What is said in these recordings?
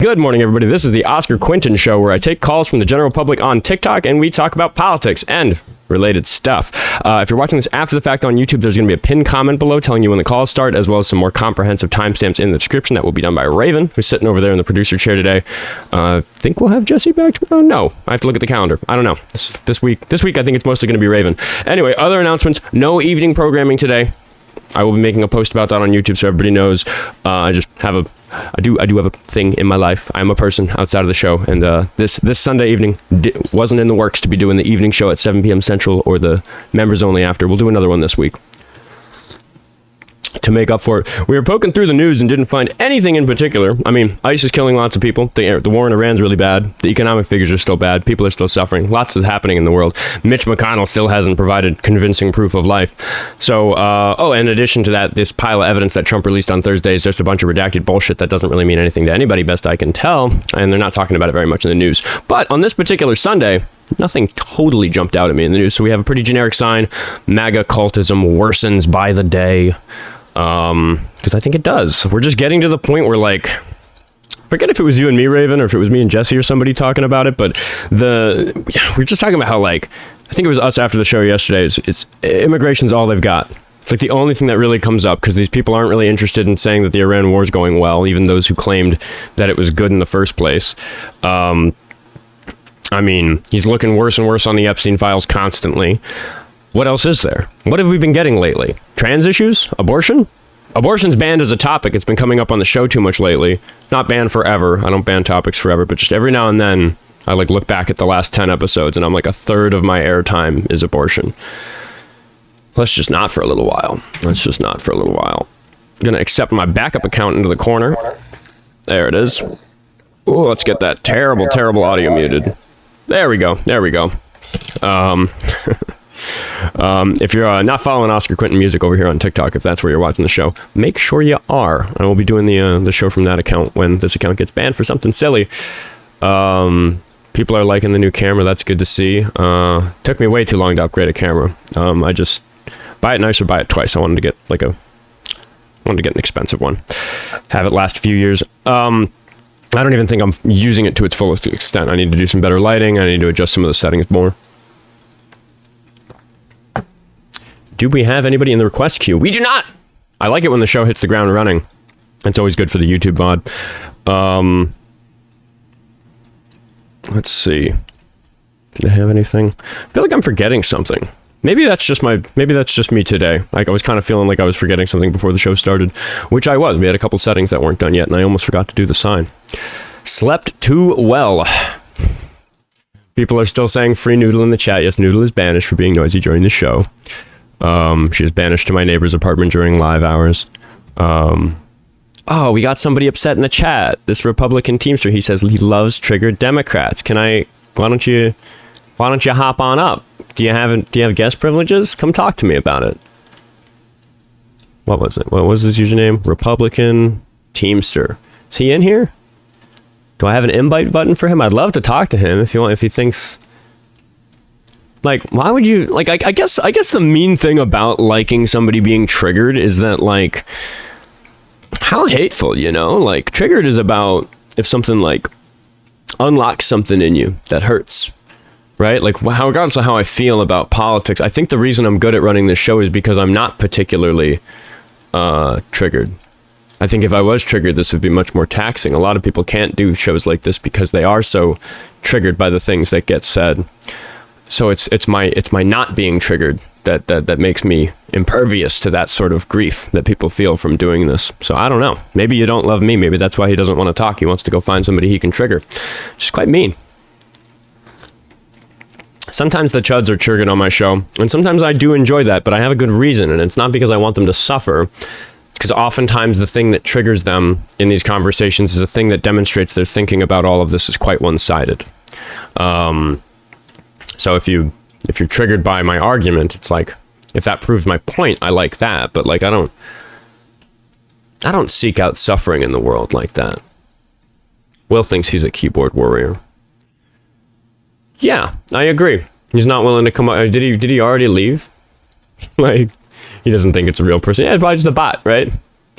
Good morning, everybody. This is the Oskar Quentin Show, where I take calls from the general public on TikTok and we talk about politics and related stuff. If you're watching this after the fact on YouTube, there's going to be a pinned comment below telling you when the calls start, as well as some more comprehensive timestamps in the description. That will be done by Raven, who's sitting over there in the producer chair today. I think we'll have Jesse back tomorrow. No, I have to look at the calendar. I don't know. This week, I think it's mostly going to be Raven. Anyway, other announcements. No evening programming today. I will be making a post about that on YouTube so everybody knows. I do have a thing in my life. I'm a person outside of the show, and this Sunday evening wasn't in the works to be doing the evening show at 7 p.m. Central or the members only after. We'll do another one this week to make up for it. We were poking through the news and didn't find anything in particular. I mean, ICE is killing lots of people. The war in Iran's really bad. The economic figures are still bad. People are still suffering. Lots is happening in the world. Mitch McConnell still hasn't provided convincing proof of life. So, in addition to that, this pile of evidence that Trump released on Thursday is just a bunch of redacted bullshit that doesn't really mean anything to anybody, best I can tell. And they're not talking about it very much in the news. But on this particular Sunday, nothing totally jumped out at me in the news. So we have a pretty generic sign. MAGA cultism worsens by the day. Because I think it does. We're just getting to the point where, like, forget if it was you and me, Raven, or if it was me and Jesse or somebody talking about it, but we're just talking about how, like, I think it was us after the show yesterday, it's immigration's all they've got. It's like the only thing that really comes up, because these people aren't really interested in saying that the Iran war is going well, even those who claimed that it was good in the first place. I mean, he's looking worse and worse on the Epstein files constantly. What else is there? What have we been getting lately? Trans issues? Abortion? Abortion's banned as a topic. It's been coming up on the show too much lately. Not banned forever. I don't ban topics forever, but just every now and then I look back at the last 10 episodes and I'm like, a third of my airtime is abortion. Let's just not for a little while. I'm gonna accept my backup account into the corner. There it is. Oh, let's get that terrible audio muted. There we go. If you're not following Oskar Quentin music over here on TikTok, if that's where you're watching the show, make sure you are. I will be doing the show from that account when this account gets banned for something silly. People are liking the new camera. That's good to see. Took me way too long to upgrade a camera. I just buy it nice or buy it twice. I wanted to get an expensive one. Have it last a few years. I don't even think I'm using it to its fullest extent. I need to do some better lighting. I need to adjust some of the settings more. Do we have anybody in the request queue? We do not! I like it when the show hits the ground running. It's always good for the YouTube VOD. Let's see. Did I have anything? I feel like I'm forgetting something. Maybe that's just me today. Like, I was kind of feeling like I was forgetting something before the show started, which I was. We had a couple settings that weren't done yet, and I almost forgot to do the sign. Slept too well. People are still saying free Noodle in the chat. Yes, Noodle is banished for being noisy during the show. She is banished to my neighbor's apartment during live hours. Oh, we got somebody upset in the chat. This Republican Teamster, he says he loves triggered Democrats. Why don't you hop on up? Do you have guest privileges? Come talk to me about it. What was it? What was his username? Republican Teamster. Is he in here? Do I have an invite button for him? I'd love to talk to him if he thinks. Like, why would you, like, I guess the mean thing about liking somebody being triggered is that, like, how hateful, you know? Like, triggered is about if something, like, unlocks something in you that hurts, right? Like, regardless of how I feel about politics, I think the reason I'm good at running this show is because I'm not particularly triggered. I think if I was triggered, this would be much more taxing. A lot of people can't do shows like this because they are so triggered by the things that get said. So it's my not being triggered that makes me impervious to that sort of grief that people feel from doing this. So I don't know. Maybe you don't love me. Maybe that's why he doesn't want to talk. He wants to go find somebody he can trigger. Which is quite mean. Sometimes the chuds are triggered on my show, and sometimes I do enjoy that, but I have a good reason, and it's not because I want them to suffer. It's because oftentimes the thing that triggers them in these conversations is a thing that demonstrates their thinking about all of this is quite one-sided. So if you're triggered by my argument, it's like, if that proves my point, I like that. But, like, I don't seek out suffering in the world like that. Will thinks he's a keyboard warrior. Yeah, I agree. He's not willing to come up. Did he already leave? Like, he doesn't think it's a real person. Yeah, it's probably just a bot, right?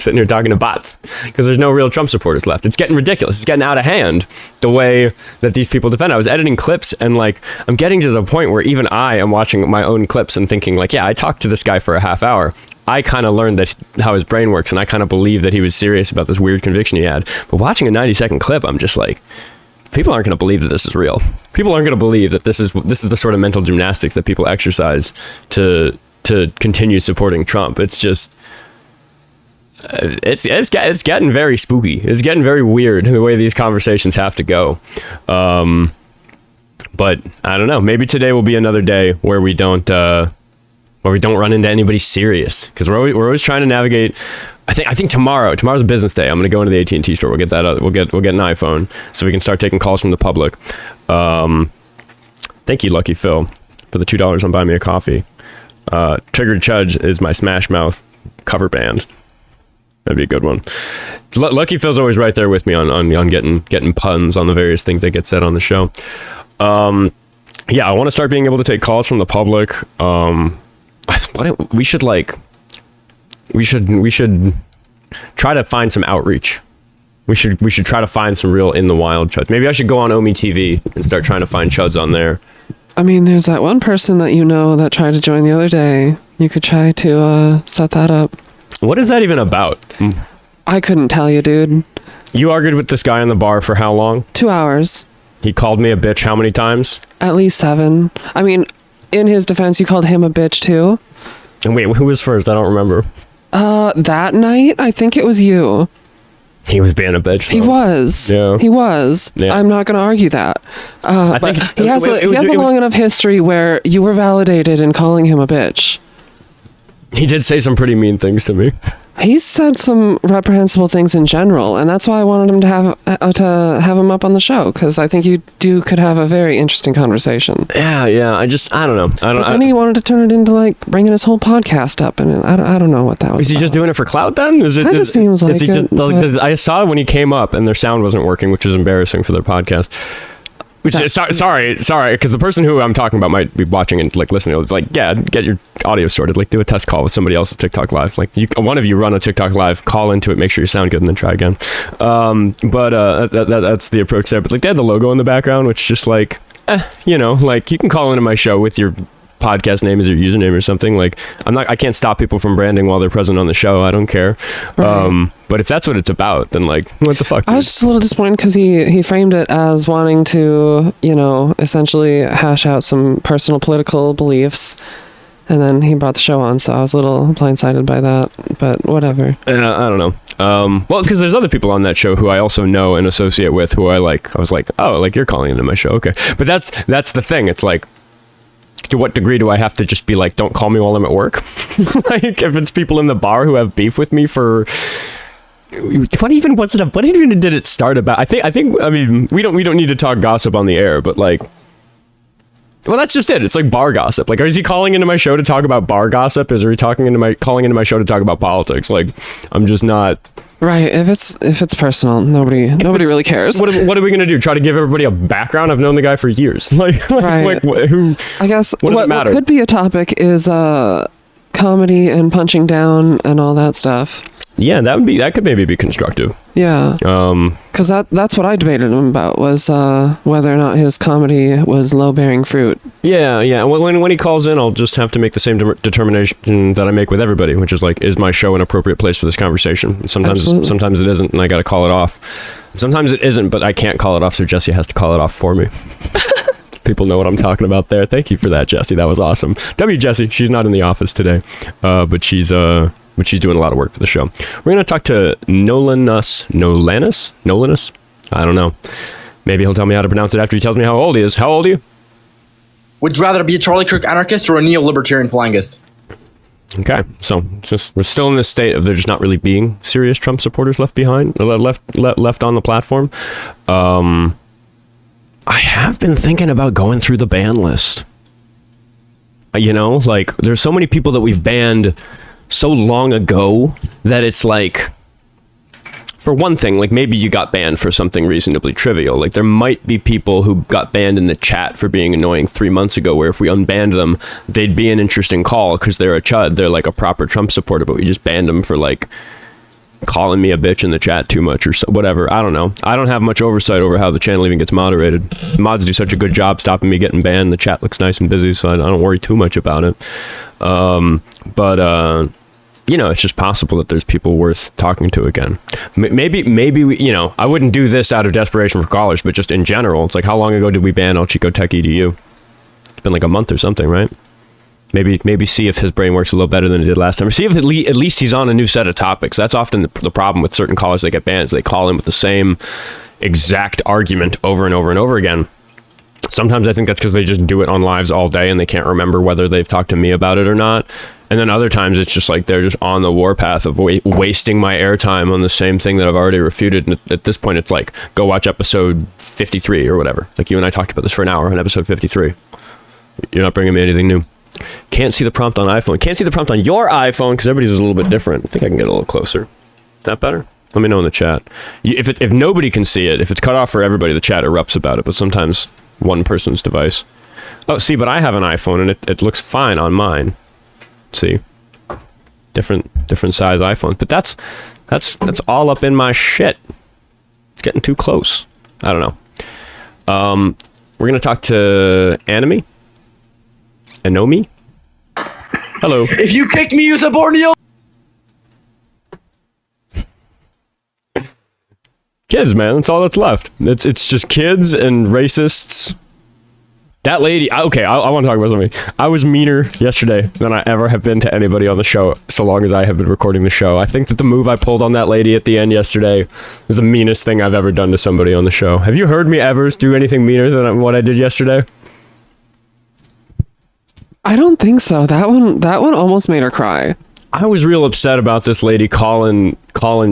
sitting here talking to bots because there's no real Trump supporters left. It's getting ridiculous. It's getting out of hand the way that these people defend. I was editing clips and like I'm getting to the point where even I am watching my own clips and thinking like, yeah, I talked to this guy for a half hour. I kind of learned that how his brain works, and I kind of believed that he was serious about this weird conviction he had. But watching a 90-second clip, I'm just like, people aren't going to believe that this is real. People aren't going to believe that this is the sort of mental gymnastics that people exercise to continue supporting Trump. It's just, it's getting very spooky. It's getting very weird the way these conversations have to go. But I don't know. Maybe today will be another day where we don't run into anybody serious, because we're always trying to navigate. I think tomorrow's a business day. I'm going to go into the AT&T store. We'll get that. We'll get an iPhone so we can start taking calls from the public. Thank you, Lucky Phil, for the $2 on Buy Me a Coffee. Triggered Chudge is my Smash Mouth cover band. That'd be a good one. Lucky Phil's always right there with me on getting puns on the various things that get said on the show. Yeah, I want to start being able to take calls from the public. We should try to find some outreach. We should try to find some real in the wild chuds. Maybe I should go on Omi TV and start trying to find chuds on there. I mean, there's that one person that you know that tried to join the other day. You could try to set that up. What is that even about? I couldn't tell you, dude. You argued with this guy in the bar for how long? 2 hours. He called me a bitch how many times? At least 7. I mean, in his defense, you called him a bitch too. And wait, who was first? I don't remember. That night, I think it was you. He was being a bitch, though. He was. Yeah. He was. Yeah. I'm not going to argue that. But he has a long enough history where you were validated in calling him a bitch. He did say some pretty mean things to me. He said some reprehensible things in general, and that's why I wanted him to have him up on the show, because I think you could have a very interesting conversation. Yeah. I don't know. Then he wanted to turn it into like bringing his whole podcast up, and I don't know what that was. Is he just doing it for clout then? It seems like it. I saw when he came up and their sound wasn't working, which was embarrassing for their podcast. Sorry, because the person who I'm talking about might be watching and like listening. Like, yeah, get your audio sorted. Like, do a test call with somebody else's TikTok live. Like, one of you run a TikTok live, call into it, make sure you sound good, and then try again. That's the approach there. But like, they had the logo in the background, which just like, like you can call into my show with your podcast name as your username or something. Like, I can't stop people from branding while they're present on the show. I don't care. Right. But if that's what it's about, then like, what the fuck? I was just a little disappointed because he framed it as wanting to, essentially hash out some personal political beliefs, and then he brought the show on, so I was a little blindsided by that. But whatever. I don't know. Well, because there's other people on that show who I also know and associate with who I was like, oh, like you're calling into my show, okay? But that's the thing. It's like, to what degree do I have to just be like, don't call me while I'm at work? Like, if it's people in the bar who have beef with me for, what even did it start about? I mean, we don't need to talk gossip on the air, but like, well, that's just it. It's like bar gossip. Like, is he calling into my show to talk about bar gossip? Is he calling into my show to talk about politics? Like, I'm just not. Right. If it's personal, nobody really cares. What are we gonna do? Try to give everybody a background? I've known the guy for years. Right. Who? I guess what does it matter? What could be a topic is comedy and punching down and all that stuff. Yeah, that could maybe be constructive. Yeah. Because that's what I debated him about, was whether or not his comedy was low-bearing fruit. Yeah. When he calls in, I'll just have to make the same determination that I make with everybody, which is like, is my show an appropriate place for this conversation? Sometimes it isn't, and I got to call it off. Sometimes it isn't, but I can't call it off, so Jesse has to call it off for me. People know what I'm talking about there. Thank you for that, Jesse. That was awesome. Jesse. She's not in the office today, but she's doing a lot of work for the show. We're going to talk to Nolanus. I don't know. Maybe he'll tell me how to pronounce it after he tells me how old he is. How old are you? Would you rather be a Charlie Kirk anarchist or a neo-libertarian phalangist? Okay, so we're still in this state of there just not really being serious Trump supporters left behind, left on the platform. I have been thinking about going through the ban list. Like, there's so many people that we've banned so long ago that it's like, for one thing, like maybe you got banned for something reasonably trivial. Like, there might be people who got banned in the chat for being annoying 3 months ago, where if we unbanned them, they'd be an interesting call because they're a chud. They're like a proper Trump supporter, but we just banned them for like calling me a bitch in the chat too much or whatever. I don't know. I don't have much oversight over how the channel even gets moderated. Mods do such a good job stopping me getting banned. The chat looks nice and busy, so I don't worry too much about it. You know, it's just possible that there's people worth talking to again. Maybe we, you know, I wouldn't do this out of desperation for callers, but just in general, it's like, how long ago did we ban El Chico Tech EDU? It's been like a month or something, right? Maybe see if his brain works a little better than it did last time, or see if at least he's on a new set of topics. That's often the problem with certain callers that get banned, is they call in with the same exact argument over and over and over again. Sometimes I think that's because they just do it on lives all day and they can't remember whether they've talked to me about it or not. And then other times it's just like they're just on the warpath of wasting my airtime on the same thing that I've already refuted. And at this point, it's like, go watch episode 53 or whatever. Like you and I talked about this for an hour on episode 53. You're not bringing me anything new. Can't see the prompt on iPhone. Can't see the prompt on your iPhone because everybody's a little bit different. I think I can get a little closer. Is that better? Let me know in the chat. If nobody can see it, if it's cut off for everybody, the chat erupts about it. But sometimes one person's device. Oh, see, but I have an iPhone and it looks fine on mine. See, different size iPhones, but that's all up in my shit. It's getting too close. I don't know. We're gonna talk to Anime. Anomi. Hello. If you kick me, use a Borneo. Kids, man, that's all that's left. It's just kids and racists. That lady, okay, I want to talk about something. I was meaner yesterday than I ever have been to anybody on the show, so long as I have been recording the show. I think that the move I pulled on that lady at the end yesterday was the meanest thing I've ever done to somebody on the show. Have you heard me ever do anything meaner than what I did yesterday? I don't think so. That one almost made her cry. I was real upset about this lady calling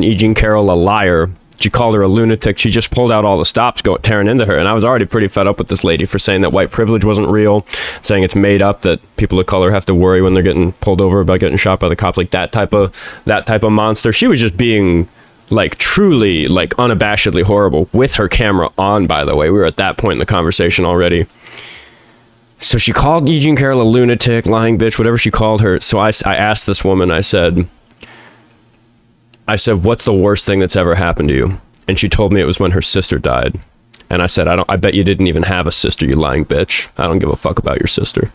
E. Jean Carroll a liar. She called her a lunatic. She just pulled out all the stops tearing into her. And I was already pretty fed up with this lady for saying that white privilege wasn't real, saying it's made up, that people of color have to worry when they're getting pulled over about getting shot by the cops, like that type of monster. She was just being like truly, like unabashedly horrible with her camera on, by the way. We were at that point in the conversation already. So she called E. Jean Carroll a lunatic, lying bitch, whatever she called her. So I asked this woman, I said, what's the worst thing that's ever happened to you? And she told me it was when her sister died. And I said, I bet you didn't even have a sister, you lying bitch. I don't give a fuck about your sister.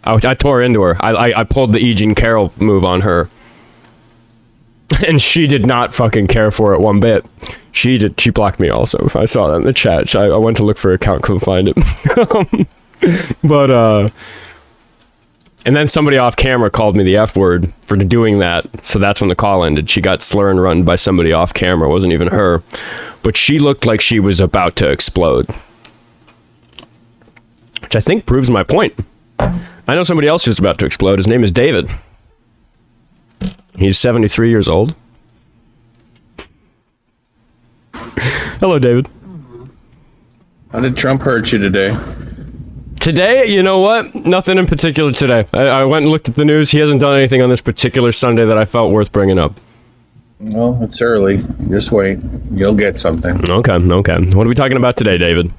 I tore into her. I pulled the E. Jean Carroll move on her. And she did not fucking care for it one bit. She blocked me also. I saw that in the chat. I went to look for her account, couldn't find it. And then somebody off camera called me the F word for doing that. So that's when the call ended. She got slur and run by somebody off camera. It wasn't even her. But she looked like she was about to explode. Which I think proves my point. I know somebody else who's about to explode. His name is David. He's 73 years old. Hello, David. How did Trump hurt you today? Today, you know what? Nothing in particular today. I went and looked at the news. He hasn't done anything on this particular Sunday that I felt worth bringing up. Well, it's early. Just wait. You'll get something. Okay. What are we talking about today, David?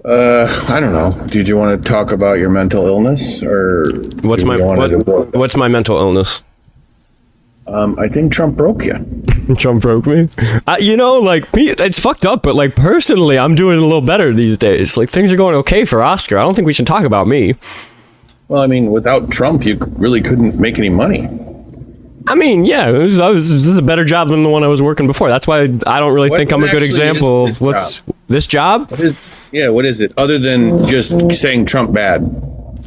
I don't know. Did you want to talk about your mental illness, or what's my mental illness? I think Trump broke you. Trump broke me. You know, like, it's fucked up, but like personally, I'm doing a little better these days. Like, things are going okay for Oscar. I don't think we should talk about me. Well, I mean, without Trump, you really couldn't make any money. I mean, yeah, this is a better job than the one I was working before. That's why I don't really think I'm a good example. What's this job? What is it? Other than just saying Trump bad.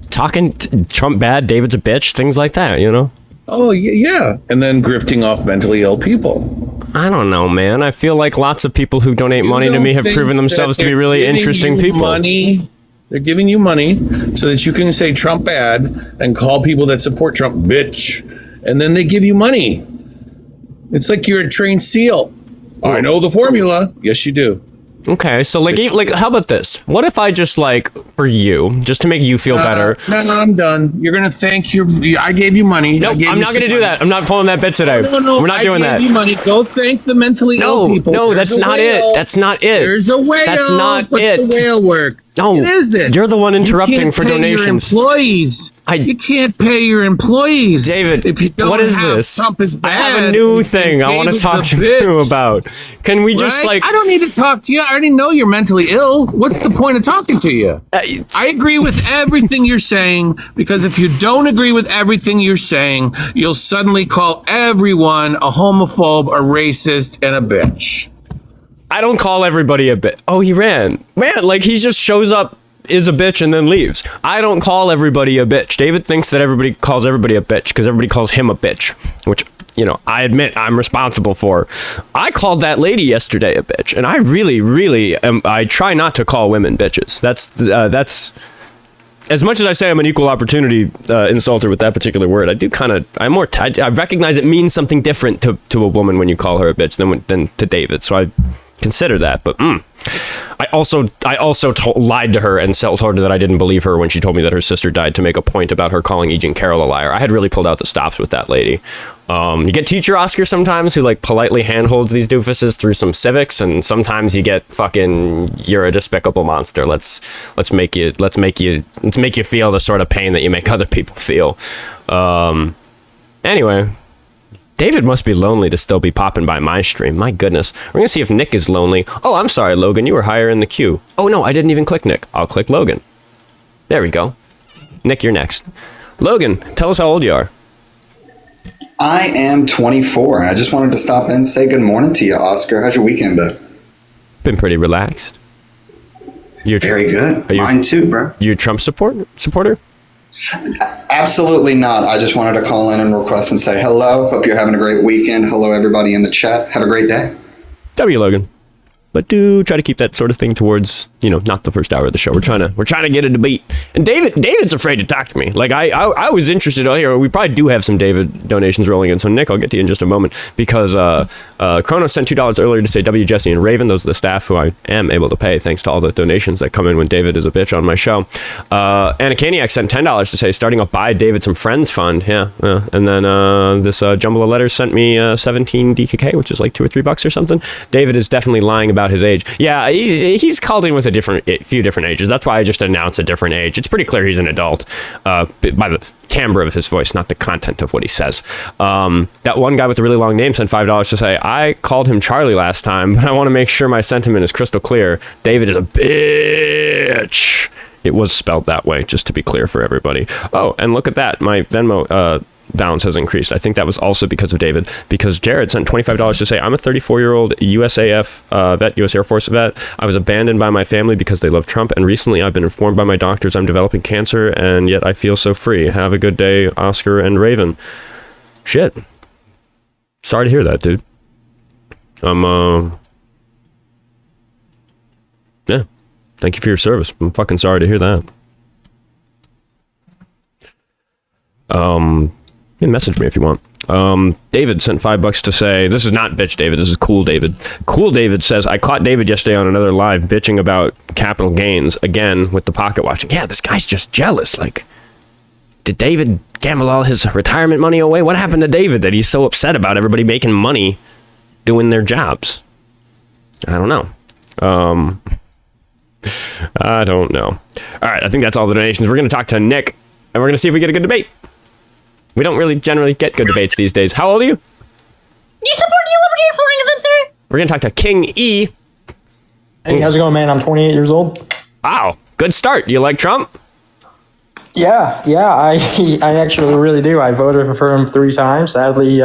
Talking Trump bad, David's a bitch, things like that, you know? Oh, yeah. And then grifting off mentally ill people. I don't know, man. I feel like lots of people who donate money to me have proven themselves to be really interesting people. They're giving you money so that you can say Trump bad and call people that support Trump bitch. And then they give you money. It's like you're a trained SEAL. I know the formula. Yes, you do. Okay, so like how about this? What if I just for you, just to make you feel better? No, I'm done. You're gonna thank I gave you money. No, I'm not gonna do that. I'm not pulling that bit today. No, we're not doing that. I gave you money. Go thank the mentally ill people. No, that's not it. That's not it. There's a whale. That's not What's it. the whale work? No, It isn't. you're the one interrupting You can't for pay donations. Your employees. You can't pay your employees. David, if you don't what is have this? Trump is I have a bad, new then thing I want to David's talk a to you bitch. about. Can we just Right? I don't need to talk to you. I already know you're mentally ill. What's the point of talking to you? I agree with everything you're saying, because if you don't agree with everything you're saying, you'll suddenly call everyone a homophobe, a racist, and a bitch. I don't call everybody a bitch. Oh, he ran. Man, like he just shows up, is a bitch, and then leaves. I don't call everybody a bitch. David thinks that everybody calls everybody a bitch because everybody calls him a bitch, which, you know, I admit I'm responsible for. I called that lady yesterday a bitch, and I really am. I try not to call women bitches. That's as much as I say I'm an equal opportunity insulter with that particular word. I do kind of. I recognize it means something different to a woman when you call her a bitch than to David. So I consider that, but I also lied to her and told her that I didn't believe her when she told me that her sister died to make a point about her calling E. Jean Carroll a liar. I had really pulled out the stops with that lady. You get teacher Oskar sometimes who like politely handholds these doofuses through some civics, and sometimes you get fucking you're a despicable monster. Let's make you feel the sort of pain that you make other people feel. Anyway. David must be lonely to still be popping by my stream. My goodness. We're going to see if Nick is lonely. Oh, I'm sorry, Logan. You were higher in the queue. Oh, no, I didn't even click Nick. I'll click Logan. There we go. Nick, you're next. Logan, tell us how old you are. I am 24, and I just wanted to stop in and say good morning to you, Oskar. How's your weekend been? Been pretty relaxed. You're Very good. Are you, Mine too, bro. You a Trump supporter? Absolutely not. I just wanted to call in and request and say hello. Hope you're having a great weekend. Hello, everybody in the chat. Have a great day. W. Logan. But do try to keep that sort of thing towards, you know, not the first hour of the show. We're trying to get a debate. And David's afraid to talk to me. Like I was interested here. We probably do have some David donations rolling in. So Nick, I'll get to you in just a moment, because Kronos sent $2 earlier to say W, Jesse, and Raven. Those are the staff who I am able to pay thanks to all the donations that come in when David is a bitch on my show. Anacaniac sent $10 to say starting a Buy David Some Friends fund. Yeah. And then this jumble of letters sent me 17 DKK, which is like $2 or $3 or something. David is definitely lying about his age. Yeah, he's called in with a few different ages. That's why I just announced a different age. It's pretty clear he's an adult by the timbre of his voice, not the content of what he says. That one guy with the really long name sent $5 to say, I called him Charlie last time, but I want to make sure my sentiment is crystal clear. David is a bitch. It was spelled that way, just to be clear for everybody. Oh, and look at that. My Venmo balance has increased. I think that was also because of David, because Jared sent $25 to say, I'm a 34-year-old USAF vet, U.S. Air Force vet. I was abandoned by my family because they love Trump, and recently I've been informed by my doctors I'm developing cancer, and yet I feel so free. Have a good day, Oskar and Raven. Shit. Sorry to hear that, dude. Yeah. Thank you for your service. I'm fucking sorry to hear that. You can message me if you want. David sent $5 to say, this is not bitch David, this is cool David. Cool David says, I caught David yesterday on another live bitching about capital gains, again with the pocket watching. Yeah, this guy's just jealous. Like, did David gamble all his retirement money away? What happened to David that he's so upset about everybody making money doing their jobs? I don't know. I don't know. All right, I think that's all the donations. We're going to talk to Nick, and we're going to see if we get a good debate. We don't really generally get good debates these days. How old are you? Do you support the libertarian flying exempt, sir? We're going to talk to King E. Hey, how's it going, man? I'm 28 years old. Wow, good start. You like Trump? Yeah, I actually really do. I voted for him 3 times. Sadly,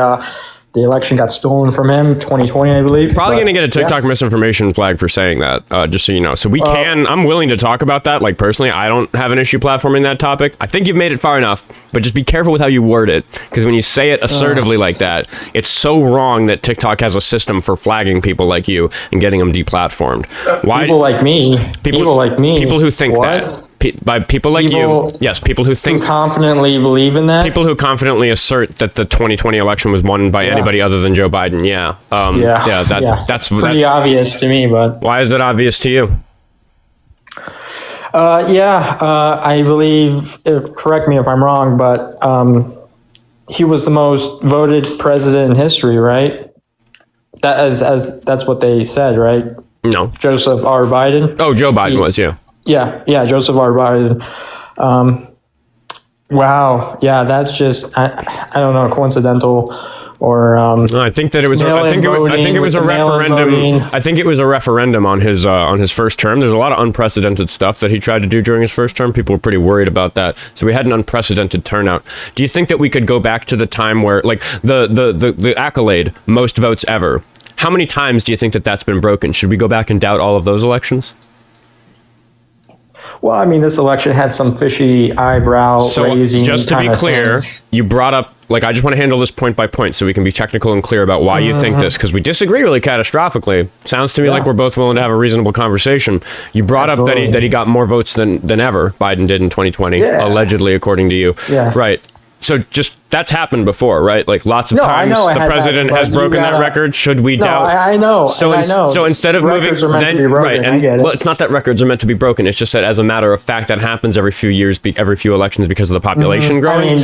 the election got stolen from him, 2020, I believe. Probably going to get a TikTok yeah. misinformation flag for saying that, just so you know. So we can, I'm willing to talk about that. Like, personally, I don't have an issue platforming that topic. I think you've made it far enough, but just be careful with how you word it. Because when you say it assertively like that, it's so wrong that TikTok has a system for flagging people like you and getting them deplatformed. Why? People like me. People like me. People who think that. By people like you, yes, people who think, who confidently believe in that. People who confidently assert that the 2020 election was won by anybody other than Joe Biden. Yeah, that's pretty obvious to me. But why is it obvious to you? I believe. Correct me if I'm wrong, but he was the most voted president in history, right? That as that's what they said, right? No, Joseph R. Biden. Oh, Joe Biden was, yeah. Yeah, Joseph R. Biden. Wow. Yeah, that's just I don't know, coincidental or I think that it was. I think it was a referendum. I think it was a referendum on his first term. There's a lot of unprecedented stuff that he tried to do during his first term. People were pretty worried about that. So we had an unprecedented turnout. Do you think that we could go back to the time where, like, the accolade, most votes ever? How many times do you think that that's been broken? Should we go back and doubt all of those elections? Well, I mean, this election had some fishy eyebrow raising. Just to be clear, you brought up, like, I just want to handle this point by point so we can be technical and clear about why you think this, because we disagree really catastrophically. Sounds to me like we're both willing to have a reasonable conversation. You brought up that he got more votes than ever Biden did in 2020, allegedly, according to you. Yeah. Right. So just that's happened before, right? Like lots of times the president has broken that record. Should we doubt? I know. So instead of records moving, are meant to be broken. I get it. Well, it's not that records are meant to be broken. It's just that as a matter of fact, that happens every few years, every few elections because of the population growing.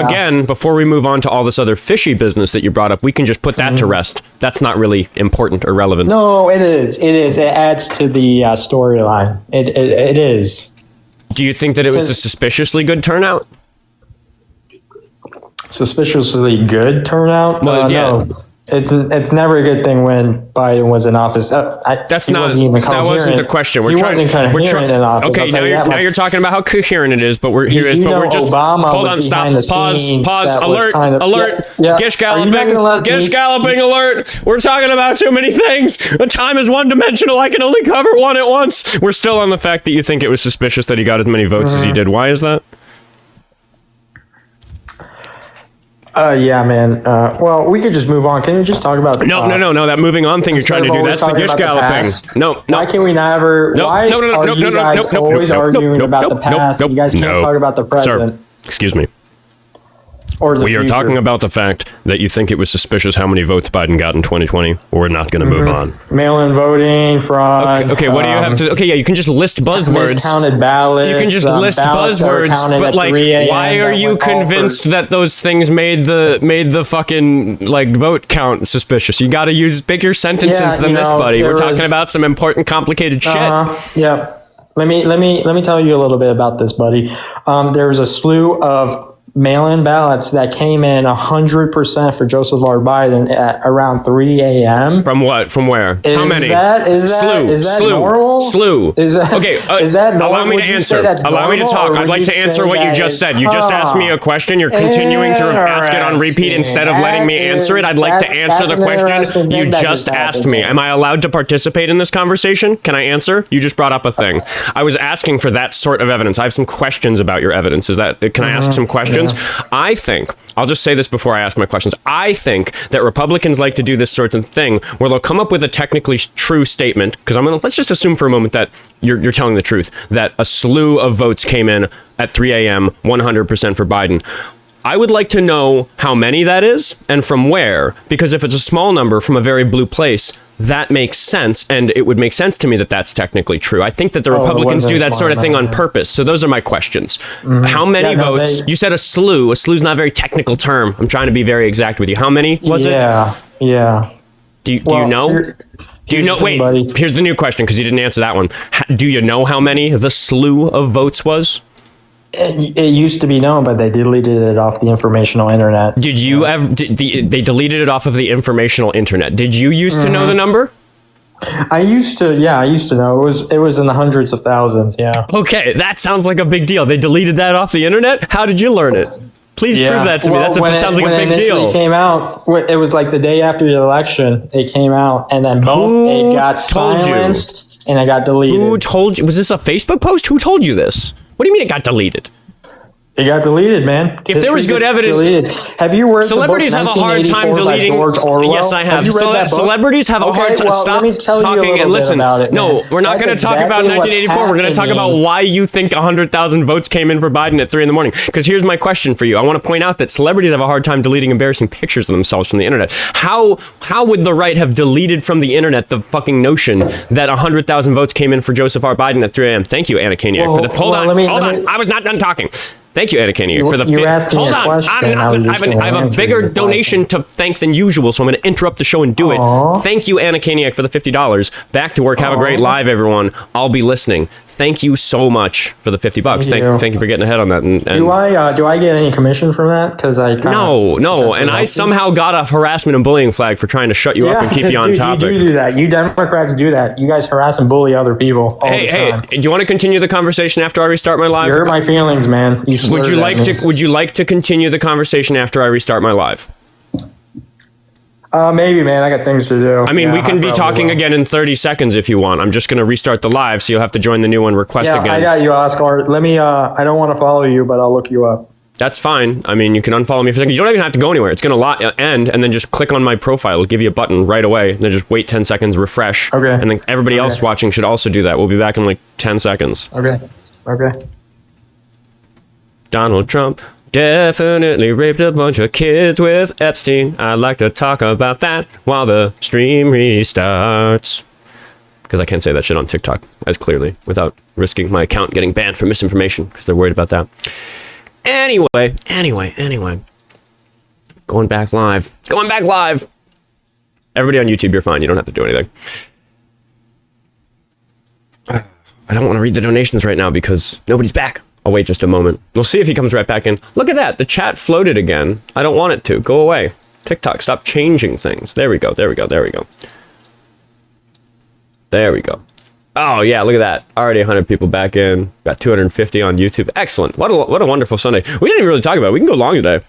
Again, before we move on to all this other fishy business that you brought up, we can just put that to rest. That's not really important or relevant. No, it is. It is. It adds to the storyline. It is. Do you think that it was a suspiciously good turnout? Suspiciously good turnout? Well, No. It's never a good thing when Biden was in office. That wasn't the question. Wasn't coherent in office. Okay, now you're talking about how coherent it is, but we're here. We're just Obama hold on, stop, pause, alert, Gish galloping alert. We're talking about too many things. The time is one dimensional. I can only cover one at once. We're still on the fact that you think it was suspicious that he got as many votes as he did. Why is that? Yeah, man. Well, we could just move on. Can you just talk about... No. That moving on thing you're trying to do, that's the gish galloping. No. Why can we never... Why are you guys always arguing about the past? You guys can't talk about the present. Sir, excuse me. Or the we future. are talking about the fact that you think it was suspicious how many votes Biden got in 2020. We're not going to move on. Mail-in voting, fraud. Okay, what do you have to... Okay, yeah, you can just list buzzwords. Miscounted ballots. You can just list buzzwords, but, like, why are you convinced that those things made the fucking, like, vote count suspicious? You got to use bigger sentences than this, buddy. We're talking about some important, complicated shit. Yeah. Let me tell you a little bit about this, buddy. There was a slew of mail-in ballots that came in 100% for Joseph R. Biden at around 3 a.m. From what? From where? How many? Is that normal? Slew. Is that normal? Allow me to answer. Allow me to talk. I'd like to answer what you just said. You just asked me a question. You're continuing to ask it on repeat instead of letting me answer it. I'd like to answer the question you just asked me. Am I allowed to participate in this conversation? Can I answer? You just brought up a thing. I was asking for that sort of evidence. I have some questions about your evidence. Can I ask some questions? I think, I'll just say this before I ask my questions. I think that Republicans like to do this sort of thing where they'll come up with a technically true statement, because let's just assume for a moment that you're telling the truth, that a slew of votes came in at 3 a.m., 100% for Biden. I would like to know how many that is and from where, because if it's a small number from a very blue place, that makes sense, and it would make sense to me that that's technically true. I think that the Republicans do that sort of thing on purpose. So those are my questions. How many votes? You said a slew. A slew is not a very technical term. I'm trying to be very exact with you. How many was it? Yeah. Do you know? Do you know? Wait, buddy. Here's the new question, because you didn't answer that one. Do you know how many the slew of votes was? It used to be known, but they deleted it off the informational internet. Did you ever? They deleted it off of the informational internet. Did you used to know the number? I used to know. It was in the hundreds of thousands. Yeah. Okay, that sounds like a big deal. They deleted that off the internet. How did you learn it? Please prove that to me. That sounds like a big deal. When it came out, it was like the day after the election. It came out, and then boom, it got silenced, and it got deleted. Who told you? Was this a Facebook post? Who told you this? What do you mean it got deleted? It got deleted, man. If there was good evidence, have you read celebrities the book have a hard time deleting. George Orwell? Yes, I have. Have you read that book? Celebrities have a hard time. Stop talking and listen. No, we're not going to talk about 1984. We're going to talk about why you think 100,000 votes came in for Biden at 3 a.m. Because here's my question for you. I want to point out that celebrities have a hard time deleting embarrassing pictures of themselves from the internet. How would the right have deleted from the internet the fucking notion that 100,000 votes came in for Joseph R. Biden at 3 a.m.? Thank you, Anna Kaniak, for the. Hold on. I was not done talking. Thank you, Anna Kenny, for the. You're asking Hold a on, question, I have a bigger donation to thank than usual, so I'm going to interrupt the show and do Aww. it. Thank you, Anna Caniac, for the $50. Back to work. Have a great live, everyone. I'll be listening. Thank you so much for the $50. Thank you for getting ahead on that. And Do I get any commission from that? Because I no, and I somehow got a harassment and bullying flag for trying to shut you up and keep you on topic. You do that. You Democrats do that. You guys harass and bully other people all the time. Do you want to continue the conversation after I restart my live? You hurt my feelings, man. Would you like to continue the conversation after I restart my live? Maybe, man. I got things to do. I mean, we can be talking again in 30 seconds if you want. I'm just going to restart the live, so you'll have to join the new one. Request again. I got you, Oskar. Let me. I don't want to follow you, but I'll look you up. That's fine. I mean, you can unfollow me for a second. You don't even have to go anywhere. It's going to end, and then just click on my profile. It'll give you a button right away. And then just wait 10 seconds, refresh. Okay. And then everybody else watching should also do that. We'll be back in like 10 seconds. Okay. Donald Trump definitely raped a bunch of kids with Epstein. I'd like to talk about that while the stream restarts. Because I can't say that shit on TikTok as clearly without risking my account getting banned for misinformation because they're worried about that. Anyway. Going back live. Everybody on YouTube, you're fine. You don't have to do anything. I don't want to read the donations right now because nobody's back. I'll wait just a moment. We'll see if he comes right back in. Look at that. The chat floated again. I don't want it to. Go away. TikTok, stop changing things. There we go. There we go. Oh, yeah, look at that. Already 100 people back in. Got 250 on YouTube. Excellent. What a wonderful Sunday. We didn't even really talk about it. We can go long today.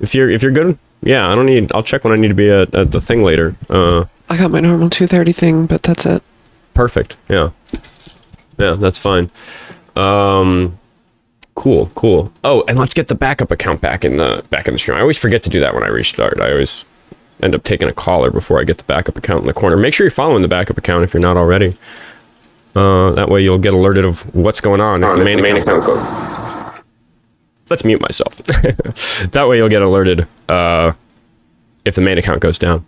If you're good. Yeah, I'll check when I need to be at the thing later. I got my normal 2:30 thing, but that's it. Perfect. Yeah, that's fine. Cool. Oh, and let's get the backup account back in the stream. I always forget to do that when I restart. I always end up taking a caller before I get the backup account in the corner. Make sure you're following the backup account if you're not already. That way you'll get alerted of what's going on if the main account goes. Let's mute myself. That way you'll get alerted if the main account goes down.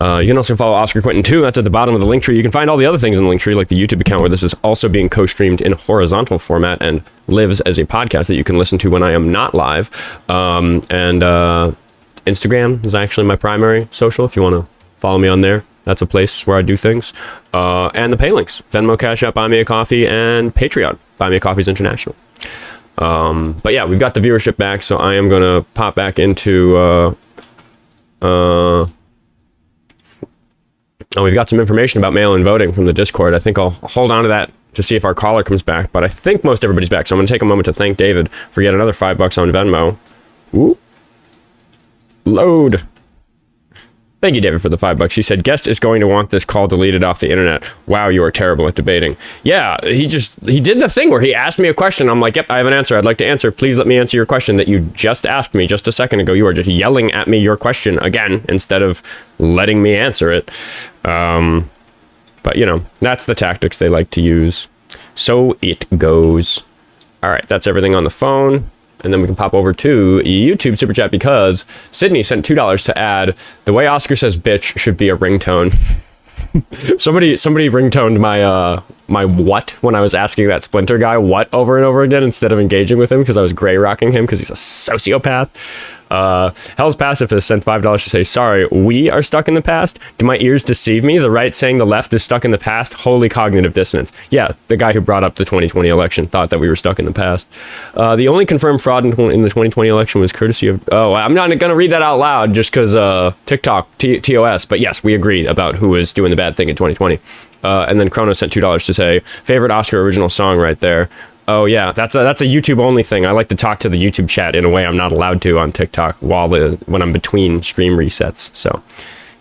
You can also follow Oskar Quentin too. That's at the bottom of the link tree. You can find all the other things in the link tree, like the YouTube account where this is also being co-streamed in horizontal format and lives as a podcast that you can listen to when I am not live. Instagram is actually my primary social. If you want to follow me on there, that's a place where I do things. And the pay links: Venmo, Cash App, Buy Me a Coffee, and Patreon. Buy Me a Coffee's international. But yeah, we've got the viewership back, so I am gonna pop back into. Oh, we've got some information about mail-in voting from the Discord. I think I'll hold on to that to see if our caller comes back, but I think most everybody's back. So I'm going to take a moment to thank David for yet another $5 on Venmo. Ooh. Load. Thank you, David, for the $5. He said, guest is going to want this call deleted off the internet. Wow, you are terrible at debating. Yeah, he did the thing where he asked me a question. I'm like, yep, I have an answer. I'd like to answer. Please let me answer your question that you just asked me just a second ago. You are just yelling at me your question again instead of letting me answer it. But, you know, that's the tactics they like to use. So it goes. All right, that's everything on the phone. And then we can pop over to YouTube Super Chat because Sydney sent $2 to add, the way Oskar says bitch should be a ringtone. somebody ringtoned my what when I was asking that Splinter guy what over and over again instead of engaging with him because I was gray rocking him because he's a sociopath. Hell's Pacifist sent $5 to say, sorry, we are stuck in the past? Do my ears deceive me? The right saying the left is stuck in the past? Holy cognitive dissonance. Yeah, the guy who brought up the 2020 election thought that we were stuck in the past. The only confirmed fraud in the 2020 election was courtesy of... Oh, I'm not going to read that out loud just because TikTok, TOS. But yes, we agreed about who was doing the bad thing in 2020. And then Chrono sent $2 to say, favorite Oskar original song right there. Oh yeah, that's a YouTube only thing. I like to talk to the YouTube chat in a way I'm not allowed to on TikTok when I'm between stream resets. So,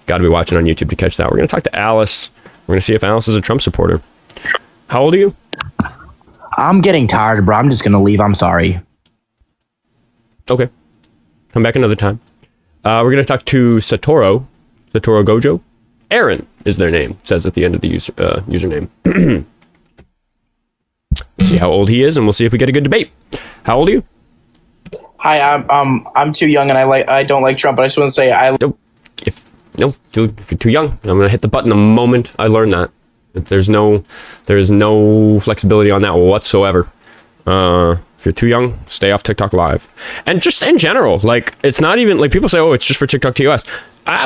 got to be watching on YouTube to catch that. We're gonna talk to Alice. We're gonna see if Alice is a Trump supporter. How old are you? I'm getting tired, bro. I'm just gonna leave. I'm sorry. Okay, come back another time. We're gonna talk to Satoru Gojo. Aaron is their name. It says at the end of the username. See how old he is, and we'll see if we get a good debate. How old are you? Hi, I'm too young, and I don't like Trump. But I just want to say if you're too young, I'm gonna hit the button the moment I learn that. There is no flexibility on that whatsoever. If you're too young, stay off TikTok Live. And just in general, like, it's not even, like, people say, oh, it's just for TikTok TOS.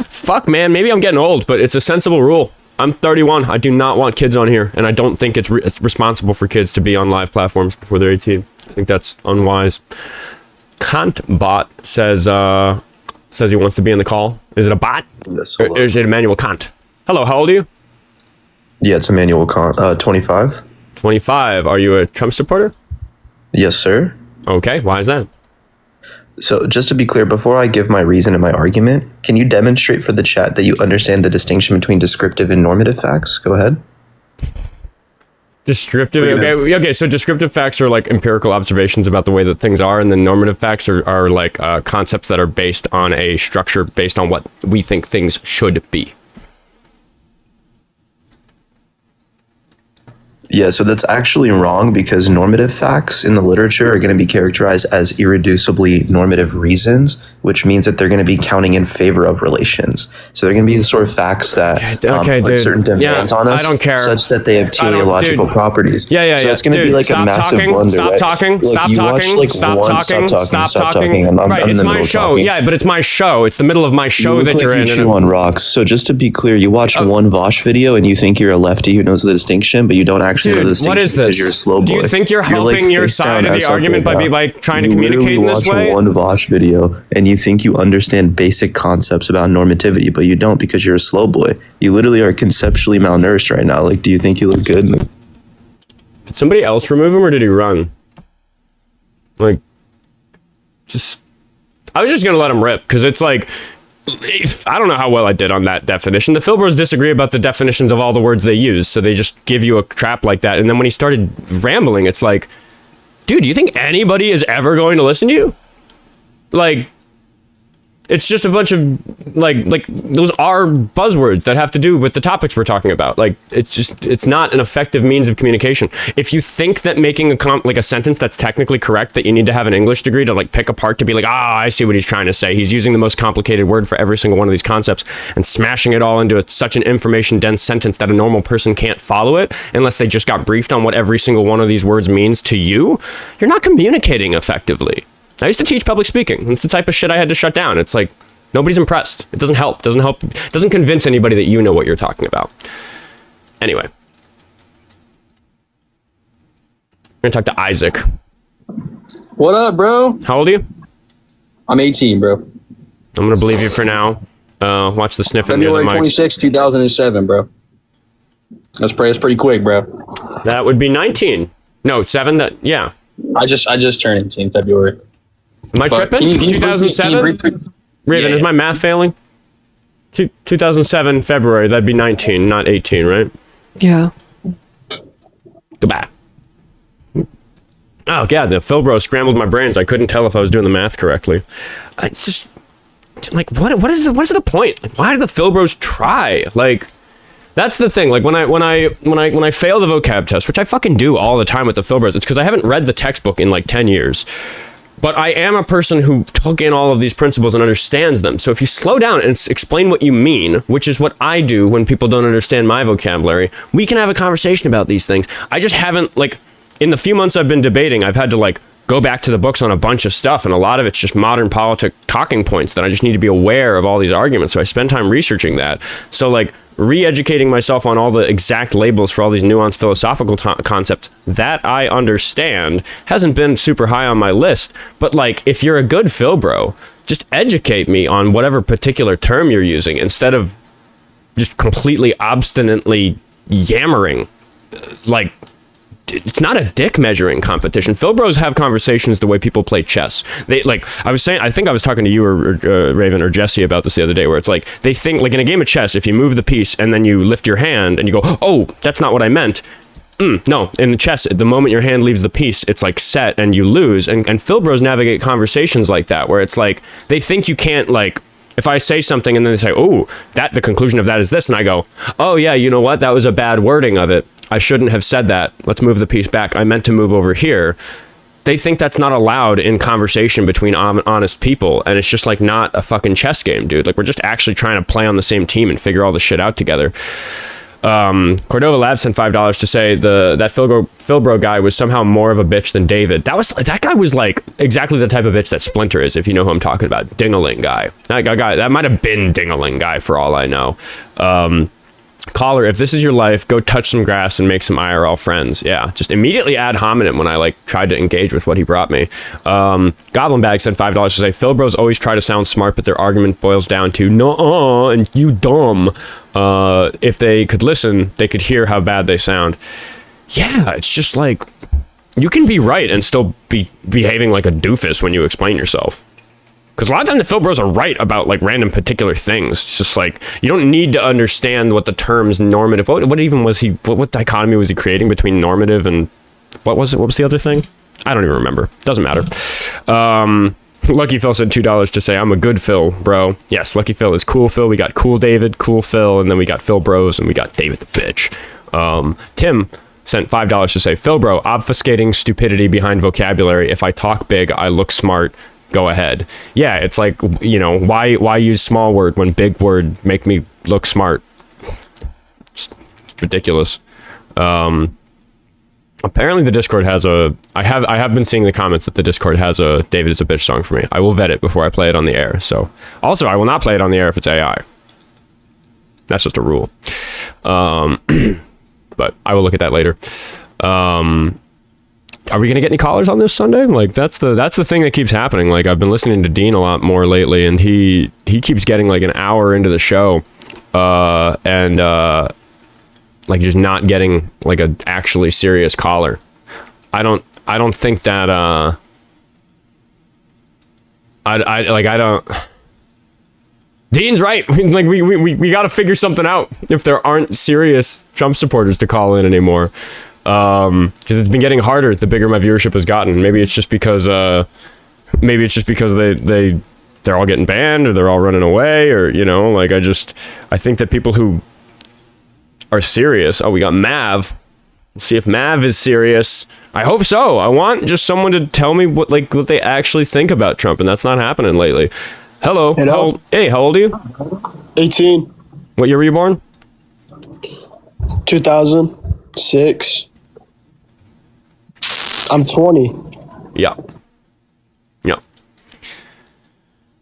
Fuck, man, maybe I'm getting old, but it's a sensible rule. I'm 31. I do not want kids on here, and I don't think it's responsible for kids to be on live platforms before they're 18. I think that's unwise. Kantbot says he wants to be in the call. Is it a bot? Yes, or is it Emmanuel Kant? Hello, how old are you? Yeah, it's Emmanuel Kant. 25. 25. Are you a Trump supporter? Yes, sir. Okay, why is that? So just to be clear, before I give my reason and my argument, can you demonstrate for the chat that you understand the distinction between descriptive and normative facts? Go ahead. Descriptive, okay, so descriptive facts are like empirical observations about the way that things are, and then normative facts are like concepts that are based on a structure based on what we think things should be. Yeah, so that's actually wrong because normative facts in the literature are going to be characterized as irreducibly normative reasons, which means that they're going to be counting in favor of relations. So they're going to be the sort of facts that put certain demands on us, I don't care. such that they have teleological properties. So it's going to be like a massive blunder. Stop talking. Stop talking. Right, it's my show. Yeah, but it's my show. It's the middle of my show that you're in. You chew on rocks. So just to be clear, you watch one Vosh video and you think you're a lefty who knows the distinction, but you don't actually know the distinction. What is this? You're a slow boy. Do you think you're helping your side of the argument by trying to communicate in this way? You watch one Vosh video and you think you understand basic concepts about normativity, but you don't because you're a slow boy. You literally are conceptually malnourished right now. Like, do you think you look good? Did somebody else remove him or did he run? Like, I was just gonna let him rip because it's like, I don't know how well I did on that definition. The Philbros disagree about the definitions of all the words they use, so they just give you a trap like that. And then when he started rambling, it's like, dude, do you think anybody is ever going to listen to you? Like, it's just a bunch of like those are buzzwords that have to do with the topics we're talking about. Like, it's not an effective means of communication. If you think that making a sentence that's technically correct, that you need to have an English degree to like pick apart to be like, I see what he's trying to say. He's using the most complicated word for every single one of these concepts and smashing it all into such an information dense sentence that a normal person can't follow it unless they just got briefed on what every single one of these words means to you. You're not communicating effectively. I used to teach public speaking. It's the type of shit I had to shut down. It's like, nobody's impressed. It doesn't help. Doesn't convince anybody that you know what you're talking about. Anyway. We're gonna talk to Isaac. What up, bro? How old are you? I'm 18, bro. I'm gonna believe you for now. Watch the sniffing. February 26, 2007, bro. That's pretty quick, bro. That would be 19. No, 7. Yeah. I just turned 18 February. Am I tripping? 2007? Raven, is my math failing? 2007 February, that'd be 19, not 18, right? Yeah. Goodbye. Oh, God, the Philbro scrambled my brains. I couldn't tell if I was doing the math correctly. It's just, like, what is the point? Like, why do the Philbros try? Like, that's the thing. Like, when I fail the vocab test, which I fucking do all the time with the Philbros, it's because I haven't read the textbook in like 10 years. But I am a person who took in all of these principles and understands them. So if you slow down and explain what you mean, which is what I do when people don't understand my vocabulary, we can have a conversation about these things. I just haven't, like, in the few months I've been debating, I've had to, like, go back to the books on a bunch of stuff, and a lot of it's just modern politic talking points that I just need to be aware of all these arguments. So I spend time researching that. So, like, re-educating myself on all the exact labels for all these nuanced philosophical concepts that I understand hasn't been super high on my list. But, like, if you're a good Philbro, just educate me on whatever particular term you're using instead of just completely obstinately yammering. Like, it's not a dick measuring competition. Philbros have conversations the way people play chess. They, like, I was saying, I think I was talking to you or Raven or Jesse about this the other day, where it's like, they think, like, in a game of chess, if you move the piece and then you lift your hand and you go, oh, that's not what I meant. No, in the chess, the moment your hand leaves the piece, it's like set and you lose. And Philbros navigate conversations like that, where it's like, they think you can't, like, if I say something and then they say, oh, the conclusion of that is this, and I go, oh yeah, you know what? That was a bad wording of it. I shouldn't have said that. Let's move the piece back. I meant to move over here. They think that's not allowed in conversation between honest people, and it's just like not a fucking chess game, dude. Like, we're just actually trying to play on the same team and figure all this shit out together. Cordova Labs sent $5 to say that Philbro guy was somehow more of a bitch than David. That guy was like exactly the type of bitch that Splinter is, if you know who I'm talking about. Dingaling guy. That might have been Dingaling guy for all I know. Caller, if this is your life, go touch some grass and make some IRL friends. Yeah, just immediately ad hominem when I like tried to engage with what he brought me. Goblin Bag sent $5 to say Philbros always try to sound smart, but their argument boils down to no, and you dumb. If they could listen, they could hear how bad they sound. Yeah, it's just like you can be right and still be behaving like a doofus when you explain yourself. Because a lot of times the Philbros are right about like random particular things. It's just like you don't need to understand what the terms normative. What even was he? What dichotomy was he creating between normative and what was it? What was the other thing? I don't even remember. Doesn't matter. Lucky Phil said $2 to say I'm a good Phil, bro. Yes, Lucky Phil is cool Phil. We got cool David, cool Phil, and then we got Phil Bros, and we got David the bitch. Tim sent $5 to say Phil bro, obfuscating stupidity behind vocabulary. If I talk big, I look smart. Go ahead. Yeah, it's like, you know, why use small word when big word make me look smart? It's ridiculous. Apparently the Discord has I have been seeing the comments that the Discord has a David is a bitch song for me. I will vet it before I play it on the air. So also I will not play it on the air if it's AI. That's just a rule. But I will look at that later. Are we gonna get any callers on this Sunday? Like that's the thing that keeps happening. Like I've been listening to Dean a lot more lately, and he keeps getting like an hour into the show, and like just not getting like a actually serious caller. I don't think that I don't. Dean's right. Like we got to figure something out if there aren't serious Trump supporters to call in anymore. Because it's been getting harder the bigger my viewership has gotten. Maybe it's just because they're all getting banned or they're all running away, or you know, like I think that people who are serious. Oh, we got Mav. Let's see if Mav is serious. I hope so. I want just someone to tell me what they actually think about Trump, and that's not happening lately. Hello. Hey, how old are you? 18. What year were you born? 2006. I'm 20. Yeah.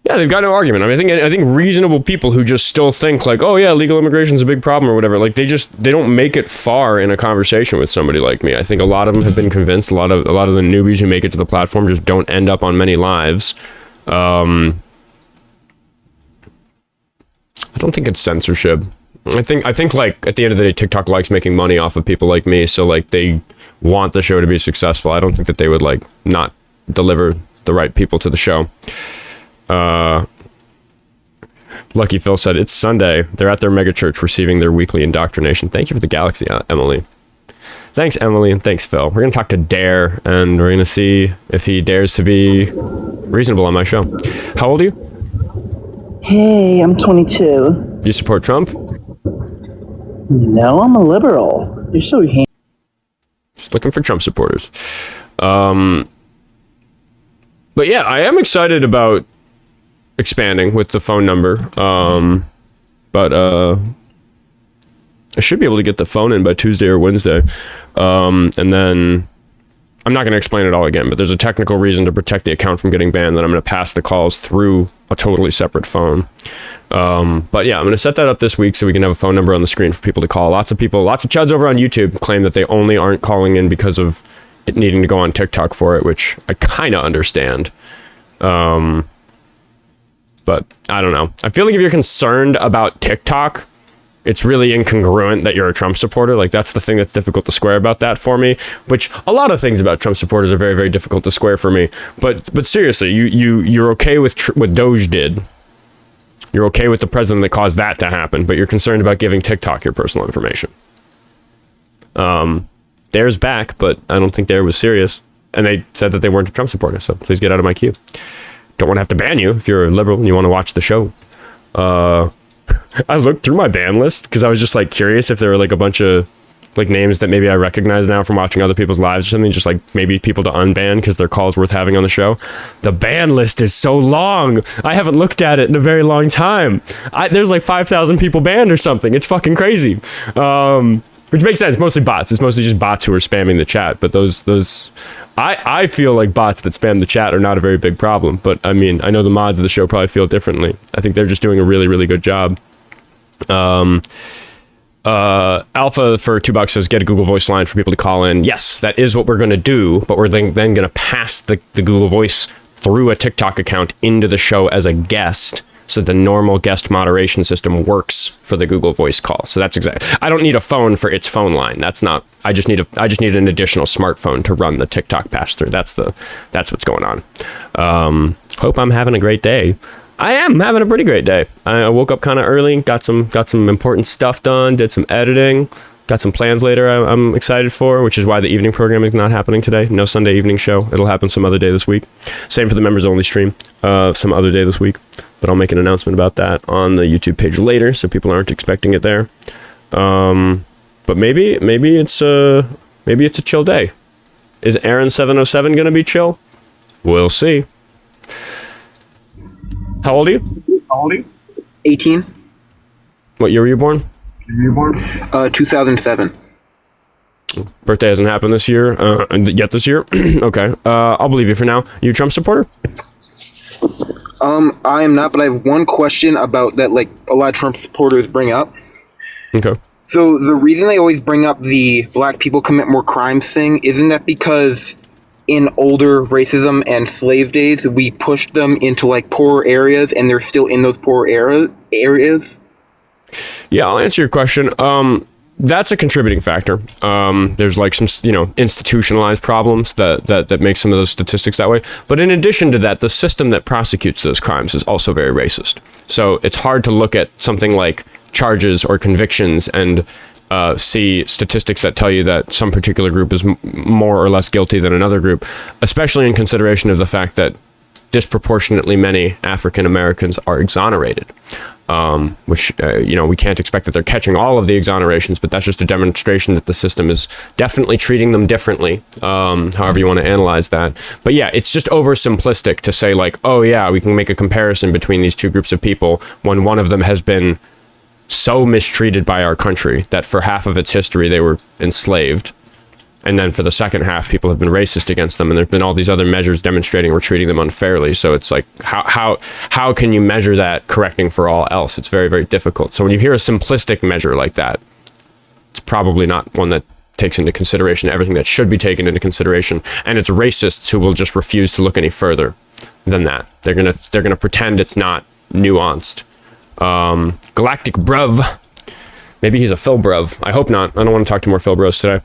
Yeah, they've got no argument. I mean, I think reasonable people who just still think like, oh yeah, legal immigration is a big problem or whatever, like they don't make it far in a conversation with somebody like me. I think a lot of them have been convinced. A lot of the newbies who make it to the platform just don't end up on many lives. I don't think it's censorship. I think like at the end of the day, TikTok likes making money off of people like me, so like they want the show to be successful. I don't think that they would like not deliver the right people to the show. Lucky Phil said it's Sunday. They're at their mega church receiving their weekly indoctrination. Thank you for the galaxy, Emily. Thanks, Emily, and thanks, Phil. We're gonna talk to Dare, and we're gonna see if he dares to be reasonable on my show. How old are you? Hey, I'm 22. Do you support Trump? No, I'm a liberal. You're so Just looking for Trump supporters. But yeah, I am excited about expanding with the phone number. But I should be able to get the phone in by Tuesday or Wednesday. And then I'm not going to explain it all again, but there's a technical reason to protect the account from getting banned that I'm going to pass the calls through a totally separate phone. But yeah, I'm going to set that up this week so we can have a phone number on the screen for people to call. Lots of chuds over on YouTube claim that they only aren't calling in because of it needing to go on TikTok for it, which I kind of understand. But I don't know. I feel like if you're concerned about TikTok, it's really incongruent that you're a Trump supporter. Like that's the thing that's difficult to square about that for me, which a lot of things about Trump supporters are very, very difficult to square for me. But seriously, you're okay with what Doge did. You're okay with the president that caused that to happen, but you're concerned about giving TikTok your personal information. Dare's back, but I don't think Dare was serious. And they said that they weren't a Trump supporter, so please get out of my queue. Don't want to have to ban you if you're a liberal and you want to watch the show. I looked through my ban list because I was just like curious if there were like a bunch of like names that maybe I recognize now from watching other people's lives or something, just like maybe people to unban because their call's worth having on the show. The ban list is so long. I haven't looked at it in a very long time. There's like 5,000 people banned or something. It's fucking crazy. Which makes sense. Mostly bots. It's mostly just bots who are spamming the chat. But I feel like bots that spam the chat are not a very big problem. But I mean, I know the mods of the show probably feel differently. I think they're just doing a really, really good job. Alpha for $2 says get a Google Voice line for people to call in. Yes, that is what we're going to do, but we're then going to pass the Google Voice through a TikTok account into the show as a guest, so the normal guest moderation system works for the Google Voice call. So that's exactly. I don't need a phone for its phone line. That's not. I just need an additional smartphone to run the TikTok pass through. That's what's going on. Hope I'm having a great day. I am having a pretty great day. I woke up kind of early, got some important stuff done, did some editing, got some plans later I'm excited for, which is why the evening program is not happening today. No Sunday evening show. It'll happen some other day this week. Same for the members only stream, some other day this week. But I'll make an announcement about that on the YouTube page later, so people aren't expecting it there. But maybe it's a chill day. Is Aaron 707 going to be chill? We'll see. How old are you? 18. What year were you born? 2007. Birthday hasn't happened this year, yet this year. Okay, I'll believe you for now. You a Trump supporter? I am not, but I have one question about that, like a lot of Trump supporters bring up. Okay. So the reason they always bring up the black people commit more crimes thing, isn't that because in older racism and slave days, we pushed them into like poorer areas and they're still in those poor areas? Yeah, I'll answer your question. That's a contributing factor. There's like some, institutionalized problems that make some of those statistics that way. But in addition to that, the system that prosecutes those crimes is also very racist. So it's hard to look at something like charges or convictions and see statistics that tell you that some particular group is more or less guilty than another group, especially in consideration of the fact that disproportionately many African Americans are exonerated, which, we can't expect that they're catching all of the exonerations, but that's just a demonstration that the system is definitely treating them differently, however you want to analyze that. But yeah, it's just oversimplistic to say like, oh yeah, we can make a comparison between these two groups of people when one of them has been so mistreated by our country that for half of its history they were enslaved, and then for the second half people have been racist against them, and there've been all these other measures demonstrating we're treating them unfairly. So it's like, how can you measure that correcting for all else? It's very, very difficult. So when you hear a simplistic measure like that, it's probably not one that takes into consideration everything that should be taken into consideration, and it's racists who will just refuse to look any further than that. They're gonna pretend it's not nuanced. Galactic Bruv. Maybe he's a Phil Bruv. I hope not. I don't want to talk to more Phil Bros today.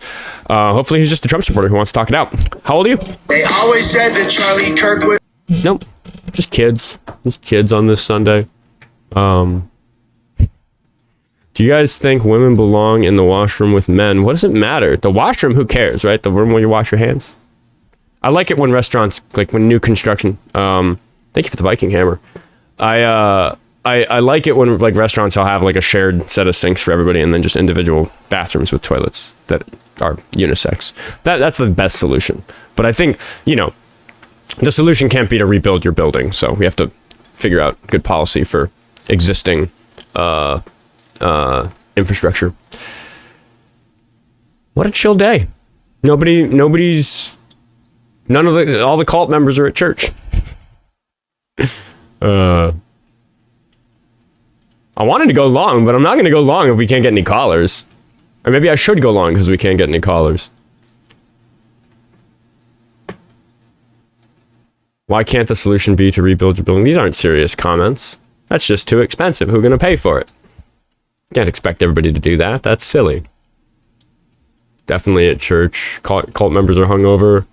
Hopefully he's just a Trump supporter who wants to talk it out. How old are you? They always said that Charlie Kirk was... Nope. Just kids. Just kids on this Sunday. Do you guys think women belong in the washroom with men? What does it matter? The washroom, who cares, right? The room where you wash your hands. I like it when restaurants, like when new construction, thank you for the Viking hammer. I like it when like restaurants will have like a shared set of sinks for everybody and then just individual bathrooms with toilets that are unisex. That's the best solution. But I think, the solution can't be to rebuild your building. So we have to figure out good policy for existing infrastructure. What a chill day. All the cult members are at church. I wanted to go long, but I'm not going to go long if we can't get any callers. Or maybe I should go long because we can't get any callers. Why can't the solution be to rebuild your building? These aren't serious comments. That's just too expensive. Who's going to pay for it? Can't expect everybody to do that. That's silly. Definitely at church. Cult members are hungover.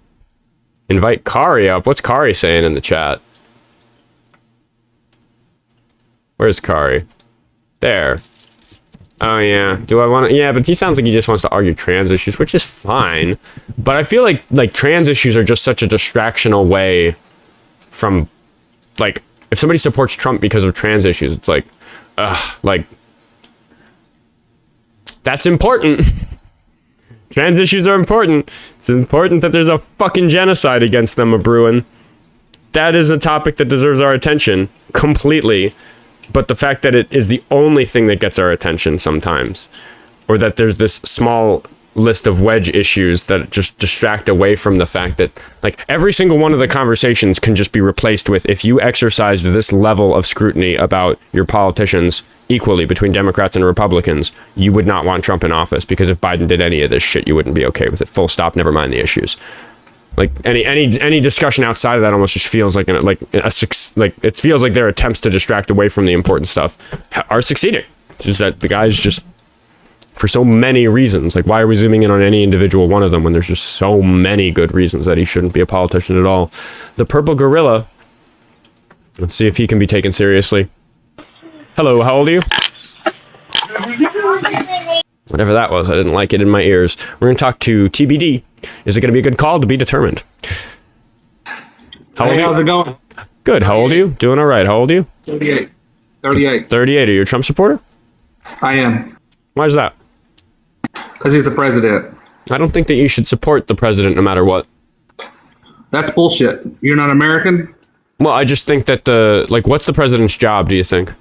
Invite Kari up. What's Kari saying in the chat? Where's Kari? There. Oh yeah. Do I want to? Yeah, but he sounds like he just wants to argue trans issues, which is fine. But I feel like trans issues are just such a distractional way from, like, if somebody supports Trump because of trans issues, it's like, that's important. Trans issues are important. It's important that there's a fucking genocide against them a-brewing. That is a topic that deserves our attention completely. But the fact that it is the only thing that gets our attention sometimes, or that there's this small list of wedge issues that just distract away from the fact that, like, every single one of the conversations can just be replaced with, if you exercised this level of scrutiny about your politicians equally between Democrats and Republicans, you would not want Trump in office, because if Biden did any of this shit, you wouldn't be okay with it. Full stop. Never mind the issues. Like any discussion outside of that almost just feels like it feels like their attempts to distract away from the important stuff are succeeding. It's just that the guys just, for so many reasons, like, why are we zooming in on any individual one of them when there's just so many good reasons that he shouldn't be a politician at all? The Purple Gorilla. Let's see if he can be taken seriously. Hello, how old are you? Whatever that was, I didn't like it in my ears. We're going to talk to TBD. Is it going to be a good call? To be determined. Hey, how's it going? Good. How old are you? Doing all right. How old are you? 38. 38. 38. Are you a Trump supporter? I am. Why is that? Because he's the president. I don't think that you should support the president no matter what. That's bullshit. You're not American? Well, I just think that what's the president's job, do you think?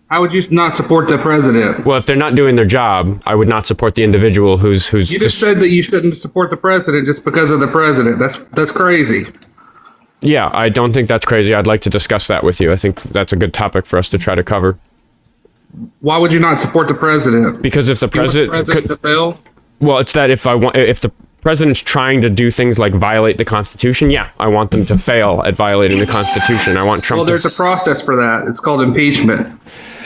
How would you not support the president? Well, if they're not doing their job, I would not support the individual who's You just said that you shouldn't support the president just because of the president. That's crazy. Yeah, I don't think that's crazy. I'd like to discuss that with you. I think that's a good topic for us to try to cover. Why would you not support the president? Because if the president to fail? Well, it's that if the president's trying to do things like violate the Constitution, yeah, I want them to fail at violating the Constitution. I want Trump. Well, there's a process for that. It's called impeachment.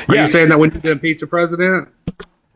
Are you saying that we need to impeach the president?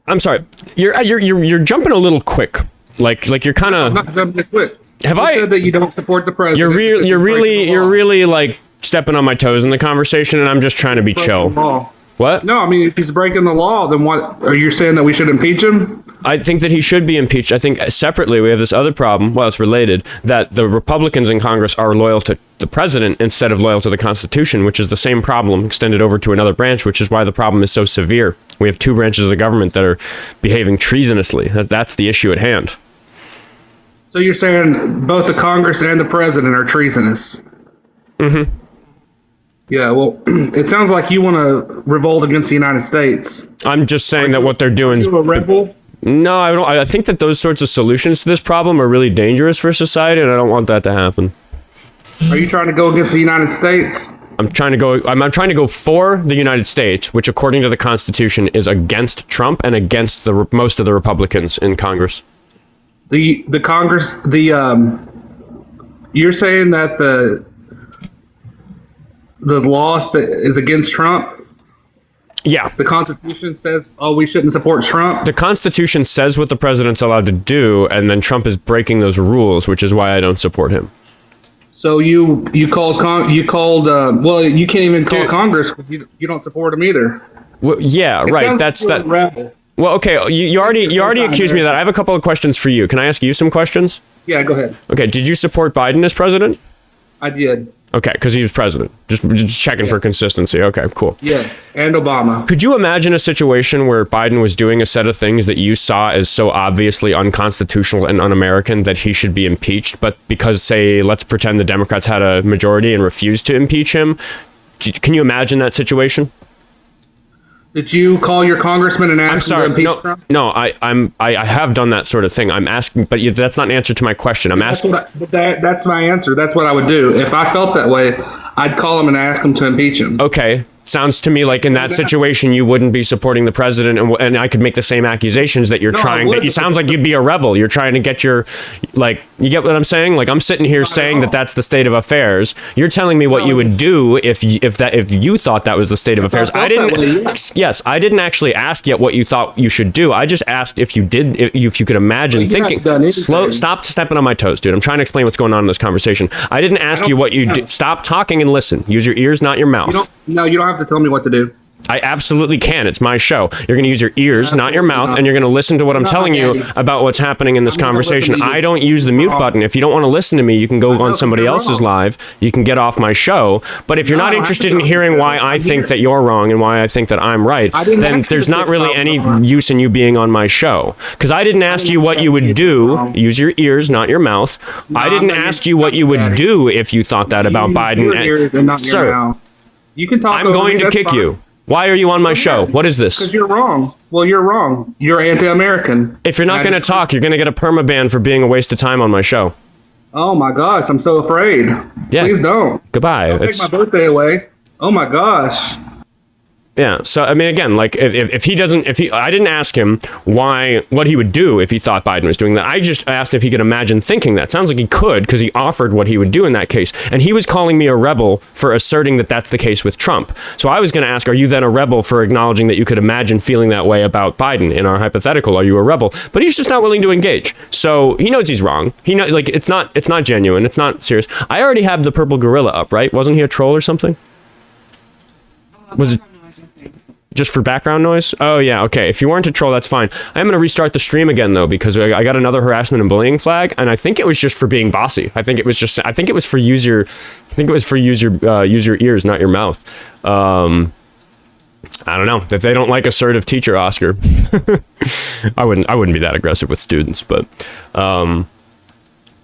I'm sorry. You're jumping a little quick. Like you're kind of. I'm not jumping quick. Have you I said that you don't support the president? You're really like stepping on my toes in the conversation, and I'm just trying to be chill. What? No, I mean, if he's breaking the law, then what? Are you saying that we should impeach him? I think that he should be impeached. I think separately we have this other problem, well, it's related, that the Republicans in Congress are loyal to the president instead of loyal to the Constitution, which is the same problem extended over to another branch, which is why the problem is so severe. We have two branches of the government that are behaving treasonously. That's the issue at hand. So you're saying both the Congress and the president are treasonous? Mm-hmm. Yeah, well, it sounds like you want to revolt against the United States. I'm just saying that what they're doing is... Are you a rebel? No, I don't. I think that those sorts of solutions to this problem are really dangerous for society, and I don't want that to happen. Are you trying to go against the United States? I'm trying to go for the United States, which according to the Constitution is against Trump and against most of the Republicans in Congress. The Congress, you're saying that the law is against Trump? Yeah. The Constitution says, we shouldn't support Trump? The Constitution says what the president's allowed to do, and then Trump is breaking those rules, which is why I don't support him. So you called well, you can't even call Congress because you don't support him either. Well, yeah, right. That's that. Rebel. Well, okay. You already accused me of that. I have a couple of questions for you. Can I ask you some questions? Yeah, go ahead. Okay. Did you support Biden as president? I did. Okay, because he was president. Just checking for consistency. Okay, cool. Yes, and Obama. Could you imagine a situation where Biden was doing a set of things that you saw as so obviously unconstitutional and un-American that he should be impeached, but because, say, let's pretend the Democrats had a majority and refused to impeach him? Can you imagine that situation? Did you call your congressman and ask him to impeach Trump? No, I have done that sort of thing. I'm asking, but that's not an answer to my question. I'm asking. That's my answer. That's what I would do. If I felt that way, I'd call him and ask him to impeach him. Okay. Sounds to me like in that situation, you wouldn't be supporting the president, and I could make the same accusations that you're trying. That it sounds like you'd be a rebel. You're trying to get you get what I'm saying? Like, I'm sitting here saying that that's the state of affairs. You're telling me what you would do if you thought that was the state of affairs. I didn't. Yes, I didn't actually ask yet what you thought you should do. I just asked if you could imagine thinking. Stop stepping on my toes, dude. I'm trying to explain what's going on in this conversation. I didn't ask you what you do. Stop talking and listen. Use your ears, not your mouth. You don't have to tell me what to do. I absolutely can. It's my show. You're going to use your ears, not your mouth, and you're going to listen to what I'm telling you about what's happening in this conversation. I don't use the mute button. If you don't want to listen to me, you can go on somebody else's live. You can get off my show. But if you're not interested in hearing why I think that you're wrong and why I think that I'm right, then there's not really any use in you being on my show. Because I didn't ask you what you would do. Use your ears, not your mouth. I didn't ask you what you would do if you thought that about Biden. Sir, you can talk. I'm going to kick you. Why are you on my show? What is this? Because you're wrong. Well, you're wrong. You're anti-American. If you're not going to talk, you're going to get a permaban for being a waste of time on my show. Oh my gosh, I'm so afraid. Yeah. Please don't. Goodbye. Don't take my birthday away. Oh my gosh. Yeah. So I mean, again, like if I didn't ask him what he would do if he thought Biden was doing that. I just asked if he could imagine thinking that. Sounds like he could, because he offered what he would do in that case, and he was calling me a rebel for asserting that that's the case with Trump. So I was going to ask, are you then a rebel for acknowledging that you could imagine feeling that way about Biden in our hypothetical? Are you a rebel? But he's just not willing to engage. So he knows he's wrong. He knows, like, it's not genuine. It's not serious. I already have the purple gorilla up, right? Wasn't he a troll or something? Was it? Just for background noise? Oh, yeah, okay. If you weren't a troll, that's fine. I'm going to restart the stream again, though, because I got another harassment and bullying flag, and I think it was just for being bossy. I think it was for use your ears, not your mouth. I don't know. If they don't like assertive teacher, Oscar, I wouldn't be that aggressive with students, but I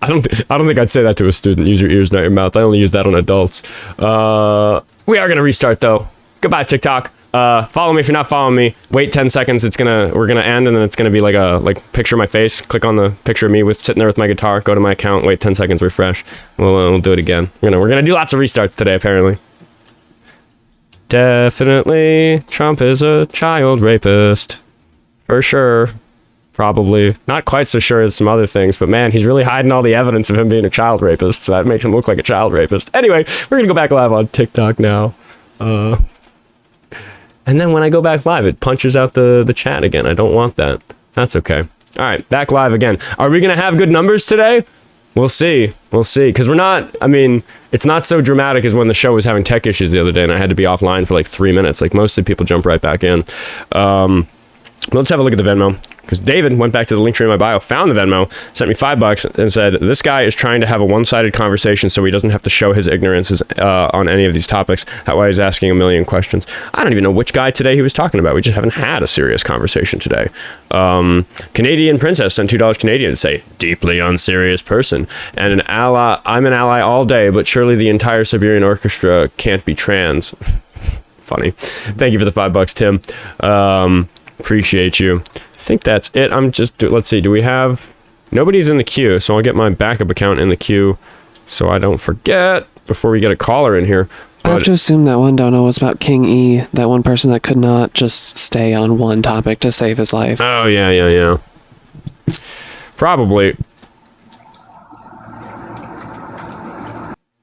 don't think I'd say that to a student. Use your ears, not your mouth. I only use that on adults. We are going to restart, though. Goodbye, TikTok. Follow me if you're not following me. Wait 10 seconds. We're gonna end, and then it's gonna be like picture my face. Click on the picture of me sitting there with my guitar. Go to my account. Wait 10 seconds. Refresh. We'll do it again. We're gonna do lots of restarts today, apparently. Definitely, Trump is a child rapist, for sure. Probably not quite so sure as some other things, but man, he's really hiding all the evidence of him being a child rapist. So that makes him look like a child rapist. Anyway, we're gonna go back live on TikTok now. And then when I go back live, it punches out the chat again. I don't want that. That's okay. All right, back live again. Are we going to have good numbers today? We'll see. We'll see. Because it's not so dramatic as when the show was having tech issues the other day and I had to be offline for like 3 minutes. Like, mostly people jump right back in. Let's have a look at the Venmo. Because David went back to the link tree in my bio, found the Venmo, sent me $5 and said, this guy is trying to have a one-sided conversation so he doesn't have to show his ignorances on any of these topics. That's why he's asking a million questions. I don't even know which guy today he was talking about. We just haven't had a serious conversation today. Canadian Princess sent $2 Canadian to say, deeply unserious person. And an ally, I'm an ally all day, but surely the entire Siberian Orchestra can't be trans. Funny. Thank you for the $5, Tim. Appreciate you. I think that's it. Let's see. Do we have... Nobody's in the queue, so I'll get my backup account in the queue so I don't forget before we get a caller in here. I have to assume that one dono was about King E, that one person that could not just stay on one topic to save his life. Oh, yeah. Probably.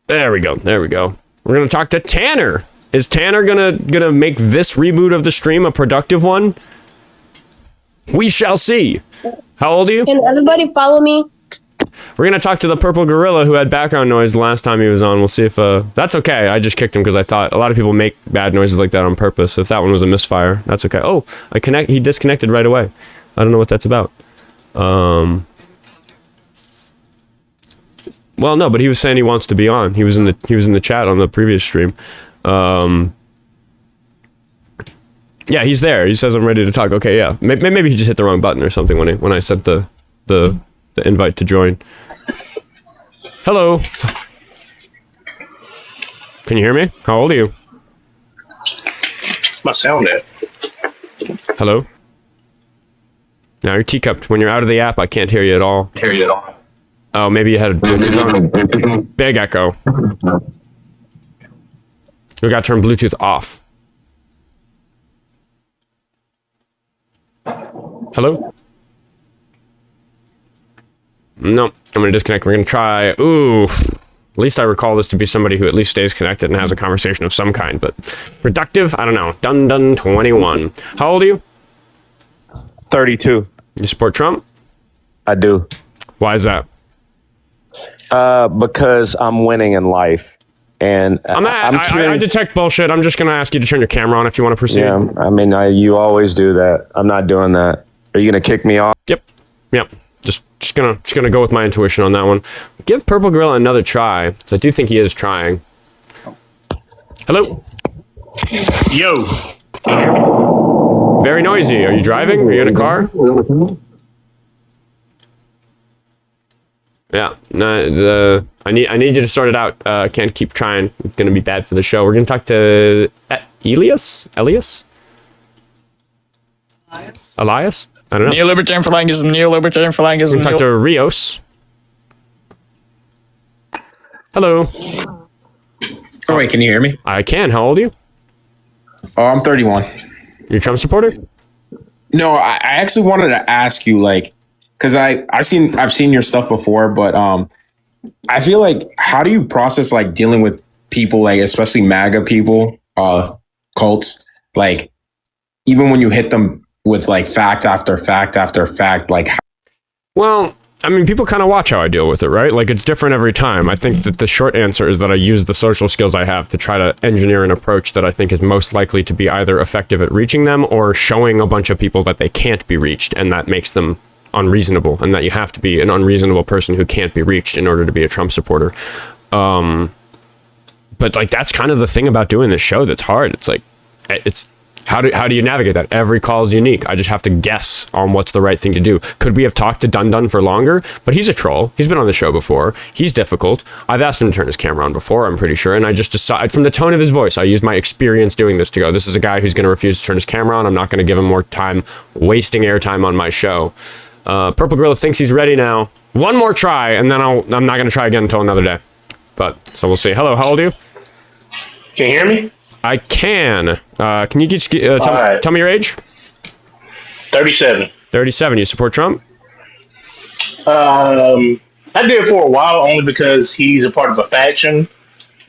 There we go. We're going to talk to Tanner. Is Tanner gonna make this reboot of the stream a productive one? We shall see. How old are you? Can everybody follow me? We're going to talk to the purple gorilla who had background noise the last time he was on. We'll see if... that's okay. I just kicked him because I thought a lot of people make bad noises like that on purpose. If that one was a misfire, that's okay. Oh, he disconnected right away. I don't know what that's about. Well, no, but he was saying he wants to be on. He was in the chat on the previous stream. Yeah, he's there. He says I'm ready to talk. Okay, yeah. Maybe he just hit the wrong button or something when I sent the invite to join. Hello. Can you hear me? How old are you? My sound it. Hello. Now you're teacupped. When you're out of the app, I can't hear you at all. Oh, maybe you had a Bluetooth on. Big echo. You got to turn Bluetooth off. Hello? No, I'm going to disconnect. We're going to try... Ooh. At least I recall this to be somebody who at least stays connected and has a conversation of some kind, but productive? I don't know. Dun 21. How old are you? 32. You support Trump? I do. Why is that? Because I'm winning in life. And I detect bullshit. I'm just going to ask you to turn your camera on if you want to proceed. Yeah, I mean, you always do that. I'm not doing that. Are you going to kick me off? Yep. Just gonna go with my intuition on that one. Give Purple Gorilla another try. So I do think he is trying. Hello. Yo. Very noisy. Are you driving? Are you in a car? Yeah. I need you to sort it out. I can't keep trying. It's gonna be bad for the show. We're gonna talk to Elias. Elias. I don't know. Neo-libertarian phalangism, neo-libertarian phalangism. We can talk to Rios. Hello. Oh, wait, can you hear me? I can. How old are you? Oh, I'm 31. You're a Trump supporter? No, I actually wanted to ask you, like, because I've seen your stuff before, but I feel like, how do you process like dealing with people, like especially MAGA people, cults, like even when you hit them with like fact after fact after fact, like. Well, I mean, people kind of watch how I deal with it, right? Like, it's different every time. I think that the short answer is that I use the social skills I have to try to engineer an approach that I think is most likely to be either effective at reaching them or showing a bunch of people that they can't be reached, and that makes them unreasonable, and that you have to be an unreasonable person who can't be reached in order to be a Trump supporter. But like, that's kind of the thing about doing this show that's hard. It's like, how do you navigate that? Every call is unique. I just have to guess on what's the right thing to do. Could we have talked to Dun Dun for longer? But he's a troll. He's been on the show before. He's difficult. I've asked him to turn his camera on before, I'm pretty sure. And I just decide from the tone of his voice, I use my experience doing this to go, this is a guy who's going to refuse to turn his camera on. I'm not going to give him more time wasting airtime on my show. Purple Gorilla thinks he's ready now. One more try, and then I'm not going to try again until another day. But, so we'll see. Hello, how old are you? Can you hear me? I can. Can you just tell me your age? 37. 37. You support Trump? I did for a while, only because he's a part of a faction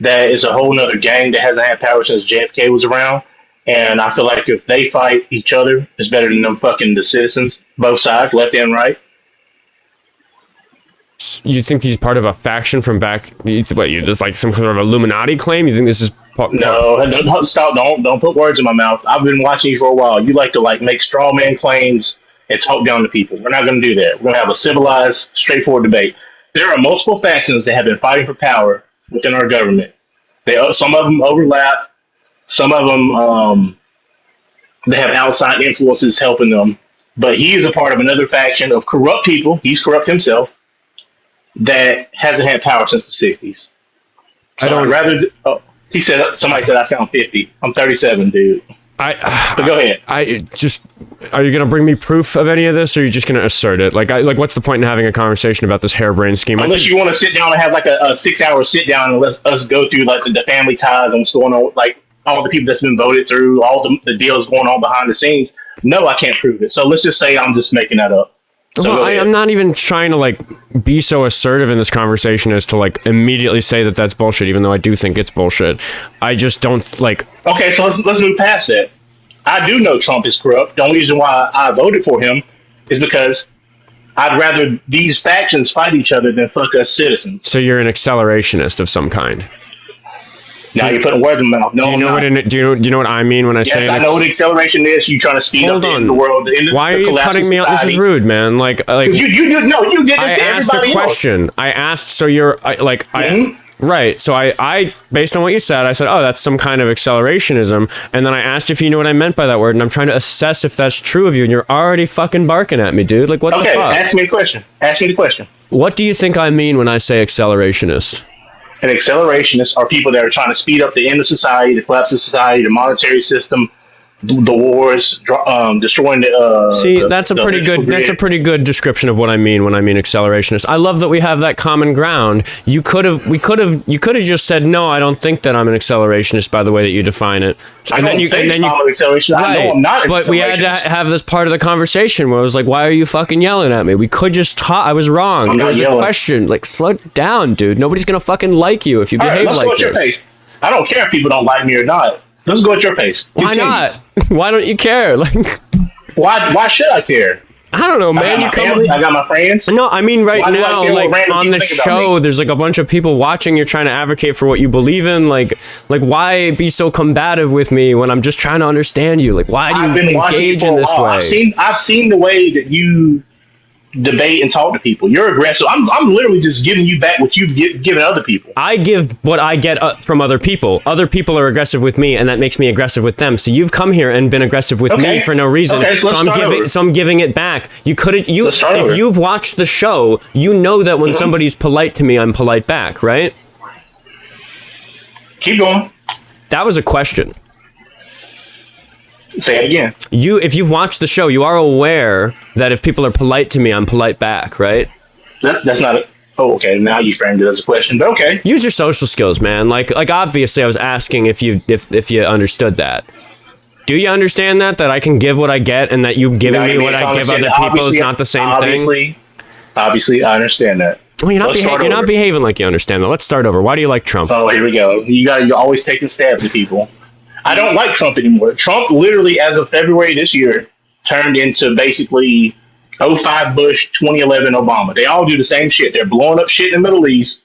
that is a whole nother gang that hasn't had power since JFK was around. And I feel like if they fight each other, it's better than them fucking the citizens, both sides, left and right. You think he's part of a faction from back? You just like some kind of Illuminati claim? You think this is? No, don't stop! Don't put words in my mouth. I've been watching you for a while. You like to make straw man claims and talk down to people. We're not going to do that. We're going to have a civilized, straightforward debate. There are multiple factions that have been fighting for power within our government. Some of them overlap. Some of them they have outside influences helping them. But he is a part of another faction of corrupt people. He's corrupt himself. That hasn't had power since the 60s. So somebody said I sound 50. I'm 37, dude. But go ahead. Are you going to bring me proof of any of this, or are you just going to assert it? Like, what's the point in having a conversation about this harebrained scheme? Unless you want to sit down and have like a 6-hour sit down and let us go through like the family ties and what's going on, like all the people that's been voted through, all the deals going on behind the scenes. No, I can't prove it. So let's just say I'm just making that up. So I'm not even trying to be so assertive in this conversation as to immediately say that that's bullshit, even though I do think it's bullshit. I just don't Okay, so let's move past that. I do know Trump is corrupt. The only reason why I voted for him is because I'd rather these factions fight each other than fuck us citizens. So you're an accelerationist of some kind. Now you're putting words in my mouth. No, do you know what I mean when I say? Yes, I know what acceleration is. You trying to speed up the world. Why are you cutting me off? This is rude, man. You did this to everybody asked a question. Else. I asked, so you're right. So I based on what you said, I said, oh, that's some kind of accelerationism, and then I asked if you knew what I meant by that word, and I'm trying to assess if that's true of you, and you're already fucking barking at me, dude. Like, what the fuck? Okay, ask me a question. Ask me the question. What do you think I mean when I say accelerationist? And accelerationists are people that are trying to speed up the end of society, the collapse of society, the monetary system, the wars, destroying the. That's a pretty good description of what I mean when I mean accelerationist. I love that we have that common ground. You could have just said no. I don't think that I'm an accelerationist by the way that you define it. I'm an accelerationist. Right. I know I'm not. But we had to have this part of the conversation where I was like, "Why are you fucking yelling at me?" We could just talk. I was wrong. There was a question. Slow down, dude. Nobody's gonna fucking like you if you behave like this. Your pace. I don't care if people don't like me or not. Let's go at your pace. Why not? Why don't you care? Why should I care? I don't know, man. I got You my come family, I got my friends. No, I mean right Why do I now, care what like random on people the think about show, me? there's like a bunch of people watching. You're trying to advocate for what you believe in. Like why be so combative with me when I'm just trying to understand you? Like, why do you engage in this way? I've seen the way that you debate and talk to people. You're aggressive. I'm literally just giving you back what you've given other people. I give what I get from other people. Other people are aggressive with me, and that makes me aggressive with them. So you've come here and been aggressive with me for no reason. Okay, so I'm giving it back. You couldn't. If you've watched the show, you know that when somebody's polite to me, I'm polite back, right? Keep going. That was a question. Say it again. If you've watched the show, you are aware that if people are polite to me, I'm polite back, right? That's not a... Oh, okay. Now you framed it as a question, but okay. Use your social skills, man. Like obviously, I was asking if you understood that. Do you understand that I can give what I get, and that you giving me what I give other people is not the same thing? Obviously, I understand that. Well, you're not behaving like you understand that. Let's start over. Why do you like Trump? Oh, here we go. You're always taking stabs at people. I don't like Trump anymore. Trump literally, as of February this year, turned into basically 05 Bush, 2011 Obama. They all do the same shit. They're blowing up shit in the Middle East.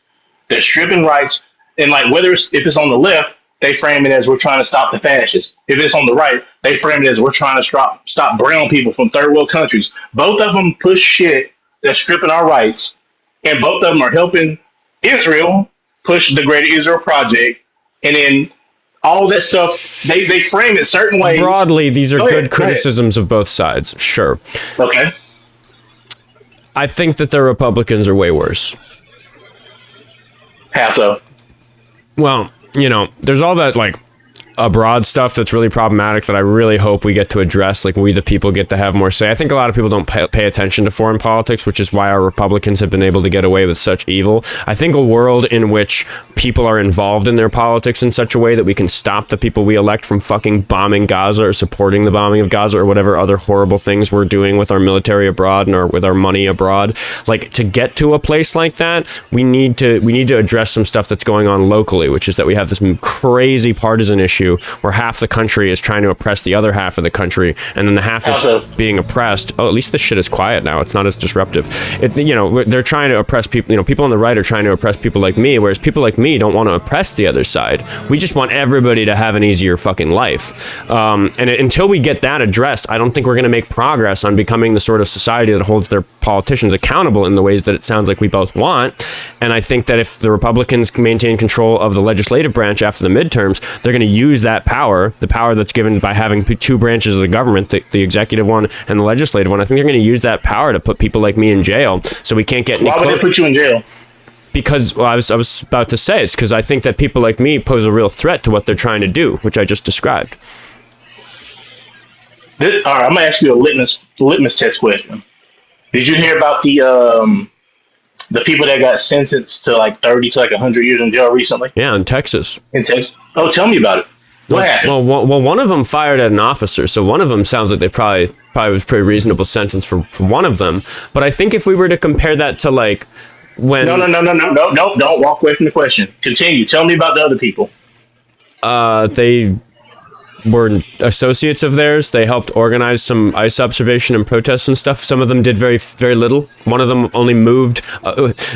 They're stripping rights. And like if it's on the left, they frame it as we're trying to stop the fascists. If it's on the right, they frame it as we're trying to stop brown people from third world countries. Both of them push shit that's stripping our rights. And both of them are helping Israel push the Greater Israel Project. And then all that stuff, they frame it certain ways. Broadly, these are good criticisms of both sides. Sure. Okay. I think that the Republicans are way worse. How so? Well, there's all that like abroad stuff that's really problematic that I really hope we get to address. Like we the people get to have more say. I think a lot of people don't pay attention to foreign politics, which is why our Republicans have been able to get away with such evil. I think a world in which people are involved in their politics in such a way that we can stop the people we elect from fucking bombing Gaza or supporting the bombing of Gaza or whatever other horrible things we're doing with our military abroad and with our money abroad. Like to get to a place like that, we need to address some stuff that's going on locally, which is that we have this crazy partisan issue where half the country is trying to oppress the other half of the country, and then the half that's being oppressed. Oh, at least this shit is quiet now. It's not as disruptive. They're trying to oppress people. People on the right are trying to oppress people like me, whereas people like me don't want to oppress the other side. We just want everybody to have an easier fucking life. Until we get that addressed, I don't think we're going to make progress on becoming the sort of society that holds their politicians accountable in the ways that it sounds like we both want. And I think that if the Republicans maintain control of the legislative branch after the midterms, they're going to use that power, the power that's given by having two branches of the government, the executive one and the legislative one. I think they're going to use that power to put people like me in jail, so we can't get any. Why would they put you in jail? Because I was about to say it's because I think that people like me pose a real threat to what they're trying to do, which I just described. All right, I'm gonna ask you a litmus test question. Did you hear about the people that got sentenced to like 30 to like 100 years in jail recently? Yeah, in Texas. Oh, tell me about it. What happened? Well, one of them fired at an officer, so one of them sounds like they probably was a pretty reasonable sentence for one of them. But I think if we were to compare that to like when No, don't walk away from the question. Continue. Tell me about the other people. They were associates of theirs. They helped organize some ICE observation and protests and stuff. Some of them did very, very little. One of them only moved.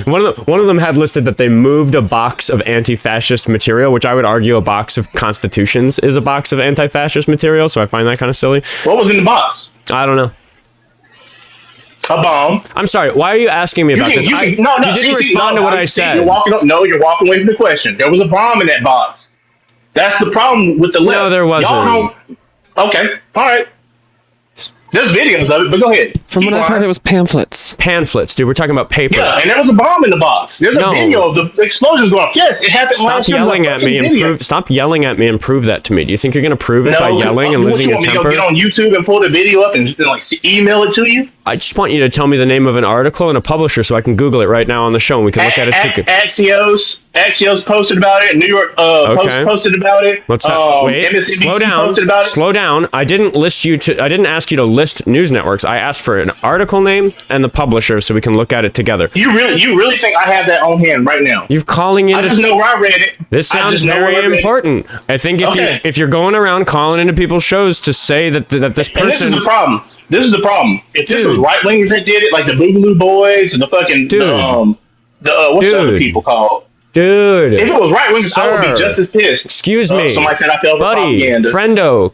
One of them had listed that they moved a box of anti-fascist material, which I would argue a box of constitutions is a box of anti-fascist material. So I find that kind of silly. What was in the box? I don't know. A bomb. I'm sorry. Why are you asking me about this? You didn't respond to what I said. You're walking away from the question. There was a bomb in that box. That's the problem with the left. No, there wasn't. Okay, all right. There's videos of it, but go ahead. From what I've heard, it was pamphlets. Pamphlets, dude. We're talking about paper. Yeah, and there was a bomb in the box. There's a video of the explosion going off. Yes, it happened last year. Stop yelling at me and prove that to me. Do you think you're going to prove it by yelling and losing your temper? Get on YouTube and pull the video up and like email it to you? I just want you to tell me the name of an article and a publisher so I can Google it right now on the show and we can look at it. Axios posted about it. New York Post posted about it. Wait, MSNBC posted about it. Slow down. I didn't ask you to list news networks. I asked for an article name and the publisher so we can look at it together. You really think I have that on hand right now? You're calling in. I just know where I read it. This sounds very important. I think if you're going around calling into people's shows to say that this person. And this is the problem. This is the problem. If this was right wingers that did it, like the Boogaloo Boys and the fucking what's the other people called? Dude, if it was right wingers, I would be just as pissed. Excuse me. Somebody said I fell for buddy, propaganda. Friendo,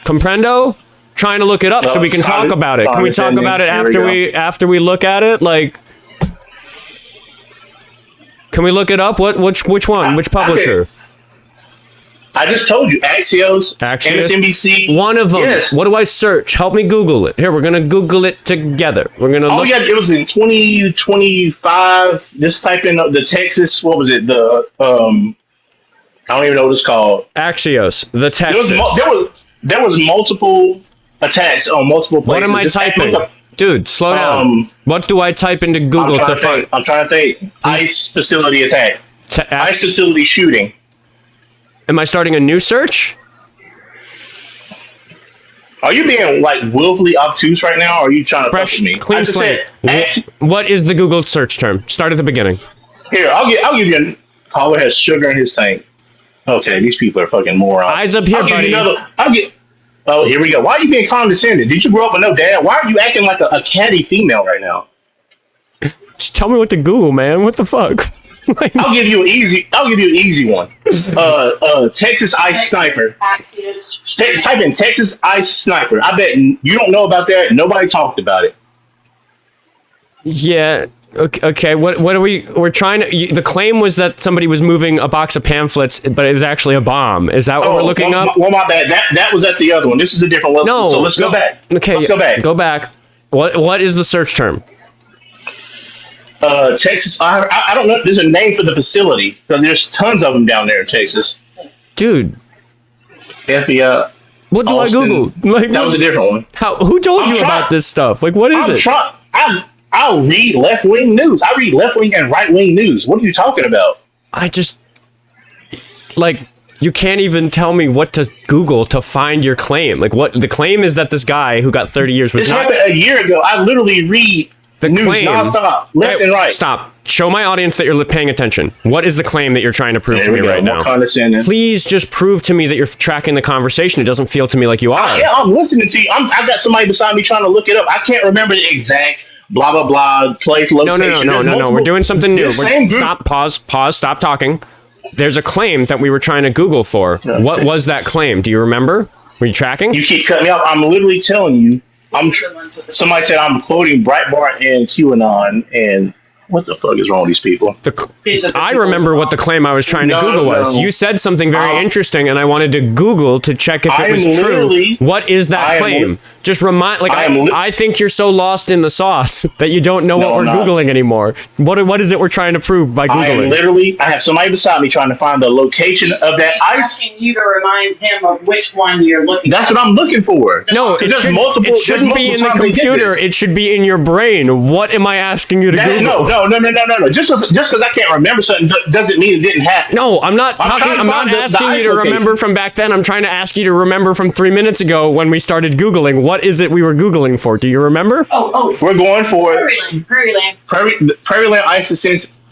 comprendo. Trying to look it up so we can talk about it. Can we talk about it after we look at it? Like, can we look it up? Which one? Which publisher? I just told you, Axios, MSNBC. One of them. Yes. What do I search? Help me Google it. Here, we're gonna Google it together. We're gonna. Oh yeah, it was in 2025. Just type in the Texas. What was it? The I don't even know what it's called. Axios, the Texas. There was multiple attacks on multiple places. What am I typing? Dude, slow down. What do I type into Google to find? I'm trying to think. ICE facility attack. ICE facility shooting. Am I starting a new search? Are you being like willfully obtuse right now, or are you trying to fuck with me? Clean slate. What is the Google search term? Start at the beginning. Here, I'll give you a caller has sugar in his tank. Okay, these people are fucking morons. Eyes up here, buddy. Oh, here we go. Why are you being condescending? Did you grow up with no dad? Why are you acting like a catty female right now? Just tell me what to Google, man. What the fuck? I'll give you an easy one. Texas ICE sniper. Type in Texas ICE sniper. I bet you don't know about that. Nobody talked about it. Yeah. Okay. What are we're trying to? The claim was that somebody was moving a box of pamphlets, but it was actually a bomb. Is that what we're looking up? Well, my bad. That was at the other one. This is a different one. No. So let's go back. Okay. Let's go back. Go back. What is the search term? Texas. I don't know if there's a name for the facility. There's tons of them down there in Texas. Dude. FBI. What do Austin. I Google? That was a different one. Who told you about this stuff? Like, what is it? I'll read left-wing news. I read left-wing and right-wing news. What are you talking about? I just you can't even tell me what to Google to find your claim. Like, what the claim is that this guy who got 30 years was this not happened a year ago. I literally read the news claim nonstop, left and right. Stop. Show my audience that you're paying attention. What is the claim that you're trying to prove to me right now? Please just prove to me that you're tracking the conversation. It doesn't feel to me like you are. Yeah, I'm listening to you. I got somebody beside me trying to look it up. I can't remember the exact blah blah blah place location. No. We're doing something new. Stop. Pause. Stop talking. There's a claim that we were trying to Google for. Okay. What was that claim? Do you remember? Were you tracking? You keep cutting me off. I'm literally telling you. Somebody said I'm quoting Breitbart and QAnon, and what the fuck is wrong with these people? I remember what the claim I was trying to Google was. You said something very interesting, and I wanted to Google to check if it was true. What is that claim? Just remind. I think you're so lost in the sauce that you don't know what we're Googling anymore. What is it we're trying to prove by Googling? I have somebody beside me trying to find the location of that ICE. Asking you to remind him of which one you're looking for. That's what I'm looking for. No, it shouldn't be in the computer. It should be in your brain. What am I asking you to Google? No. Just because I can't remember something doesn't mean it didn't happen. No, I'm not asking you to remember from back then. I'm trying to ask you to remember from 3 minutes ago when we started Googling. What is it we were Googling for? Do you remember? Oh. We're going for Prairieland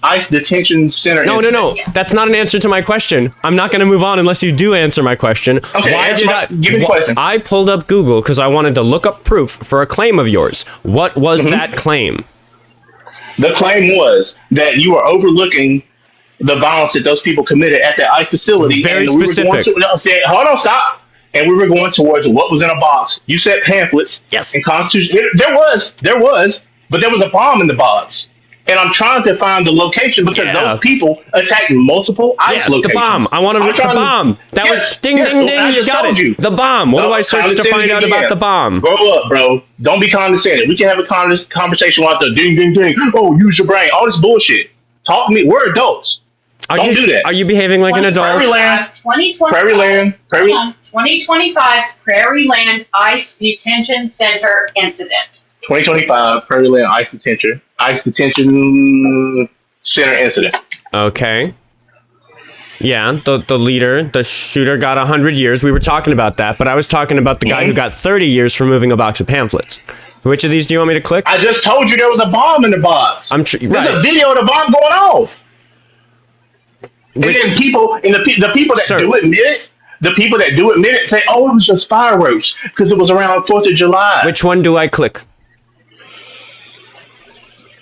ICE detention center. No. That's not an answer to my question. I'm not going to move on unless you do answer my question. Okay, give me the question. I pulled up Google because I wanted to look up proof for a claim of yours. What was that claim? The claim was that you are overlooking the violence that those people committed at that ICE facility. Very specific. Hold on, stop. And we were going towards what was in a box. You said pamphlets. Yes. And Constitution. There was, but there was a bomb in the box. And I'm trying to find the location because those people attacked multiple ICE locations. The bomb. I want to read the bomb. That was ding. You got it. The bomb. What do I search to find out about the bomb? Grow up, bro. Don't be condescending. We can have a conversation about the ding. Oh, use your brain. All this bullshit. Talk to me. We're adults. Don't do that. Are you behaving like an adult? Prairieland. 2025 Prairieland ICE Detention Center incident. 2025 Prairieland ICE Detention Center incident. Okay. Yeah, the leader, the shooter got 100 years. We were talking about that, but I was talking about the guy who got 30 years for moving a box of pamphlets. Which of these do you want me to click? I just told you there was a bomb in the box. There's a video of the bomb going off. And then people, and the people that do admit it, the people that do admit it say, "Oh, it was just fireworks because it was around 4th of July." Which one do I click?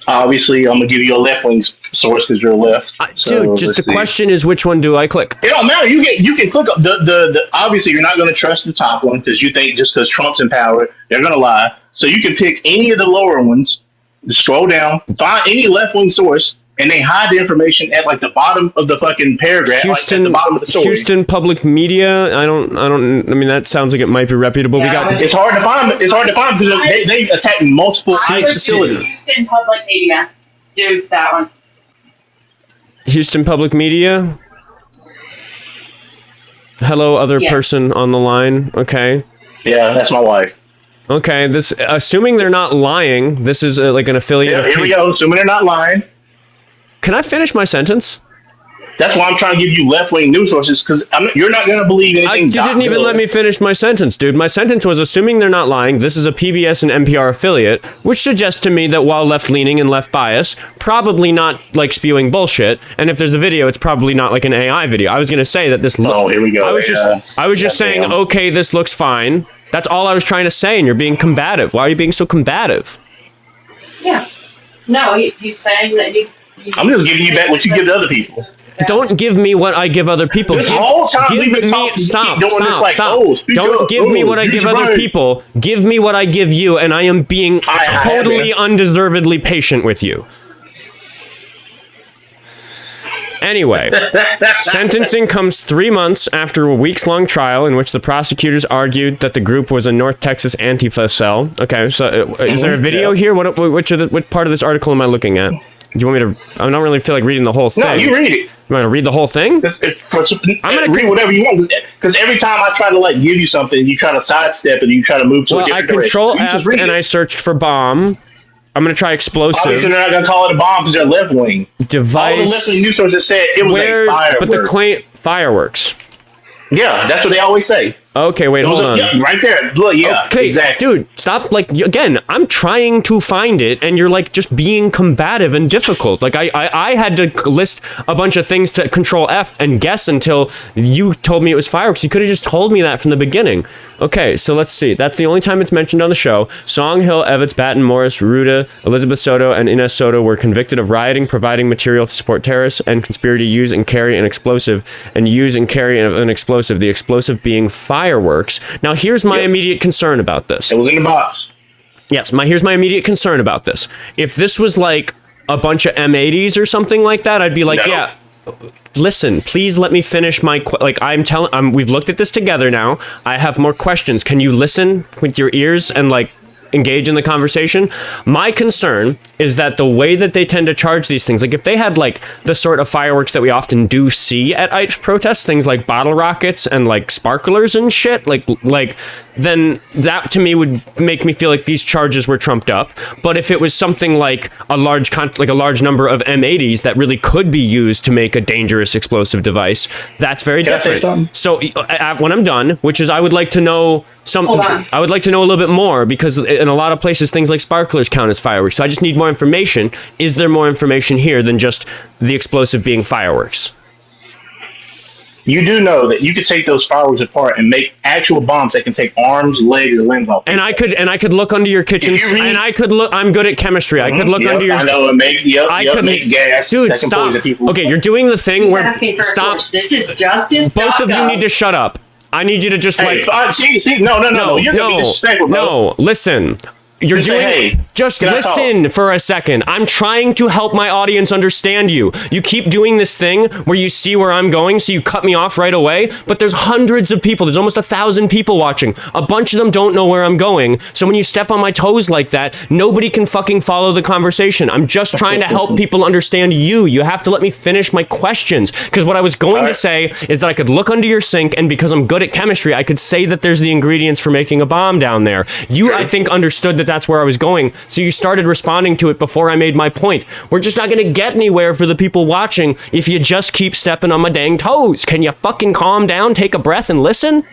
Obviously, I'm gonna give you a left wing source because you're left. Dude, just the question is, which one do I click? It don't matter. You can click up the obviously you're not going to trust the top one because you think just because Trump's in power they're going to lie. So you can pick any of the lower ones, scroll down, find any left wing source, and they hide the information at like the bottom of the fucking paragraph, like at the bottom of the story. Houston Public Media. I mean, that sounds like it might be reputable. It's hard to find. It's hard to find because they attack multiple facilities. Houston Public Media. Do that one. Houston Public Media. Hello, other person on the line. Okay. Yeah, that's my wife. Okay, this assuming they're not lying. This is like an affiliate. Yeah, here we go. Assuming they're not lying. Can I finish my sentence? That's why I'm trying to give you left-wing news sources because you're not going to believe anything. You didn't even let me finish my sentence, dude. My sentence was assuming they're not lying. This is a PBS and NPR affiliate, which suggests to me that while left-leaning and left bias, probably not like spewing bullshit. And if there's a video, it's probably not like an AI video. I was going to say that this. Oh, here we go. I was just saying, okay, this looks fine. That's all I was trying to say, and you're being combative. Why are you being so combative? Yeah. No, he's saying that you. I'm just giving you back what you give to other people. Don't give me what I give other people. This whole time we've been talking, stop. Don't give me what I give other people. Give me what I give you, and I am being totally undeservedly patient with you. Anyway, sentencing comes 3 months after a weeks-long trial in which the prosecutors argued that the group was a North Texas Antifa cell. Okay, so is there a video here? What part of this article am I looking at? Do you want me to? I don't really feel like reading the whole thing. No, you read it. You want to read the whole thing? I'm gonna read whatever you want because every time I try to like give you something, you try to sidestep and you try to move to a different direction. Control F and I searched for bomb. I'm gonna try explosive. Obviously, they're not gonna call it a bomb because they're left wing. Device. All the left wing news sources said it was a firework. But the claim fireworks. Yeah, that's what they always say. Okay, wait, hold on. Yeah, right there. Look, yeah, okay, exactly. Dude, stop. Like, again, I'm trying to find it, and you're, like, just being combative and difficult. Like, I had to list a bunch of things to Control F and guess until you told me it was fireworks. You could have just told me that from the beginning. Okay, so let's see. That's the only time it's mentioned on the show. Song Hill, Evans, Batten, Morris, Ruta, Elizabeth Soto, and Ines Soto were convicted of rioting, providing material to support terrorists, and conspiracy to use and carry an explosive, and use and carry an explosive, the explosive being fireworks. Now, here's my immediate concern about this. It was in the box. Yes, here's my immediate concern about this. If this was like a bunch of M80s or something like that, I'd be like, yeah, listen, please let me finish my, we've looked at this together now. I have more questions. Can you listen with your ears and like engage in the conversation? My concern is that the way that they tend to charge these things, like if they had like the sort of fireworks that we often do see at ICE protests, things like bottle rockets and like sparklers and shit, like then that to me would make me feel like these charges were trumped up. But if it was something like a large number of M80s that really could be used to make a dangerous explosive device, that's very different. So when I'm done, which is I would like to know I would like to know a little bit more, because in a lot of places things like sparklers count as fireworks. So I just need more information. Is there more information here than just the explosive being fireworks? You do know that you could take those fireworks apart and make actual bombs that can take arms, legs, and limbs off. And I could look under your kitchen, and I could look. I'm good at chemistry. I could look under your. I know, and make make gas. Dude, stop. Okay, you're doing the thing where stop. This is justice. Both of you need to shut up. I need you to just no. You're gonna be disrespectful, bro. No, listen. You're just listen for a second. I'm trying to help my audience understand you. You keep doing this thing where you see where I'm going, so you cut me off right away, but there's hundreds of people. There's almost 1,000 people watching. A bunch of them don't know where I'm going. So when you step on my toes like that, nobody can fucking follow the conversation. I'm just trying to help people understand you. You have to let me finish my questions. Because what I was going to say is that I could look under your sink, and because I'm good at chemistry, I could say that there's the ingredients for making a bomb down there. You, I think, understood that that's where I was going. So you started responding to it before I made my point. We're just not going to get anywhere for the people watching if you just keep stepping on my dang toes. Can you fucking calm down, take a breath, and listen?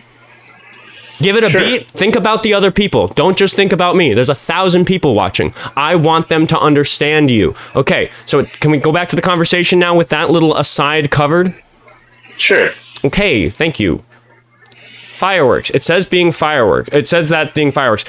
Give it a beat. Think about the other people. Don't just think about me. There's 1,000 people watching. I want them to understand you. Okay, so can we go back to the conversation now with that little aside covered? Sure. Okay, thank you. Fireworks. It says being fireworks. It says that being fireworks.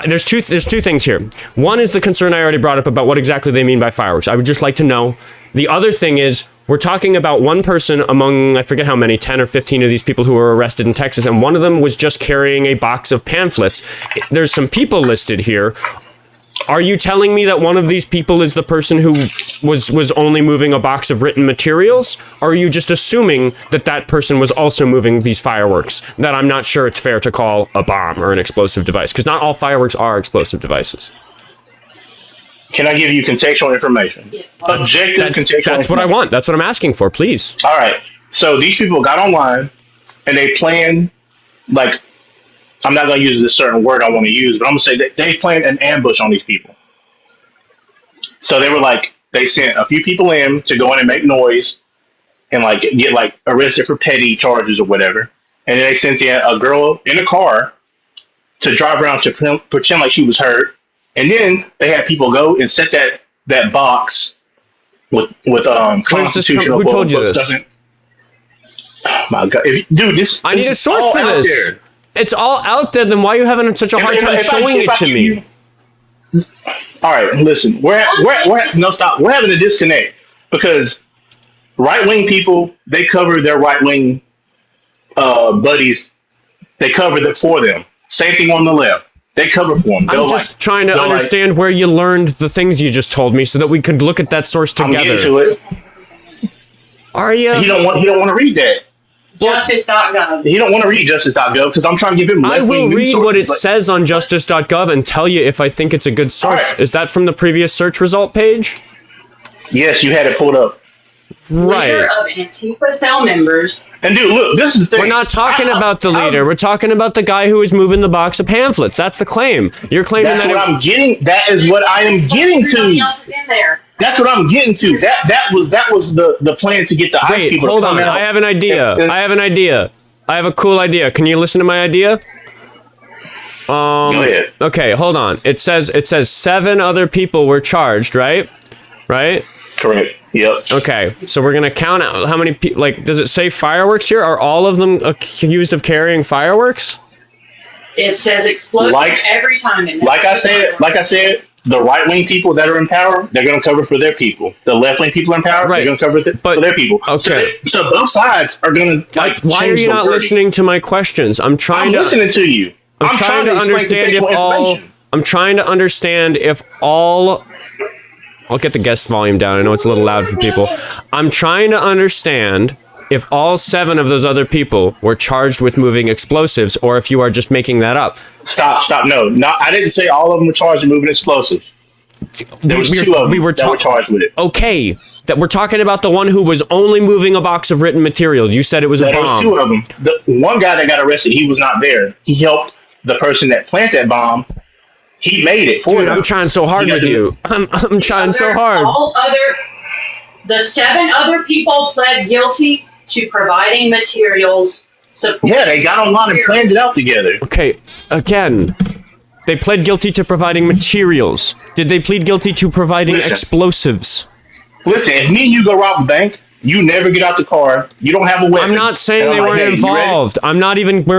There's two things here. One is the concern I already brought up about what exactly they mean by fireworks. I would just like to know. The other thing is, we're talking about one person among, I forget how many, 10 or 15 of these people who were arrested in Texas, and one of them was just carrying a box of pamphlets. There's some people listed here. Are you telling me that one of these people is the person who was only moving a box of written materials? Or are you just assuming that that person was also moving these fireworks that I'm not sure it's fair to call a bomb or an explosive device? Because not all fireworks are explosive devices. Can I give you contextual information? Objective contextual That's what I want. That's what I'm asking for, please. All right. So these people got online and they planned, like, I'm not going to use this certain word I want to use, but I'm going to say that they planned an ambush on these people. So they were like, they sent a few people in to go in and make noise and like get like arrested for petty charges or whatever. And then they sent in a girl in a car to drive around to pretend like she was hurt. And then they had people go and set that box with constitutional. Who told you this? Oh my God, dude! I need a source for this. It's all out there. Then why are you having such a hard time showing it to me? All right, listen. We're having a disconnect because right wing people, they cover their right wing buddies. They cover it for them. Same thing on the left. They cover for them. I'm just trying to understand where you learned the things you just told me, so that we could look at that source together. I'm getting to it. Are you? He don't want to read that. Justice.gov. He don't want to read justice.gov because I'm trying to give him. I will read what it says on justice.gov and tell you if I think it's a good source. Right. Is that from the previous search result page? Yes, you had it pulled up. Right. Leader of Antifa cell members. And dude, look, this is the thing. We're not talking about the leader. We're talking about the guy who is moving the box of pamphlets. That's the claim. You're claiming That's what I'm getting. That is what I am getting to. Everybody else is in there. That's what I'm getting to. That was the plan to get the ICE people. Hold on. I have an idea. I have a cool idea. Can you listen to my idea? Go ahead. Okay, hold on. It says 7 other people were charged, right? Right? Correct. Yep. Okay, so we're gonna count out how many people. Like, does it say fireworks here? Are all of them accused of carrying fireworks? It says explosive every time. Like I said, the right wing people that are in power, they're gonna cover for their people. The left wing people in power, they're gonna cover for their people. Okay. So both sides are gonna like. Why are you not listening to my questions? I'm listening to you. I'm trying to understand if all. I'm trying to understand if all. I'll get the guest volume down. I know it's a little loud for people. I'm trying to understand if all 7 of those other people were charged with moving explosives, or if you are just making that up. Stop. No, I didn't say all of them were charged with moving explosives. There was 2 of them that were charged with it. Okay, that we're talking about the one who was only moving a box of written materials. You said it was a bomb. There was 2 of them. The one guy that got arrested, he was not there. He helped the person that planted that bomb. He made it for Dude, I'm trying so hard with you. I'm trying so hard. The 7 other people pled guilty to providing materials. Yeah, they got online and planned it out together. Okay, again, they pled guilty to providing materials. Did they plead guilty to providing explosives? Listen, if me and you go rob a bank, you never get out the car. You don't have a weapon. I'm not saying they weren't involved. We're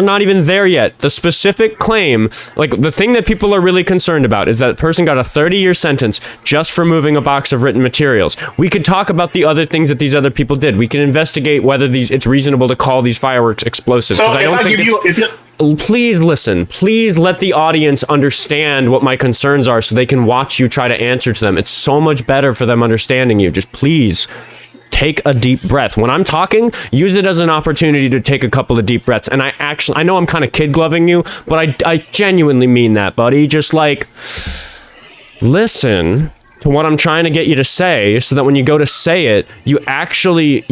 not even there yet. The specific claim, like the thing that people are really concerned about is that a person got a 30-year sentence just for moving a box of written materials. We could talk about the other things that these other people did. We can investigate whether it's reasonable to call these fireworks explosives. So please listen. Please let the audience understand what my concerns are so they can watch you try to answer to them. It's so much better for them understanding you. Just please take a deep breath. When I'm talking, use it as an opportunity to take a couple of deep breaths. And I know I'm kind of kid gloving you, but I genuinely mean that, buddy. Just like, listen to what I'm trying to get you to say so that when you go to say it, you actually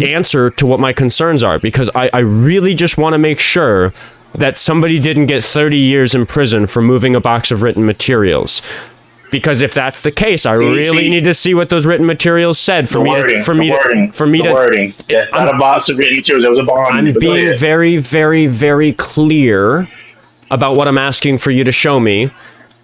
answer to what my concerns are, because I really just want to make sure that somebody didn't get 30 years in prison for moving a box of written materials. Because if that's the case, I really need to see what those written materials said for me to. Wording. That's not a box of written materials. There was a bond. I'm being very, very, very clear about what I'm asking for you to show me.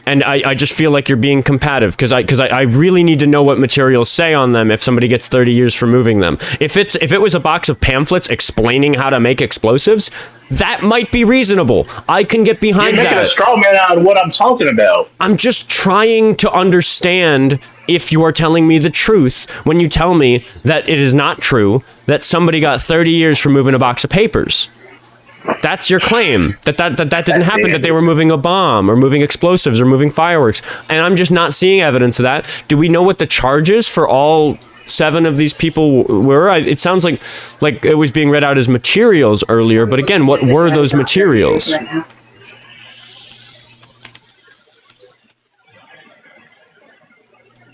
And I just feel like you're being combative because I really need to know what materials say on them if somebody gets 30 years for moving them. If it was a box of pamphlets explaining how to make explosives, that might be reasonable. I can get behind that. You're making a straw man out of what I'm talking about. I'm just trying to understand if you are telling me the truth when you tell me that it is not true that somebody got 30 years for moving a box of papers. That's your claim, that didn't happen, that they were moving a bomb or moving explosives or moving fireworks. And I'm just not seeing evidence of that. Do we know what the charges for all 7 of these people were? It sounds like it was being read out as materials earlier, but again, what were those materials?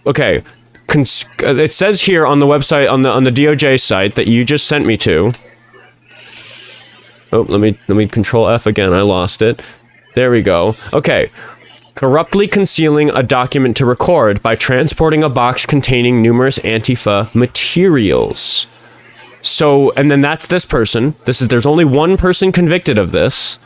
Okay. It says here on the website, on the DOJ site that you just sent me to. Oh, let me control F again. I lost it. There we go. Okay. Corruptly concealing a document to record by transporting a box containing numerous Antifa materials. So, and then that's this person. There's only one person convicted of this.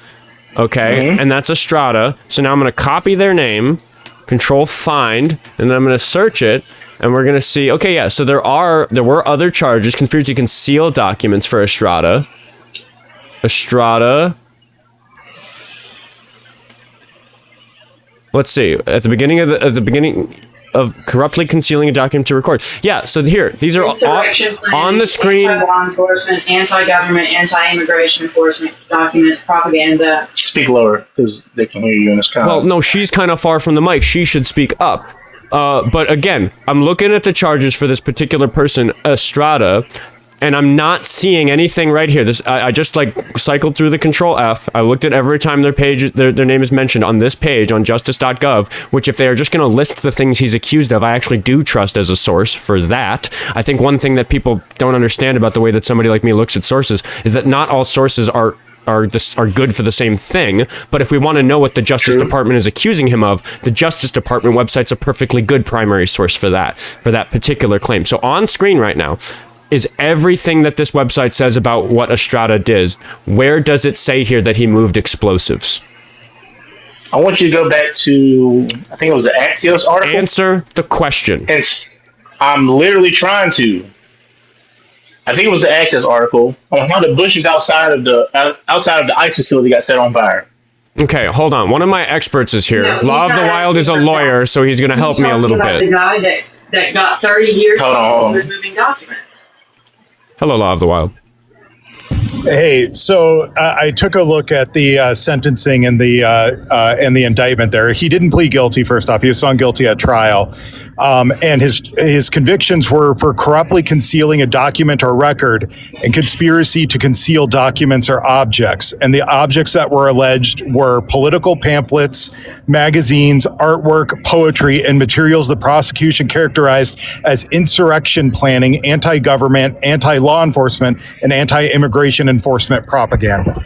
Okay. And that's Estrada. So now I'm going to copy their name, control find, and then I'm going to search it, and we're going to see, okay, yeah, so there were other charges, conspiracy to conceal documents for Estrada. Let's see. At the beginning of corruptly concealing a document to record. Yeah. So here, these are on the screen. Anti-law enforcement, anti-government, anti-immigration enforcement documents, propaganda. Speak lower because they can hear you in this comment. Well, no, she's kind of far from the mic. She should speak up. But again, I'm looking at the charges for this particular person, Estrada. And I'm not seeing anything right here. I just cycled through the control F. I looked at every time their name is mentioned on this page on justice.gov, which if they are just going to list the things he's accused of, I actually do trust as a source for that. I think one thing that people don't understand about the way that somebody like me looks at sources is that not all sources are good for the same thing. But if we want to know what the Justice Department is accusing him of, the Justice Department website's a perfectly good primary source for that particular claim. So on screen right now is everything that this website says about what Estrada did. Where does it say here that he moved explosives? I want you to go back to, I think it was the Axios article. Answer the question. I'm literally trying to. I think it was the Axios article on how the bushes outside of the ICE facility got set on fire. Okay, hold on. One of my experts is here. No, Law of the Wild is a lawyer, so he's going to help me a little bit. The guy that got 30 years Hold on. was moving documents. Hello, Law of the Wild. Hey, so I took a look at the sentencing and the indictment there. He didn't plead guilty, first off. He was found guilty at trial. And his convictions were for corruptly concealing a document or record and conspiracy to conceal documents or objects. And the objects that were alleged were political pamphlets, magazines, artwork, poetry, and materials the prosecution characterized as insurrection planning, anti-government, anti-law enforcement, and anti-immigration enforcement propaganda.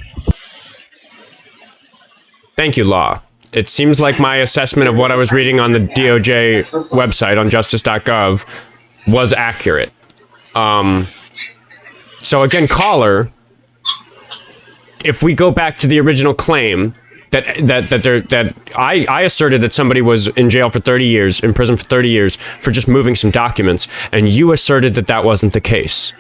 Thank you, Law. It seems like my assessment of what I was reading on the DOJ website on justice.gov was accurate. So again, caller, if we go back to the original claim that I asserted that somebody was in jail for 30 years, in prison for 30 years for just moving some documents, and you asserted that that wasn't the case.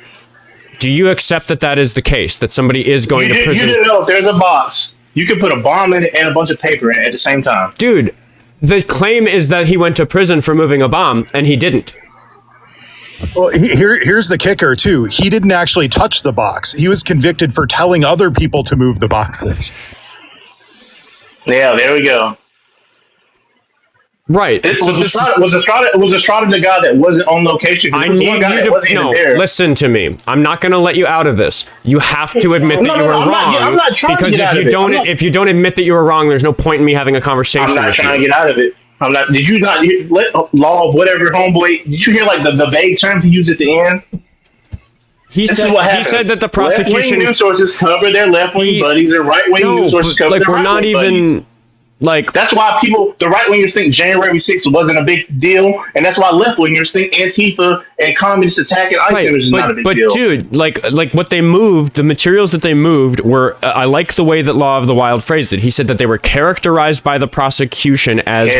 Do you accept that that is the case, that somebody is going to prison? You didn't know if there's a box. You could put a bomb in it and a bunch of paper in it at the same time. Dude, the claim is that he went to prison for moving a bomb, and he didn't. Well, here's the kicker, too. He didn't actually touch the box. He was convicted for telling other people to move the boxes. Yeah, there we go. Right. Was Estrada the guy that wasn't on location? I need you to listen to me. I'm not going to let you out of this. You have to admit that you were wrong. I'm not trying to get out of it. If you don't admit that you were wrong, there's no point in me having a conversation. I'm not trying to get out of it. I'm not. Did you not let law of whatever homeboy? Did you hear like the vague terms he used at the end? This is what happens. He said that the prosecution left-wing news sources cover their left-wing buddies, and right-wing news sources cover their we're not right-wing even buddies. like that's why the right-wingers think January 6th wasn't a big deal, and that's why left-wingers think Antifa and communists attacking ICE centers is not a big deal. But dude, like what they moved, the materials that they moved were, I like the way that Law of the Wild phrased it. He said that they were characterized by the prosecution as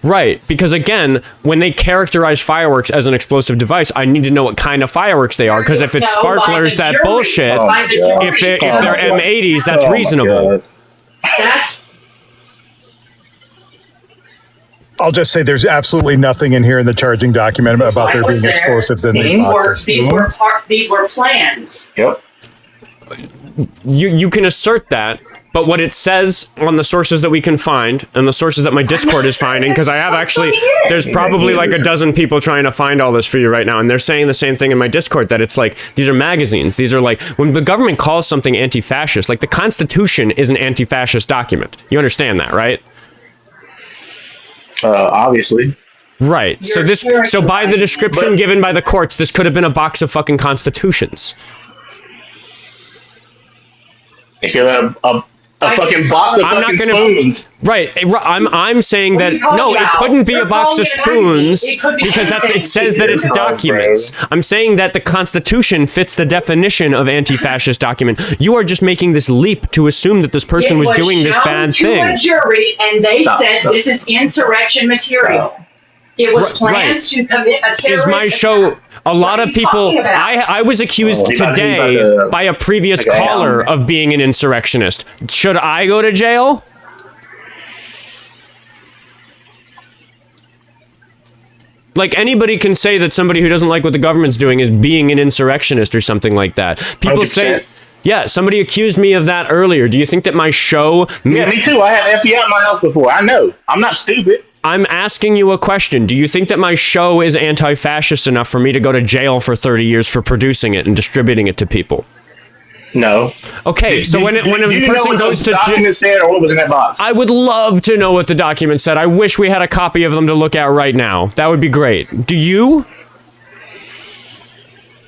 right, because again, when they characterize fireworks as an explosive device, I need to know what kind of fireworks they are, because if it's sparklers, that bullshit. If they're M80s, that's reasonable. I'll just say there's absolutely nothing in here in the charging document about there being explosives in these boxes. These were plans. Yep. You can assert that, but what it says on the sources that we can find, and the sources that my Discord is finding, because I have actually, there's probably like a dozen people trying to find all this for you right now, and they're saying the same thing in my Discord, that it's like, these are magazines. These are like, when the government calls something anti-fascist, like the Constitution is an anti-fascist document. You understand that, right? Obviously. Right. So by the description given by the courts, this could have been a box of fucking constitutions. If you're a fucking box of fucking spoons. Right. I'm saying that no, it couldn't be a box of spoons because it says that it's documents. I'm saying that the Constitution fits the definition of anti-fascist document. You are just making this leap to assume that this person was doing this bad thing. It was shown to a jury, and they said this is insurrection material. It was plans to commit a terrorist Is my show... A lot of people, I was accused today by a previous caller of being an insurrectionist. Should I go to jail? Like, anybody can say that somebody who doesn't like what the government's doing is being an insurrectionist or something like that. People 100%. say, yeah, somebody accused me of that earlier. Do you think that my show... Yeah, me too. I had FBI at my house before. I know. I'm not stupid. I'm asking you a question. Do you think that my show is anti-fascist enough for me to go to jail for 30 years for producing it and distributing it to people? No. Okay, so when a person goes to jail, said or what was in that box? I would love to know what the document said. I wish we had a copy of them to look at right now. That would be great. Do you?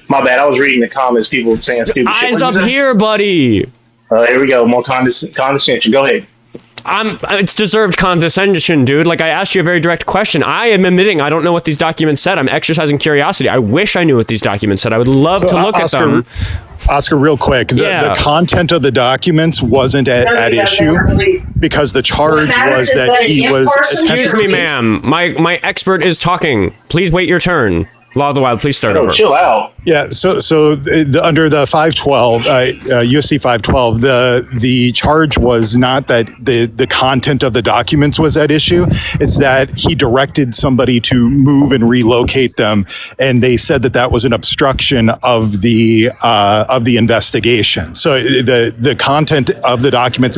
My bad. I was reading the comments. People saying stupid shit. Eyes up here, buddy. Here we go. More condescension. Go ahead. It's deserved condescension, dude. Like, I asked you a very direct question. I am admitting I don't know what these documents said. I'm exercising curiosity. I wish I knew what these documents said. I would love to look at them. Oscar, real quick, the content of the documents wasn't at issue because the charge was that he was... Excuse me, ma'am. My expert is talking. Please wait your turn. Law of the Wild, please start over. Chill out. Yeah, so under the 512, USC 512, the charge was not that the content of the documents was at issue. It's that he directed somebody to move and relocate them, and they said that was an obstruction of the investigation. So the content of the documents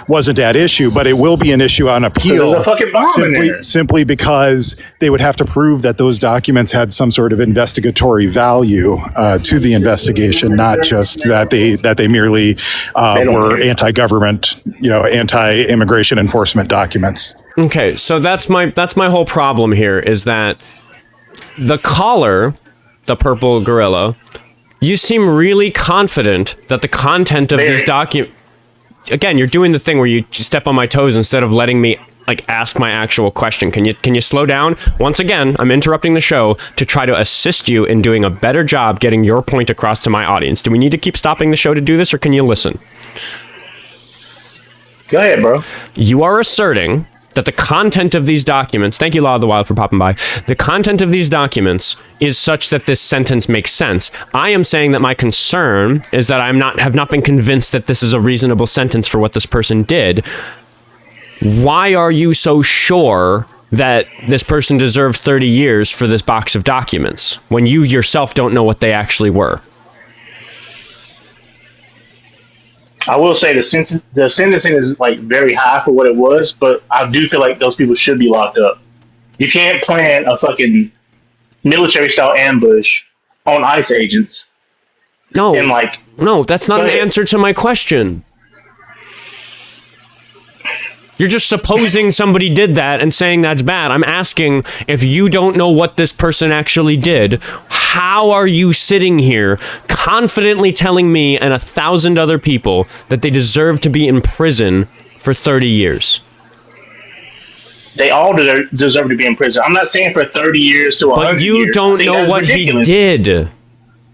wasn't at issue, but it will be an issue on appeal. There's a fucking bomb in there. Simply because they would have to prove that those documents had some sort of investigatory value to the investigation, not just that they merely were anti-government, anti-immigration enforcement documents. Okay, so that's my whole problem here is that the caller, the purple gorilla, you seem really confident that the content of these documents. Again, you're doing the thing where you step on my toes instead of letting me ask my actual question. Can you slow down? Once again, I'm interrupting the show to try to assist you in doing a better job getting your point across to my audience. Do we need to keep stopping the show to do this, or can you listen? Go ahead, bro. You are asserting that the content of these documents, thank you, Law of the Wild, for popping by. The content of these documents is such that this sentence makes sense. I am saying that my concern is that have not been convinced that this is a reasonable sentence for what this person did. Why are you so sure that this person deserved 30 years for this box of documents when you yourself don't know what they actually were? I will say the sentencing is very high for what it was, but I do feel like those people should be locked up. You can't plan a fucking military-style ambush on ICE agents. No, that's not an answer to my question. You're just supposing somebody did that and saying that's bad. I'm asking, if you don't know what this person actually did, how are you sitting here confidently telling me and 1,000 other people that they deserve to be in prison for 30 years? They all deserve to be in prison. I'm not saying for 30 years to 100 years. But you don't know what he did.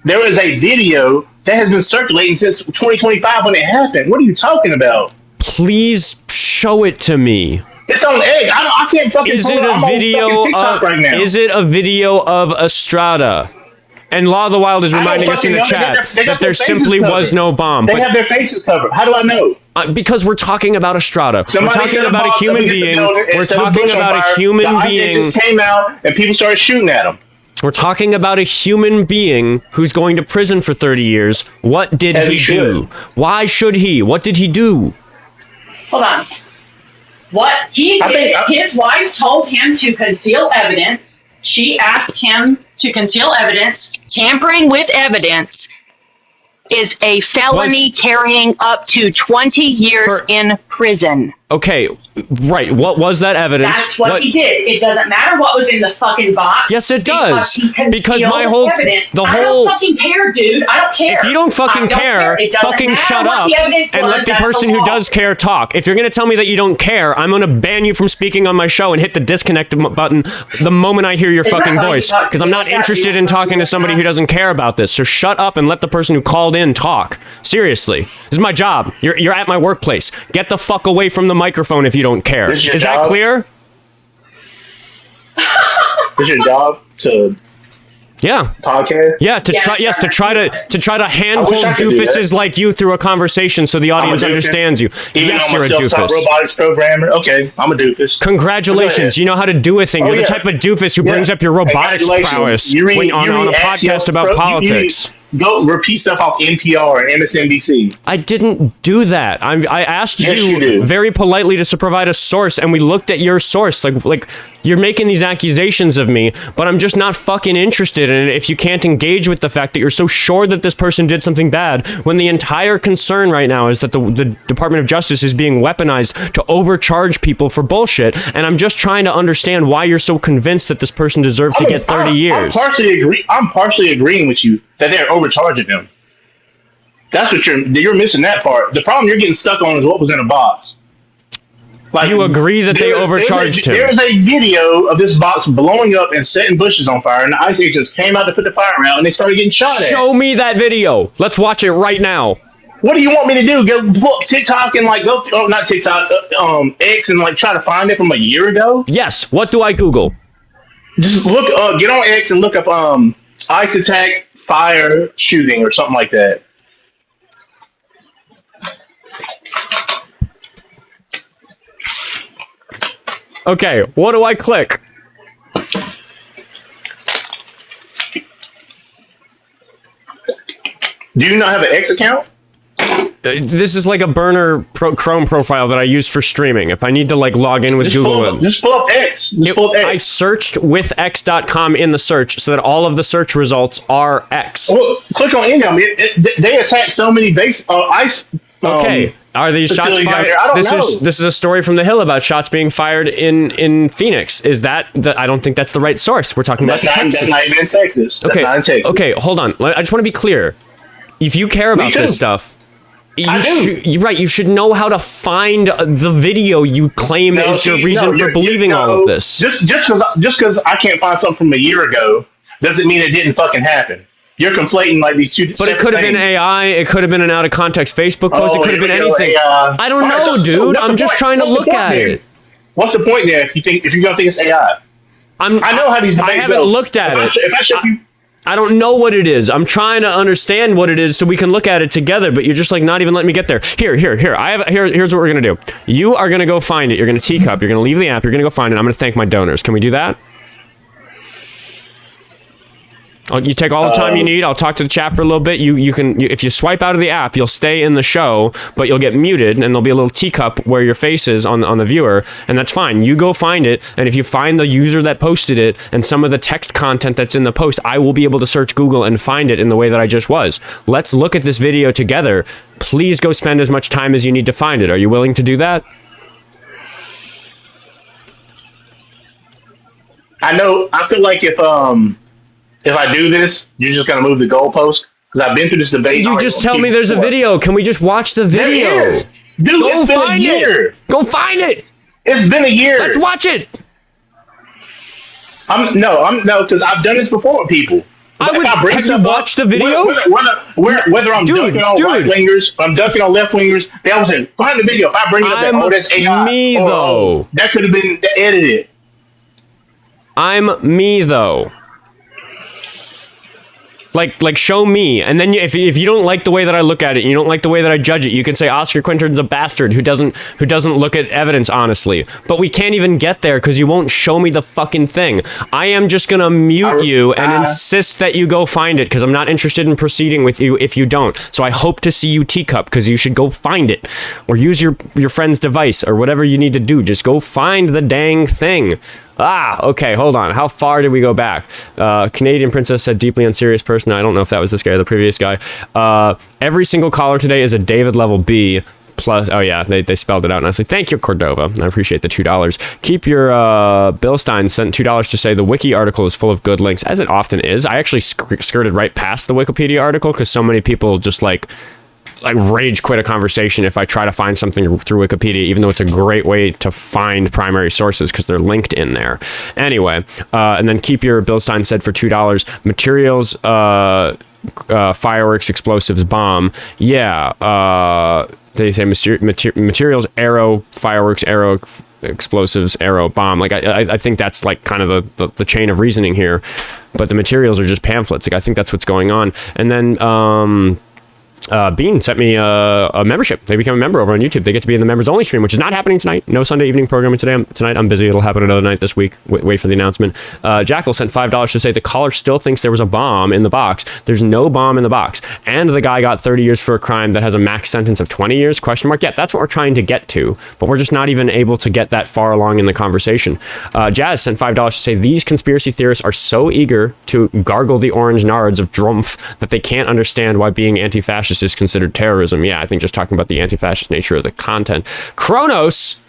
There is a video that has been circulating since 2025 when it happened. What are you talking about? Please show it to me. It's on egg. I can't fucking. Is it a video of? Right now. Is it a video of Estrada? And Law of the Wild is reminding us in the chat that there simply was no bomb. They have their faces covered. How do I know? Because we're talking about Estrada. We're talking about a human being. We're talking about a human being. Just came out and people started shooting at him. We're talking about a human being who's going to prison for 30 years. What did he do? Why should he? What did he do? Hold on. What he did, his wife told him to conceal evidence. She asked him to conceal evidence. Tampering with evidence is a felony carrying up to 20 years in prison. Okay, right. What was that evidence? That's what he did. It doesn't matter what was in the fucking box. Yes, it does. Because my whole evidence. I don't fucking care, dude. I don't care. If you don't fucking care, fucking shut up and let the person who does care talk. If you're gonna tell me that you don't care, I'm gonna ban you from speaking on my show and hit the disconnect button the moment I hear your fucking voice, because I'm not interested in talking to somebody who doesn't care about this. So shut up and let the person who called in talk. Seriously, this is my job. You're at my workplace. Get the fuck away from the microphone if you don't care. Is that clear? Is your job to podcast? Yeah, to try to handhold doofuses like you through a conversation so the audience understands you. Yes, you're a doofus. Robotics programmer. Okay, I'm a doofus. Congratulations, you know how to do a thing. You're the type of doofus who brings up your robotics prowess on a podcast about politics. Go repeat stuff off NPR and MSNBC. I didn't do that. I asked you very politely to provide a source, and we looked at your source. Like you're making these accusations of me, but I'm just not fucking interested in it if you can't engage with the fact that you're so sure that this person did something bad, when the entire concern right now is that the Department of Justice is being weaponized to overcharge people for bullshit, and I'm just trying to understand why you're so convinced that this person deserves to get 30 years. I'm partially agreeing with you that they're overcharging him. That's what you're missing that part. The problem you're getting stuck on is what was in a box. Like, you agree that they overcharged him. There's a video of this box blowing up and setting bushes on fire, and the ICE agents came out to put the fire out, and they started getting shot at. Show me that video. Let's watch it right now. What do you want me to do? Go pull TikTok and not TikTok, X, and try to find it from a year ago? Yes. What do I Google? Just look. Get on X and look up ICE attack fire shooting or something like that. Okay, what do I click? Do you not have an X account? This is like a burner Chrome profile that I use for streaming. If I need to log in with Google, just pull up X. I searched with X.com in the search so that all of the search results are X. Well, click on any of them. They attack so many base ICE. Okay, are these shots fired? This is a story from the Hill about shots being fired in Phoenix. Is that I don't think that's the right source. We're talking about Texas. That's not even in Texas. Okay, not in Texas. Okay, hold on. I just want to be clear. If you care about this stuff, you should know how to find the video you claim is your reason for believing all of this. Just because I can't find something from a year ago doesn't mean it didn't fucking happen. You're conflating these two. But it could have been AI. It could have been an out of context Facebook post. It could have been anything. I don't know, dude. I'm just trying to look at it. What's the point there if you're gonna think it's AI? I know how these. I haven't looked at it. If I show you. I don't know what it is. I'm trying to understand what it is so we can look at it together, but you're just not even letting me get there. Here. Here's what we're gonna do. You are gonna go find it. You're gonna teacup. You're gonna leave the app. You're gonna go find it. I'm gonna thank my donors. Can we do that? You take all the time you need. I'll talk to the chat for a little bit. You can if you swipe out of the app, you'll stay in the show, but you'll get muted, and there'll be a little teacup where your face is on the viewer, and that's fine. You go find it, and if you find the user that posted it and some of the text content that's in the post, I will be able to search Google and find it in the way that I just was. Let's look at this video together. Please go spend as much time as you need to find it. Are you willing to do that? I feel like if if I do this, you're just gonna move the goalpost? Because I've been through this debate. You just tell me there's a video. Can we just watch the video? There is. Dude, go it's been find a year. it. Go find it. It's been a year. Let's watch it. No, because I've done this before with people. Have you watched the video? Whether I'm dunking on right-wingers, I'm dunking on left-wingers, they always say, find the video. If I bring it up, that's AI. Me, though. That could have been edited. I'm me, though. Like show me, and then if you don't like the way that I look at it, and you don't like the way that I judge it, you can say Oskar Quentin's a bastard who doesn't look at evidence honestly. But we can't even get there because you won't show me the fucking thing. I am just gonna mute you and insist that you go find it because I'm not interested in proceeding with you if you don't. So I hope to see you teacup because you should go find it or use your friend's device or whatever you need to do. Just go find the dang thing. Okay, hold on. How far did we go back? Canadian Princess said deeply unserious person. I don't know if that was this guy or the previous guy. Every single caller today is a David level B. Plus, oh yeah, they spelled it out nicely. Thank you, Cordova. I appreciate the $2. Keep your Bill Stein sent $2 to say the wiki article is full of good links, as it often is. I actually skirted right past the Wikipedia article because so many people just like rage quit a conversation if I try to find something through Wikipedia, even though it's a great way to find primary sources because they're linked in there. Anyway, and then keep your Bill Stein said for $2 materials, fireworks, explosives, bomb. Yeah, they say materials, arrow, fireworks, arrow, explosives, arrow, bomb. Like I think that's like kind of the chain of reasoning here, but the materials are just pamphlets. Like I think that's what's going on. And then Bean sent me a membership. They become a member over on YouTube. They get to be in the members only stream, which is not happening tonight. No Sunday evening programming tonight. I'm busy. It'll happen another night this week. Wait for the announcement. Jackal sent $5 to say the caller still thinks there was a bomb in the box. There's no bomb in the box. And the guy got 30 years for a crime that has a max sentence of 20 years? ? Yeah, that's what we're trying to get to. But we're just not even able to get that far along in the conversation. Jazz sent $5 to say these conspiracy theorists are so eager to gargle the orange nards of Drumpf that they can't understand why being anti-fascist is considered terrorism. Yeah, I think just talking about the anti-fascist nature of the content. Kronos,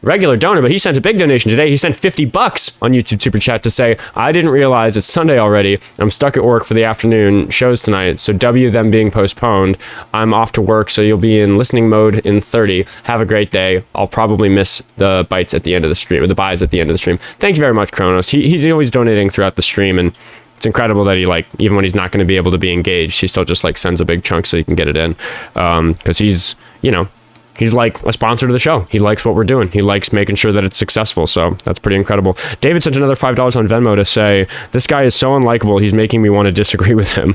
regular donor, but he sent a big donation today. He sent $50 on YouTube Super Chat to say, I didn't realize it's Sunday already. I'm stuck at work for the afternoon shows tonight, so W them being postponed. I'm off to work, so you'll be in listening mode in 30. Have a great day. I'll probably miss the bites at the end of the stream, or the buys at the end of the stream. Thank you very much, Kronos. He's always donating throughout the stream, and it's incredible that he, like, even when he's not going to be able to be engaged, he still just like sends a big chunk so he can get it in. Because he's, he's like a sponsor to the show. He likes what we're doing. He likes making sure that it's successful. So that's pretty incredible. David sent another $5 on Venmo to say, this guy is so unlikable. He's making me want to disagree with him.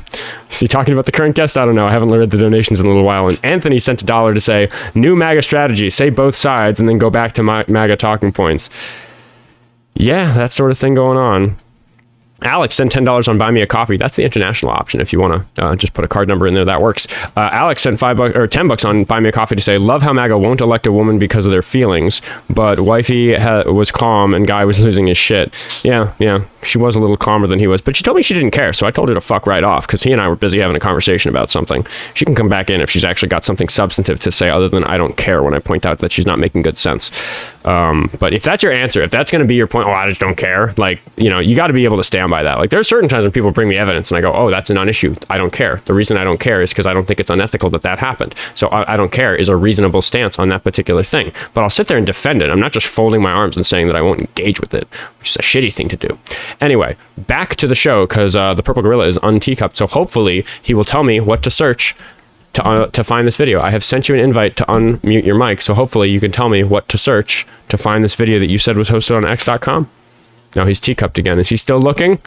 Is he talking about the current guest? I don't know. I haven't read the donations in a little while. And Anthony sent $1 to say, new MAGA strategy, say both sides and then go back to MAGA talking points. Yeah, that sort of thing going on. Alex sent $10 on Buy Me a Coffee. That's the international option. If you want to just put a card number in there, that works. Alex sent $5 or $10 on Buy Me a Coffee to say, love how MAGA won't elect a woman because of their feelings, but wifey was calm and guy was losing his shit. Yeah, she was a little calmer than he was, but she told me she didn't care, so I told her to fuck right off because he and I were busy having a conversation about something. She can come back in if she's actually got something substantive to say other than I don't care when I point out that she's not making good sense. But if that's your answer, if that's going to be your point, I just don't care. Like, you got to be able to stand by that. Like, there are certain times when people bring me evidence and I go, oh, that's a non-issue. I don't care. The reason I don't care is because I don't think it's unethical that happened. So I don't care is a reasonable stance on that particular thing. But I'll sit there and defend it. I'm not just folding my arms and saying that I won't engage with it, which is a shitty thing to do. Anyway, back to the show because the Purple Gorilla is unteacupped. So hopefully he will tell me what to search to find this video. I have sent you an invite to unmute your mic, so hopefully you can tell me what to search to find this video that you said was hosted on x.com. Now he's teacupped again. Is he still looking?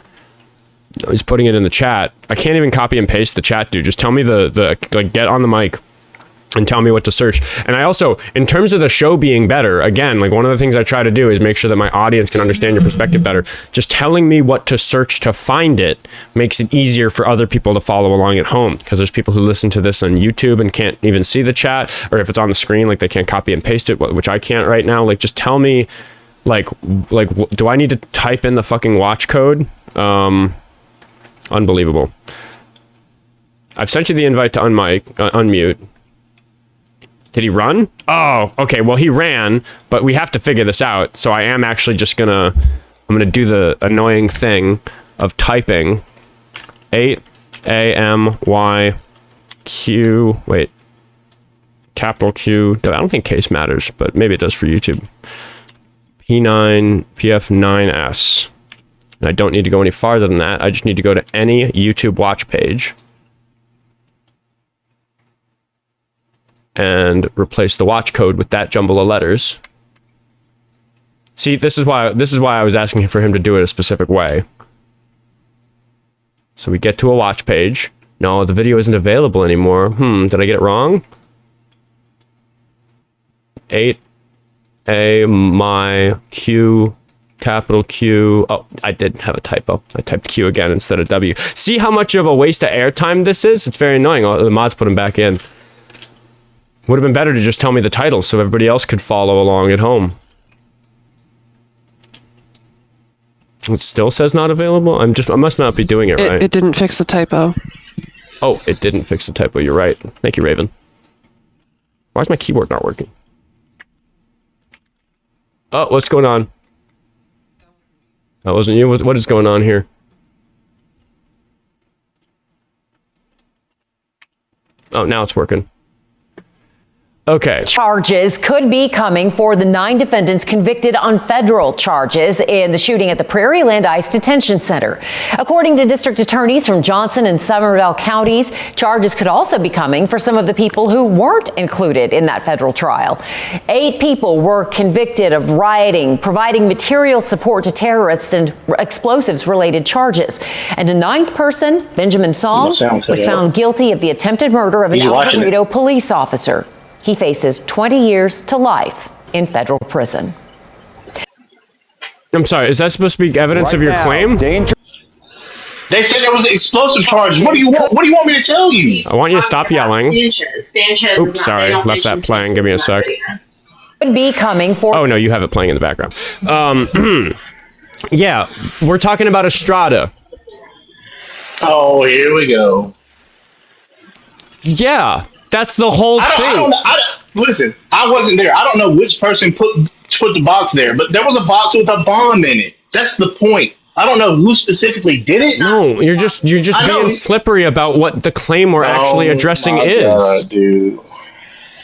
He's putting it in the chat. I can't even copy and paste the chat, dude. Just tell me get on the mic and tell me what to search. And I also, in terms of the show being better, again, like one of the things I try to do is make sure that my audience can understand your perspective better. Just telling me what to search to find it makes it easier for other people to follow along at home. Because there's people who listen to this on YouTube and can't even see the chat, or if it's on the screen, like they can't copy and paste it, which I can't right now. Like, just tell me, like, do I need to type in the fucking watch code? Unbelievable. I've sent you the invite to unmute. Did he run? Oh, okay. Well, he ran, but we have to figure this out. So I am actually just I'm gonna do the annoying thing of typing 8AMYQ. Wait. Capital Q. I don't think case matters, but maybe it does for YouTube. P9 PF9S. And I don't need to go any farther than that. I just need to go to any YouTube watch page and replace the watch code with that jumble of letters. See, this is why I was asking for him to do it a specific way. So we get to a watch page. No, the video isn't available anymore. Did I get it wrong? 8AMYQ, capital Q. Oh, I did have a typo. I typed Q again instead of W. See how much of a waste of airtime this is? It's very annoying. The mods put them back in. Would have been better to just tell me the title so everybody else could follow along at home. It still says not available? I must not be doing it right. It didn't fix the typo. Oh, it didn't fix the typo. You're right. Thank you, Raven. Why is my keyboard not working? Oh, what's going on? That wasn't you? What is going on here? Oh, now it's working. Okay. Charges could be coming for the 9 defendants convicted on federal charges in the shooting at the Prairieland ICE Detention Center. According to district attorneys from Johnson and Somervell counties, charges could also be coming for some of the people who weren't included in that federal trial. 8 people were convicted of rioting, providing material support to terrorists, and explosives-related charges. And a 9th person, Benjamin Song, was found guilty of the attempted murder of an El Dorado police officer. He faces 20 years to life in federal prison. I'm sorry, is that supposed to be evidence of your claim? They said there was an explosive charge. What do you want me to tell you? I want you to stop yelling. Sanchez Oops, sorry, left that playing. Give me a sec. Could be coming for. Oh no, you have it playing in the background. Yeah, we're talking about Estrada. Oh, here we go. Yeah. That's the whole thing. Listen, I wasn't there. I don't know which person put the box there, but there was a box with a bomb in it. That's the point. I don't know who specifically did it. No, you're just being slippery about what the claim we're actually addressing is. God, dude.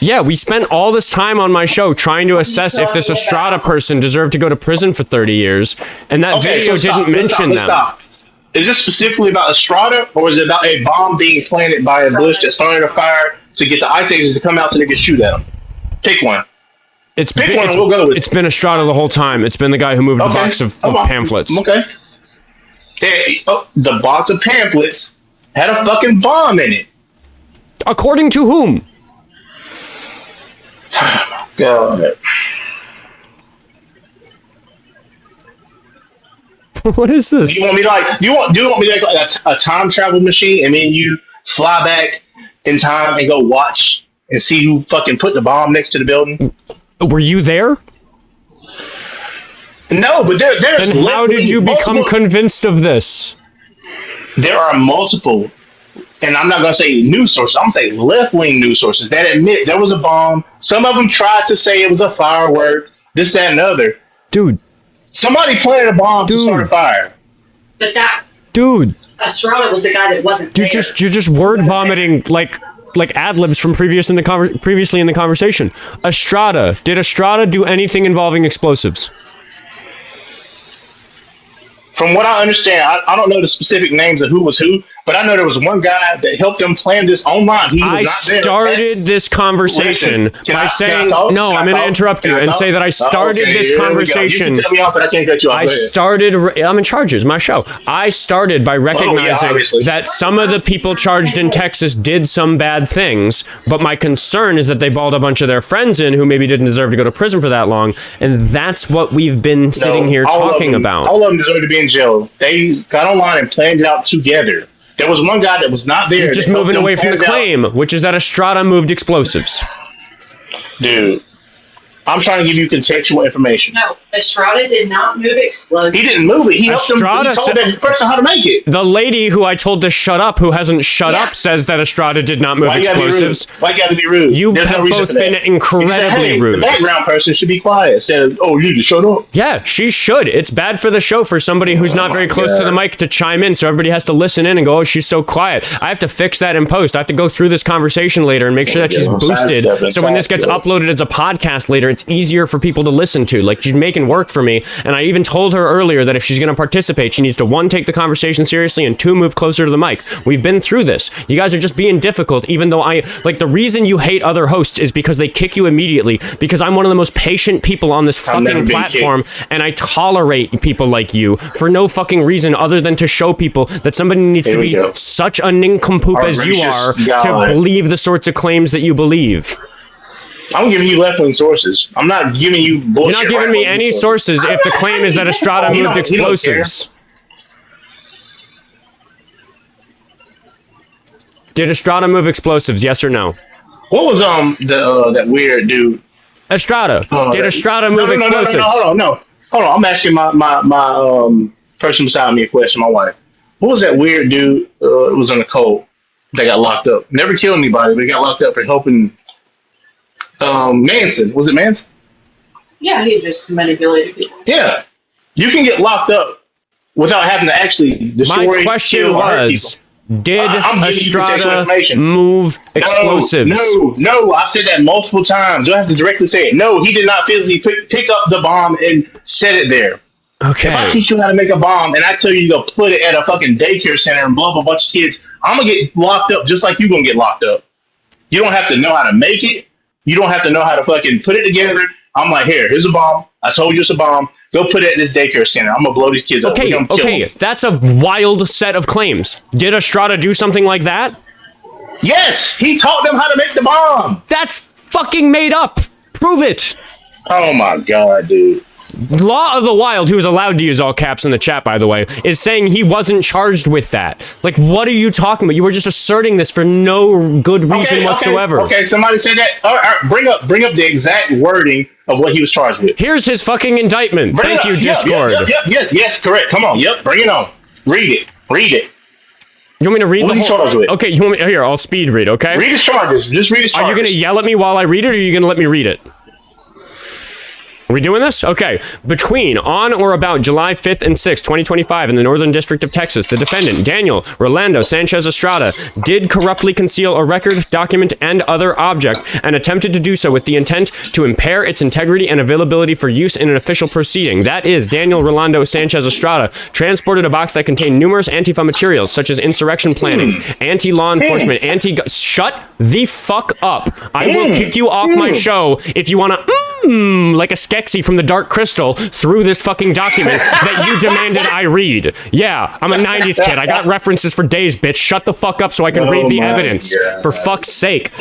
Yeah, we spent all this time on my show trying to assess if this Estrada person deserved to go to prison for 30 years, and that video didn't mention them. Is this specifically about Estrada, or is it about a bomb being planted by a bush that's starting a fire to get the ICE agents to come out so they can shoot at them? Pick one. We'll go with it. It's been Estrada the whole time. It's been the guy who moved the box of pamphlets. Okay. The box of pamphlets had a fucking bomb in it. According to whom? Oh my God. What is this? Do you want me like a time travel machine, and then you fly back in time and go watch and see who fucking put the bomb next to the building? Were you there? No, but there's. Then how did you become convinced of this? There are multiple, and I'm not gonna say news sources. I'm gonna say left-wing news sources that admit there was a bomb. Some of them tried to say it was a firework, this, that, and the other. Dude. Somebody planted a bomb to start a fire. But that Estrada was the guy that wasn't there. You're just word vomiting like ad-libs from previously in the conversation. Did Estrada do anything involving explosives? From what I understand, I don't know the specific names of who was who, but I know there was one guy that helped them plan this online. He was not there. I started this conversation by saying, no, I'm going to interrupt you and say that I started this conversation. You can cut me off, but I can't cut you off. I'm in charge. It's my show. I started by recognizing that some of the people charged in Texas did some bad things, but my concern is that they balled a bunch of their friends in who maybe didn't deserve to go to prison for that long, and that's what we've been sitting here talking about. All of them deserve to be in jail. They got online and planned it out together. There was one guy that was not there. You're just moving away from the claim, which is that Estrada moved explosives. Dude, I'm trying to give you contextual information. No, Estrada did not move explosives. He didn't move it. He helped him. He told that person how to make it. The lady who I told to shut up, who hasn't shut up, says that Estrada did not move explosives. Why you gotta be rude? You have both been incredibly rude. The background person should be quiet. Said, "Oh, you need to shut up." Yeah, she should. It's bad for the show for somebody who's not very close to the mic to chime in, so everybody has to listen in and go, "Oh, she's so quiet." I have to fix that in post. I have to go through this conversation later and make sure that she's boosted. So when this gets uploaded as a podcast later, it's easier for people to listen to. Like, she's making work for me. And I even told her earlier that if she's going to participate, she needs to 1, take the conversation seriously, and 2, move closer to the mic. We've been through this. You guys are just being difficult, even though the reason you hate other hosts is because they kick you immediately, because I'm one of the most patient people on this fucking platform, and I tolerate people like you for no fucking reason other than to show people that somebody needs to be such a nincompoop as you are to believe the sorts of claims that you believe. I'm giving you left-wing sources. I'm not giving you bullshit. You're not giving me any sources if the claim is that Estrada moved explosives. Did Estrada move explosives? Yes or no? What was that weird dude? Estrada. Did Estrada move explosives? No, hold on. I'm asking my person beside me a question. My wife. What was that weird dude? It was on the code that got locked up. Never killed anybody, but he got locked up for helping. Manson. Was it Manson? Yeah, he just manipulated people. Yeah. You can get locked up without having to actually destroy. My question was, did Estrada move explosives? No. I've said that multiple times. You don't have to directly say it. No, he did not physically pick up the bomb and set it there. Okay. If I teach you how to make a bomb and I tell you to go put it at a fucking daycare center and blow up a bunch of kids, I'm going to get locked up just like you're going to get locked up. You don't have to know how to make it. You don't have to know how to fucking put it together. I'm like, here's a bomb. I told you it's a bomb. Go put it at this daycare center. I'm going to blow these kids up. Okay, that's a wild set of claims. Did Estrada do something like that? Yes, he taught them how to make the bomb. That's fucking made up. Prove it. Oh my God, dude. Law of the Wild, who is allowed to use all caps in the chat, by the way, is saying he wasn't charged with that. Like, what are you talking about? You were just asserting this for no good reason whatsoever. Okay, somebody said that. All right, bring up the exact wording of what he was charged with. Here's his fucking indictment. Thank you, Discord. Yes, correct. Come on. Yep, bring it on. Read it. You want me to read what the whole... charged with? Okay, you want me... Here, I'll speed read, okay? Read the charges. Just read the charges. Are you going to yell at me while I read it, or are you going to let me read it? Are we doing this? Okay. Between, on or about July 5th and 6th, 2025, in the Northern District of Texas, the defendant, Daniel Rolando Sanchez Estrada, did corruptly conceal a record, document, and other object, and attempted to do so with the intent to impair its integrity and availability for use in an official proceeding. That is, Daniel Rolando Sanchez Estrada transported a box that contained numerous Antifa materials, such as insurrection planning, anti-law enforcement, Shut the fuck up. I will kick you off my show if you want to, like a sketchy from the Dark Crystal through this fucking document that you demanded I read. Yeah, I'm a 90s kid. I got references for days, bitch. Shut the fuck up so I can read the evidence. God. For fuck's sake.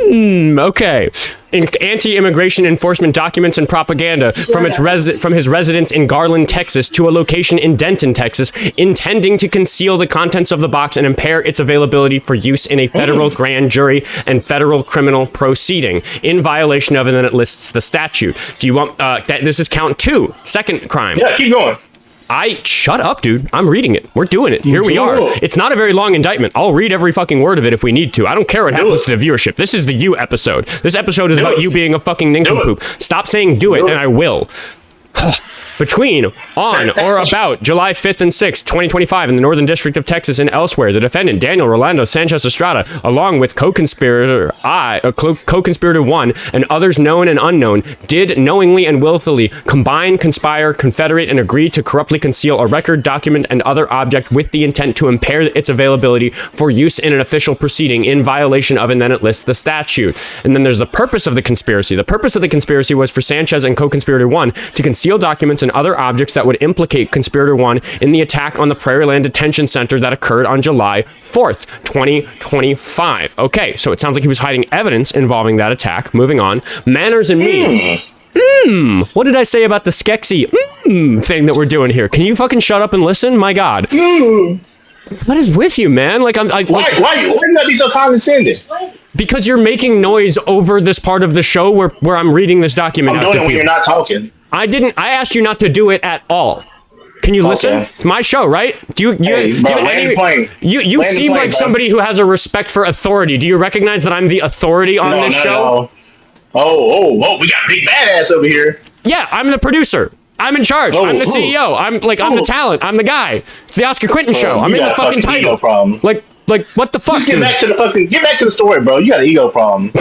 Okay. Anti-immigration enforcement documents and propaganda from his residence in Garland, Texas, to a location in Denton, Texas, intending to conceal the contents of the box and impair its availability for use in a federal grand jury and federal criminal proceeding in violation of, and then it lists the statute. Do you want this is count 2, second crime. Yeah, keep going. Shut up, dude. I'm reading it. We're doing it. Here we are. It's not a very long indictment. I'll read every fucking word of it if we need to. I don't care what happens to the viewership. This is the you episode. This episode is about you being a fucking nincompoop. Stop saying do it, and I will. Between, on, or about July 5th and 6th, 2025, in the Northern District of Texas and elsewhere, the defendant, Daniel Rolando Sanchez Estrada, along with co-conspirator 1 and others known and unknown, did knowingly and willfully combine, conspire, confederate, and agree to corruptly conceal a record, document, and other object with the intent to impair its availability for use in an official proceeding in violation of, and then it lists the statute. And then there's the purpose of the conspiracy. The purpose of the conspiracy was for Sanchez and co-conspirator 1 to conceal documents and other objects that would implicate conspirator 1 in the attack on the Prairieland Detention Center that occurred on July 4th, 2025. Okay, so it sounds like he was hiding evidence involving that attack. Moving on. Manners and means. What did I say about the sketchy thing that we're doing here? Can you fucking shut up and listen? My God. What is with you, man? Like, why you not be so condescending? Because you're making noise over this part of the show where I'm reading this document. I'm doing it when you're not talking. I asked you not to do it at all. Can you listen? Okay. It's my show, right? Do you seem like somebody who has a respect for authority. Do you recognize that I'm the authority on this show? No. Oh, we got big badass over here. Yeah, I'm the producer. I'm in charge. I'm the CEO. I'm the talent. I'm the guy. It's the Oskar Quentin show. I'm in the fucking title. Like what the fuck? Just get back to the story, bro. You got an ego problem.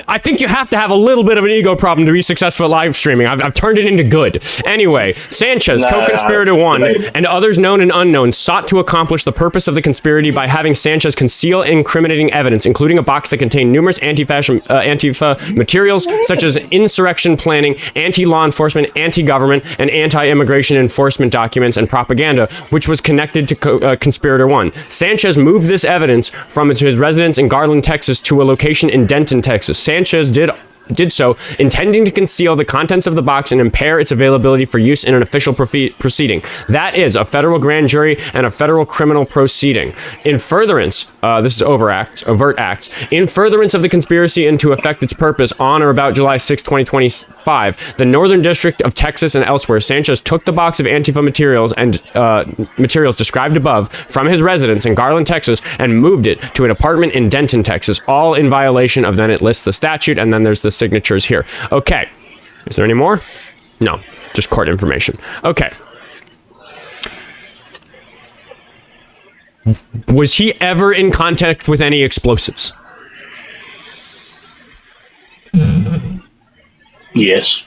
I think you have to have a little bit of an ego problem to be successful at live streaming. I've turned it into good. Anyway, Sanchez, co-conspirator one, and others known and unknown sought to accomplish the purpose of the conspiracy by having Sanchez conceal incriminating evidence, including a box that contained numerous Antifa materials, such as insurrection planning, anti-law enforcement, anti-government, and anti-immigration enforcement documents and propaganda, which was connected to conspirator one. Sanchez moved this evidence from his residence in Garland, Texas, to a location in Denton, Texas. Sanchez did so intending to conceal the contents of the box and impair its availability for use in an official proceeding. That is a federal grand jury and a federal criminal proceeding. In furtherance, this is overt acts. In furtherance of the conspiracy and to effect its purpose on or about July 6, 2025, the Northern District of Texas and elsewhere, Sanchez took the box of Antifa materials and materials described above from his residence in Garland, Texas, and moved it to an apartment in Denton, Texas, all in violation of, then it lists the statute, and then there's the signatures here. Okay. Is there any more? No. Just court information. Okay. Was he ever in contact with any explosives? Yes.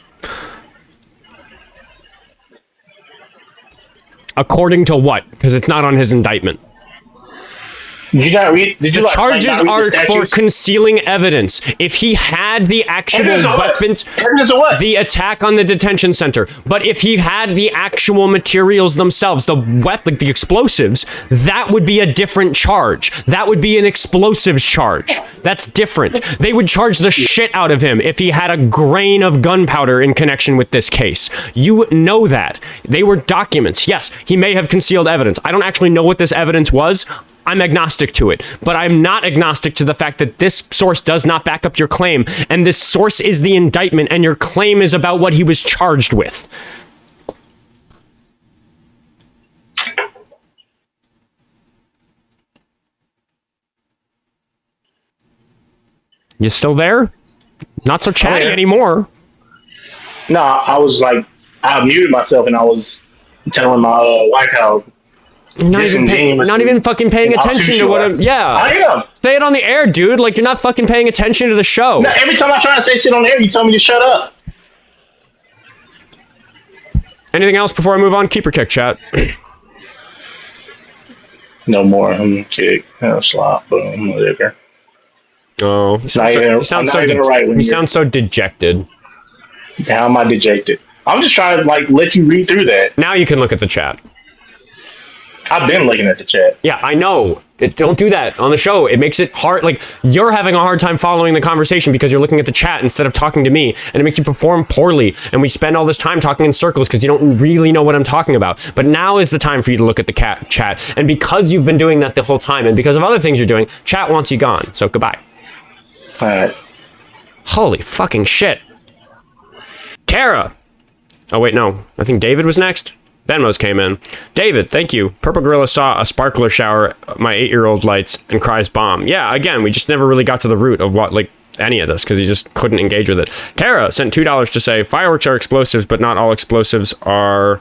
According to what? Because it's not on his indictment. Did you not read? The charges are for concealing evidence. If he had the actual weapons, the attack on the detention center, but if he had the actual materials themselves, the explosives, that would be a different charge. That would be an explosives charge. That's different. They would charge the shit out of him if he had a grain of gunpowder in connection with this case. You know that. They were documents. Yes, he may have concealed evidence. I don't actually know what this evidence was. I'm agnostic to it, but I'm not agnostic to the fact that this source does not back up your claim, and this source is the indictment, and your claim is about what he was charged with. You still there? Not so chatty anymore. No, I was like, I muted myself and I was telling my wife how not even fucking paying attention to what I'm... Yeah. I am. Say it on the air, dude. Like, you're not fucking paying attention to the show. No, every time I try to say shit on the air, you tell me to shut up. Anything else before I move on? Keep or kick, chat. No more. I'm gonna kick. Slop. Boom. Whatever. Oh. You sound so dejected. How am I dejected? I'm just trying to, like, let you read through that. Now you can look at the chat. I've been looking at the chat. Yeah, I know. Don't do that on the show. It makes it hard. Like, you're having a hard time following the conversation because you're looking at the chat instead of talking to me, and it makes you perform poorly. And we spend all this time talking in circles because you don't really know what I'm talking about. But now is the time for you to look at the chat. And because you've been doing that the whole time, and because of other things you're doing, chat wants you gone. So goodbye. All right. Holy fucking shit. Tara. Oh, wait, no. I think David was next. Venmos came in. David, thank you. Purple Gorilla saw a sparkler shower my 8-year-old lights and cries bomb. Yeah, again, we just never really got to the root of what, like, any of this because he just couldn't engage with it. Tara sent $2 to say fireworks are explosives, but not all explosives are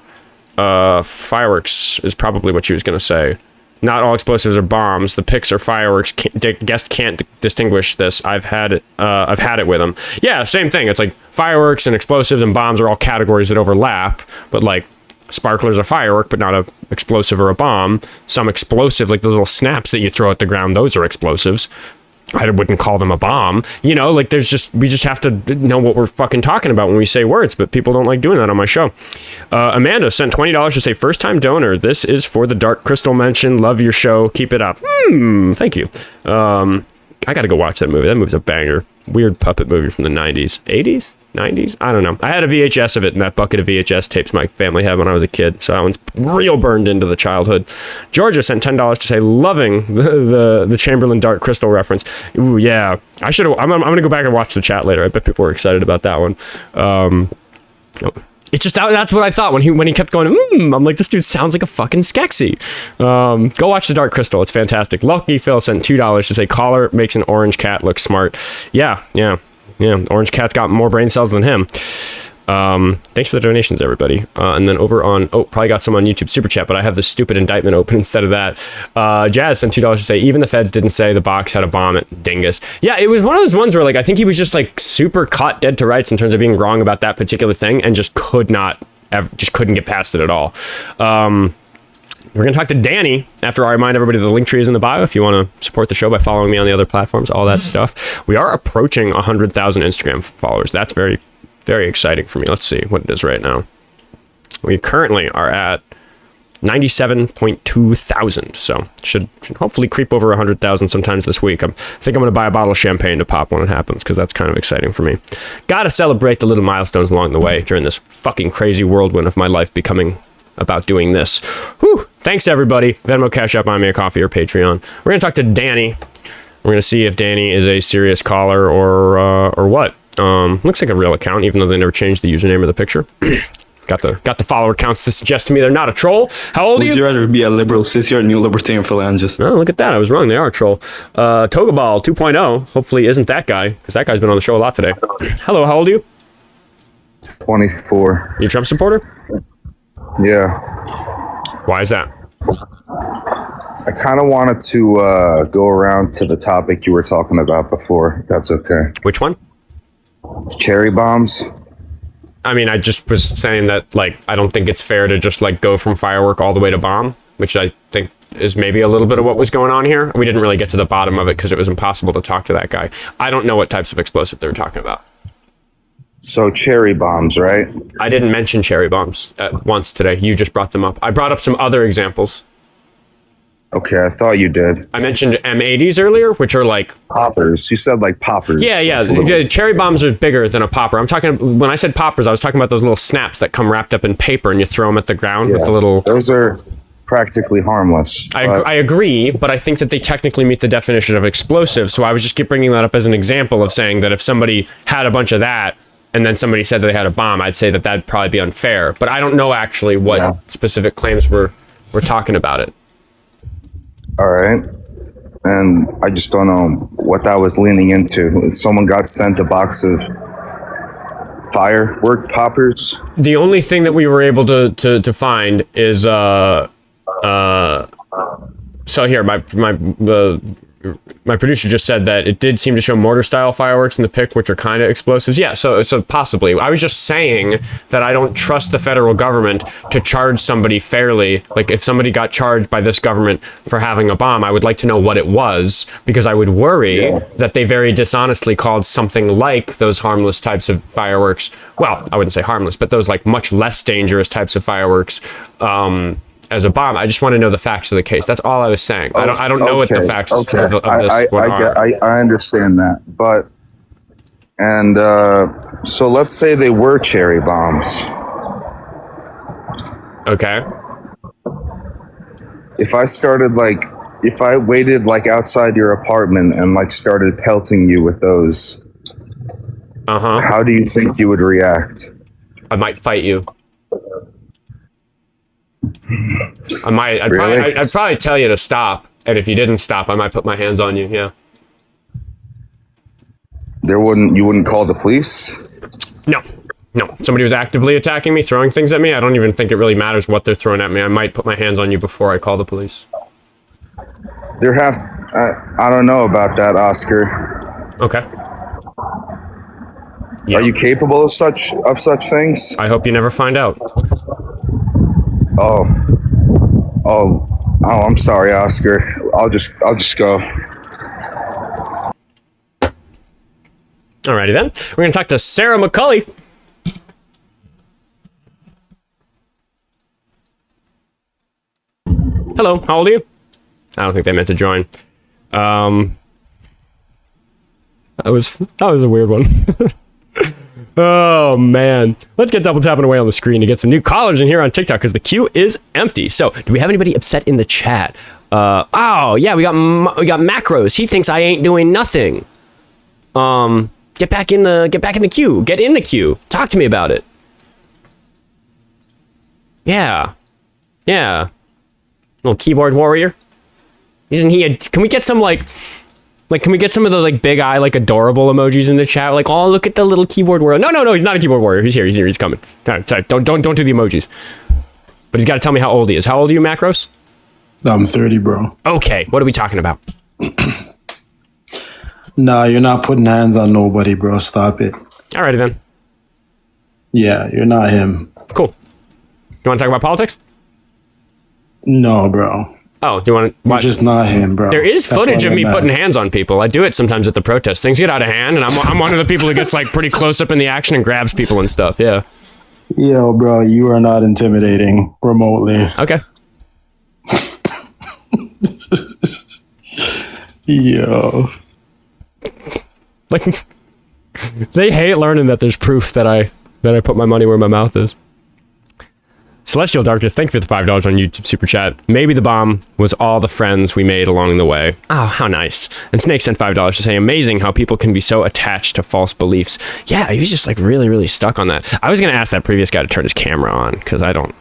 fireworks is probably what she was going to say. Not all explosives are bombs. The pics are fireworks. Guest can't distinguish this. I've had it with them. Yeah, same thing. It's like fireworks and explosives and bombs are all categories that overlap, but like sparklers are firework, but not a explosive or a bomb. Some explosive, like those little snaps that you throw at the ground, those are explosives. I wouldn't call them a bomb. You know, like we just have to know what we're fucking talking about when we say words, but people don't like doing that on my show. Amanda sent $20 to say first time donor. This is for the Dark Crystal mention. Love your show. Keep it up. Thank you. I gotta go watch that movie. That movie's a banger. Weird puppet movie from the 90s. 80s? 90s? I don't know. I had a VHS of it in that bucket of VHS tapes my family had when I was a kid. So that one's real burned into the childhood. Georgia sent $10 to say, loving the Chamberlain Dark Crystal reference. Ooh, yeah. I'm going to go back and watch the chat later. I bet people were excited about that one. It's just that's what I thought when he kept going. I'm like, this dude sounds like a fucking sketchy. Go watch the Dark Crystal. It's fantastic. Lucky Phil sent $2 to say collar makes an orange cat look smart. Yeah. Orange cat's got more brain cells than him. Thanks for the donations, everybody. And then over on, probably got some on YouTube Super Chat, but I have the stupid indictment open instead of that. Jazz sent $2 to say, even the feds didn't say the box had a bomb at Dingus. Yeah, it was one of those ones where, like, I think he was just, like, super caught dead to rights in terms of being wrong about that particular thing and just couldn't get past it at all. We're going to talk to Danny after I remind everybody the link tree is in the bio if you want to support the show by following me on the other platforms, all that stuff. We are approaching 100,000 Instagram followers. That's very, very exciting for me. Let's see what it is right now. We currently are at 97.2 thousand, so should hopefully creep over 100,000 sometimes this week. I think I'm going to buy a bottle of champagne to pop when it happens, because that's kind of exciting for me. Gotta celebrate the little milestones along the way during this fucking crazy whirlwind of my life becoming about doing this. Whew. Thanks, everybody. Venmo, Cash App, Buy Me a Coffee, or Patreon. We're going to talk to Danny. We're going to see if Danny is a serious caller or what. Looks like a real account, even though they never changed the username or the picture. Got the follower counts to suggest to me they're not a troll. How old are you? Would you rather be a liberal cis or a new libertarian phalangist? Oh, look at that. I was wrong. They are a troll. Togaball 2.0 hopefully isn't that guy, because that guy's been on the show a lot today. Hello, how old are you? 24. You a Trump supporter? Yeah. Why is that? I kind of wanted to go around to the topic you were talking about before. If that's okay. Which one? Cherry bombs. I mean, I just was saying that, like, I don't think it's fair to just, like, go from firework all the way to bomb, which I think is maybe a little bit of what was going on here. We didn't really get to the bottom of it because it was impossible to talk to that guy. I don't know what types of explosive they were talking about. So cherry bombs, right? I didn't mention cherry bombs once today. You just brought them up. I brought up some other examples. Okay, I thought you did. I mentioned M80s earlier, which are like poppers. You said like poppers. Yeah. Cherry bombs are bigger than a popper. I'm talking, when I said poppers, I was talking about those little snaps that come wrapped up in paper and you throw them at the ground with the little... Those are practically harmless. I agree, but I think that they technically meet the definition of explosive. So I was just bringing that up as an example of saying that if somebody had a bunch of that and then somebody said that they had a bomb, I'd say that that'd probably be unfair. But I don't know actually what specific claims we're talking about it. All right. And I just don't know what that was leaning into. Someone got sent a box of firework poppers. The only thing that we were able to find is so here my producer just said that it did seem to show mortar style fireworks in the pic, which are kind of explosives. Yeah, so possibly. I was just saying that I don't trust the federal government to charge somebody fairly. Like, if somebody got charged by this government for having a bomb, I would like to know what it was, because I would worry that they very dishonestly called something like those harmless types of fireworks, well, I wouldn't say harmless, but those like much less dangerous types of fireworks, as a bomb. I just want to know the facts of the case. That's all I was saying. I don't know what the facts of this one are. I understand that, but so let's say they were cherry bombs. Okay. If I waited like outside your apartment and like started pelting you with those, how do you think you would react? I might fight you. I'd probably tell you to stop, and if you didn't stop, I might put my hands on you. Yeah. You wouldn't call the police? No. Somebody was actively attacking me, throwing things at me. I don't even think it really matters what they're throwing at me. I might put my hands on you before I call the police. I don't know about that, Oscar. Okay. Yeah. Are you capable of such things? I hope you never find out. Oh, I'm sorry, Oscar. I'll just go. Alrighty then. We're gonna talk to Sarah McCulley. Hello, how old are you? I don't think they meant to join. That was a weird one. Oh man, let's get double tapping away on the screen to get some new callers in here on TikTok because the queue is empty. So, do we have anybody upset in the chat? Oh yeah, we got Macros. He thinks I ain't doing nothing. Get back in the queue. Get in the queue. Talk to me about it. Yeah. Little keyboard warrior. Isn't he? Can we get some can we get some of the big eye adorable emojis in the chat? Like, oh, look at the little keyboard warrior. No, he's not a keyboard warrior. He's here. He's coming. Sorry. Don't do the emojis. But he's got to tell me how old he is. How old are you, Macros? I'm 30, bro. Okay, what are we talking about? Nah, you're not putting hands on nobody, bro. Stop it. Alrighty then. Yeah, you're not him. Cool. You want to talk about politics? No, bro. Oh, do you want to? You're just not him, bro. There is That's footage why of me I'm putting mad. hands on people. I do it sometimes at the protests. Things get out of hand, and I'm one of the people who gets pretty close up in the action and grabs people and stuff. Yeah. Yo, bro, you are not intimidating remotely. Okay. Yo. They hate learning that there's proof that I put my money where my mouth is. Celestial Darkness, thank you for the $5 on YouTube Super Chat. Maybe the bomb was all the friends we made along the way. Oh, how nice. And Snake sent $5 to say, amazing how people can be so attached to false beliefs. Yeah, he was just really, really stuck on that. I was going to ask that previous guy to turn his camera on, because I don't.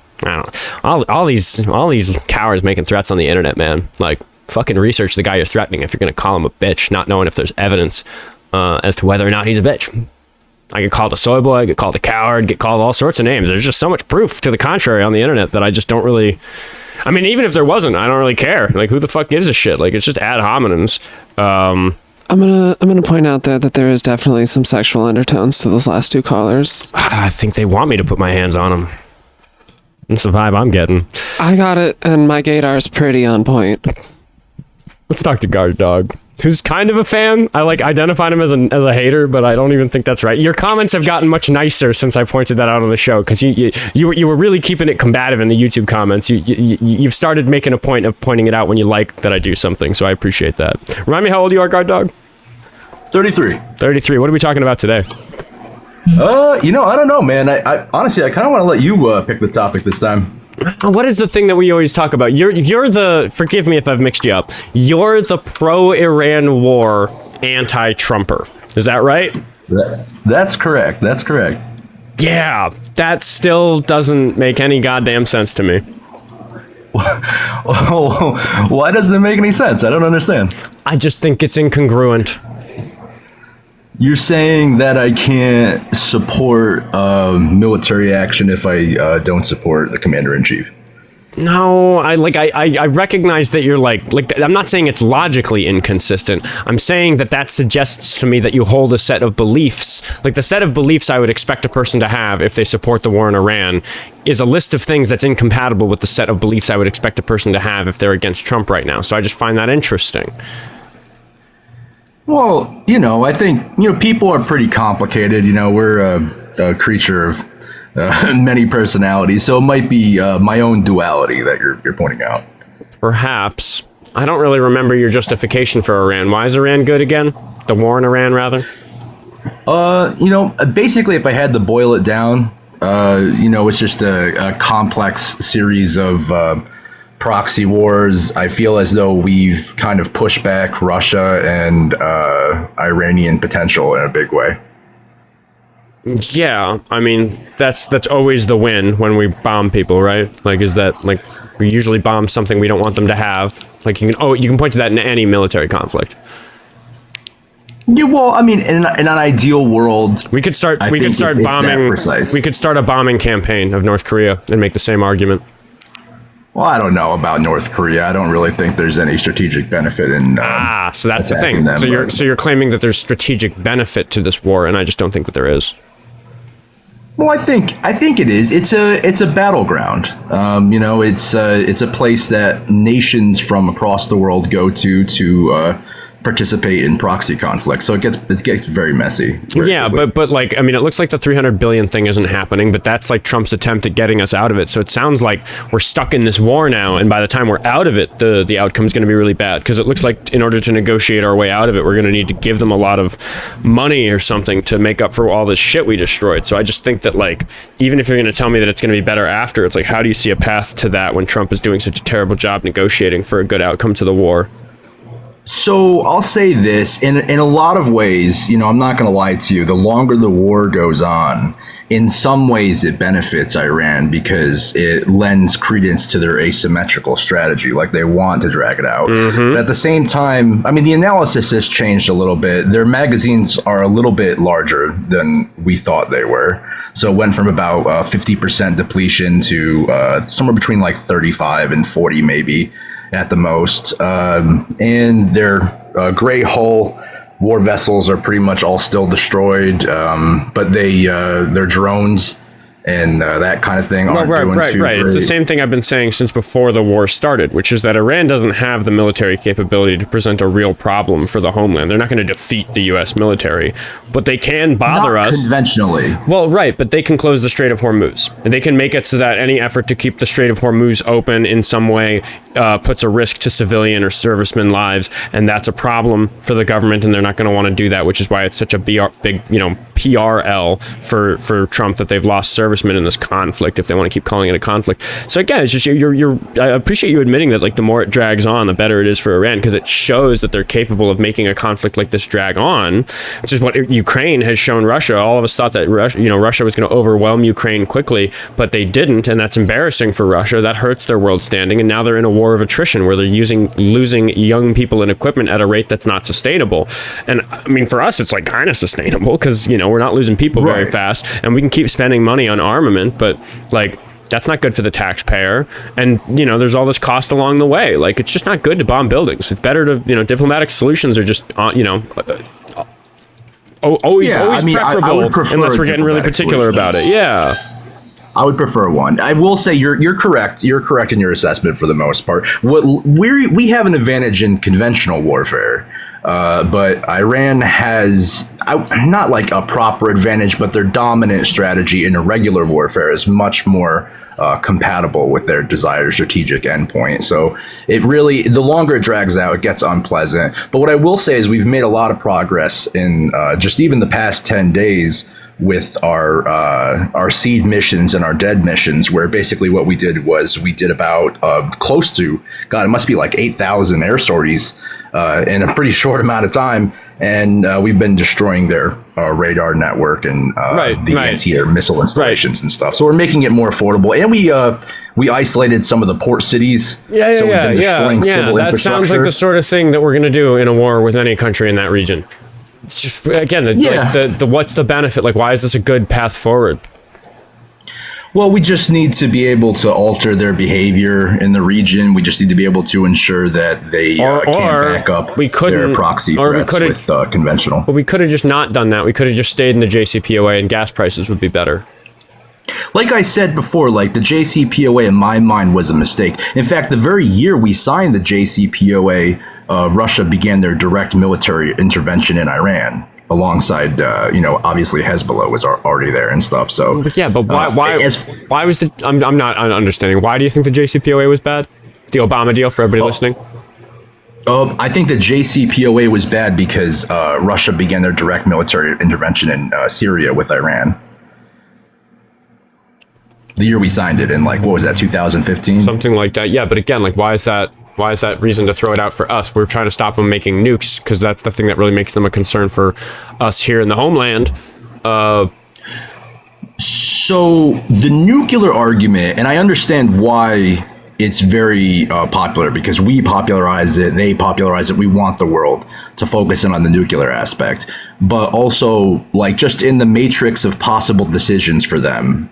All these cowards making threats on the internet, man. Fucking research the guy you're threatening if you're going to call him a bitch, not knowing if there's evidence as to whether or not he's a bitch. I get called a soy boy, I get called a coward, get called all sorts of names. There's just so much proof to the contrary on the internet that I just don't really. I mean, even if there wasn't, I don't really care. Who the fuck gives a shit? It's just ad hominems. I'm gonna point out there that there is definitely some sexual undertones to those last two callers. I think they want me to put my hands on them. That's the vibe I'm getting. I got it, and my gaydar's pretty on point. Let's talk to Guard Dog, who's kind of a fan. I identified him as a hater, but I don't even think that's right. Your comments have gotten much nicer since I pointed that out on the show, because you were really keeping it combative in the YouTube comments. You've started making a point of pointing it out when you like that I do something, so I appreciate that. Remind me how old you are, Guard Dog? 33. 33. What are we talking about today? I don't know, man. I honestly, I kind of want to let you pick the topic this time. What is the thing that we always talk about? You're the, forgive me if I've mixed you up, you're the pro-Iran war anti-Trumper. Is that right? That's correct. That's correct. Yeah, that still doesn't make any goddamn sense to me. Why doesn't it make any sense? I don't understand. I just think it's incongruent. You're saying that I can't support military action if I don't support the commander-in-chief. No, I recognize that you're I'm not saying it's logically inconsistent. I'm saying that suggests to me that you hold a set of beliefs, the set of beliefs I would expect a person to have if they support the war in Iran is a list of things that's incompatible with the set of beliefs I would expect a person to have if they're against Trump right now. So I just find that interesting. Well, I think, people are pretty complicated. We're a creature of many personalities, so it might be my own duality that you're pointing out. Perhaps. I don't really remember your justification for Iran. Why is Iran good again? The war in Iran, rather? Basically, if I had to boil it down, it's just a complex series of proxy wars. I feel as though we've kind of pushed back Russia and Iranian potential in a big way. Yeah, I mean, that's always the win when we bomb people, right? We usually bomb something we don't want them to have. You can point to that in any military conflict. Yeah, well, I mean, in an ideal world, we could start bombing. We could start a bombing campaign of North Korea and make the same argument. Well, I don't know about North Korea. I don't really think there's any strategic benefit in so that's the thing. Them, so you're claiming that there's strategic benefit to this war, and I just don't think that there is. Well, I think it is. It's a battleground. It's a place that nations from across the world go to participate in proxy conflicts. So it gets very messy. Yeah, but like, I mean, it looks like the 300 billion thing isn't happening, but that's like Trump's attempt at getting us out of it. So it sounds like we're stuck in this war now, and by the time we're out of it, the outcome is going to be really bad, because it looks like in order to negotiate our way out of it, we're going to need to give them a lot of money or something to make up for all this shit we destroyed. So I just think that, like, even if you're going to tell me that it's going to be better after, it's like, how do you see a path to that when Trump is doing such a terrible job negotiating for a good outcome to the war? So I'll say this, in a lot of ways, you know, I'm not going to lie to you, the longer the war goes on, in some ways it benefits Iran because it lends credence to their asymmetrical strategy. Like, they want to drag it out. But at the same time, I mean, the analysis has changed a little bit. Their magazines are a little bit larger than we thought they were. So it went from about 50% depletion to somewhere between like 35 and 40 maybe at the most. And their gray hull war vessels are pretty much all still destroyed, but their drones and that kind of thing aren't doing too great. It's the same thing I've been saying since before the war started, which is that Iran doesn't have the military capability to present a real problem for the homeland. They're not going to defeat the U.S. military, but they can bother us conventionally. Well, right, but they can close the Strait of Hormuz. They can make it so that any effort to keep the Strait of Hormuz open in some way puts a risk to civilian or servicemen lives, and that's a problem for the government, and they're not going to want to do that, which is why it's such a big, PRL for Trump that they've lost servicemen in this conflict, if they want to keep calling it a conflict. So again, it's just I appreciate you admitting that, like, the more it drags on, the better it is for Iran, because it shows that they're capable of making a conflict like this drag on, which is what Ukraine has shown Russia. All of us thought that Russia was going to overwhelm Ukraine quickly, but they didn't, and that's embarrassing for Russia. That hurts their world standing, and now they're in a war of attrition where they're losing young people and equipment at a rate that's not sustainable. And I mean, for us, it's like kind of sustainable because, we're not losing people very fast, and we can keep spending money on armament, but like, that's not good for the taxpayer. And there's all this cost along the way. Like, it's just not good to bomb buildings. It's better to diplomatic solutions are just always preferable, unless we're getting really particular about it. Yeah, I would prefer one. I will say you're correct. You're correct in your assessment for the most part. We have an advantage in conventional warfare, but Iran has not like a proper advantage, but their dominant strategy in irregular warfare is much more compatible with their desired strategic endpoint. So it really, the longer it drags out, it gets unpleasant. But what I will say is we've made a lot of progress in just even the past 10 days with our seed missions and our dead missions, where basically what we did was we did about close to, it must be like 8,000 air sorties in a pretty short amount of time. And we've been destroying their radar network and the anti-air missile installations and stuff. So we're making it more affordable. And we isolated some of the port cities. So we've been destroying civil that infrastructure. Sounds like the sort of thing that we're going to do in a war with any country in that region. It's just, again, what's the benefit? Like, why is this a good path forward? Well, we just need to be able to alter their behavior in the region. We just need to be able to ensure that they can't back up their proxy threats with conventional. But we could have just not done that. We could have just stayed in the JCPOA, and gas prices would be better. Like I said before, like, the JCPOA in my mind was a mistake. In fact, the very year we signed the JCPOA, Russia began their direct military intervention in Iran. Alongside, obviously Hezbollah was already there and stuff. So, but why was the? I'm not understanding. Why do you think the JCPOA was bad? The Obama deal, for everybody listening. I think the JCPOA was bad because Russia began their direct military intervention in Syria with Iran. The year we signed it in, like, what was that, 2015? Something like that. Yeah, but again, like, why is that reason to throw it out for us? We're trying to stop them making nukes, because that's the thing that really makes them a concern for us here in the homeland. So the nuclear argument, and I understand why it's very popular, because we popularize it, they popularize it, we want the world to focus in on the nuclear aspect. But also, like, just in the matrix of possible decisions for them,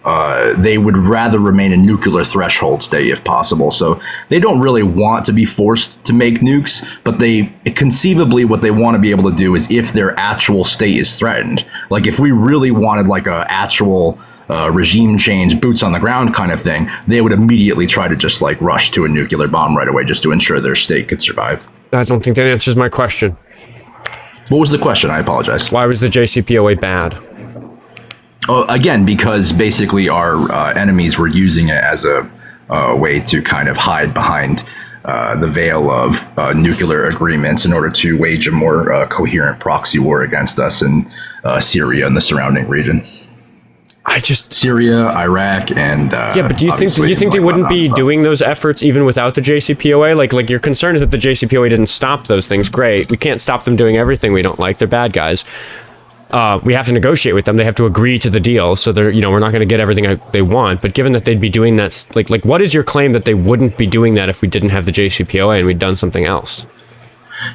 they would rather remain a nuclear threshold state if possible. So they don't really want to be forced to make nukes, but conceivably what they want to be able to do is if their actual state is threatened. Like, if we really wanted like a actual regime change, boots on the ground kind of thing, they would immediately try to just like rush to a nuclear bomb right away just to ensure their state could survive. I don't think that answers my question. What was the question? I apologize. Why was the JCPOA bad? Oh, again, because basically our enemies were using it as a way to kind of hide behind the veil of nuclear agreements in order to wage a more coherent proxy war against us in Syria and the surrounding region. Syria, Iraq, and yeah, but do you think they wouldn't be doing those efforts even without the JCPOA? Like your concern is that the JCPOA didn't stop those things. Great, we can't stop them doing everything we don't like. They're bad guys. We have to negotiate with them. They have to agree to the deal. So they're, we're not going to get everything they want. But given that they'd be doing that, like, what is your claim that they wouldn't be doing that if we didn't have the JCPOA and we'd done something else?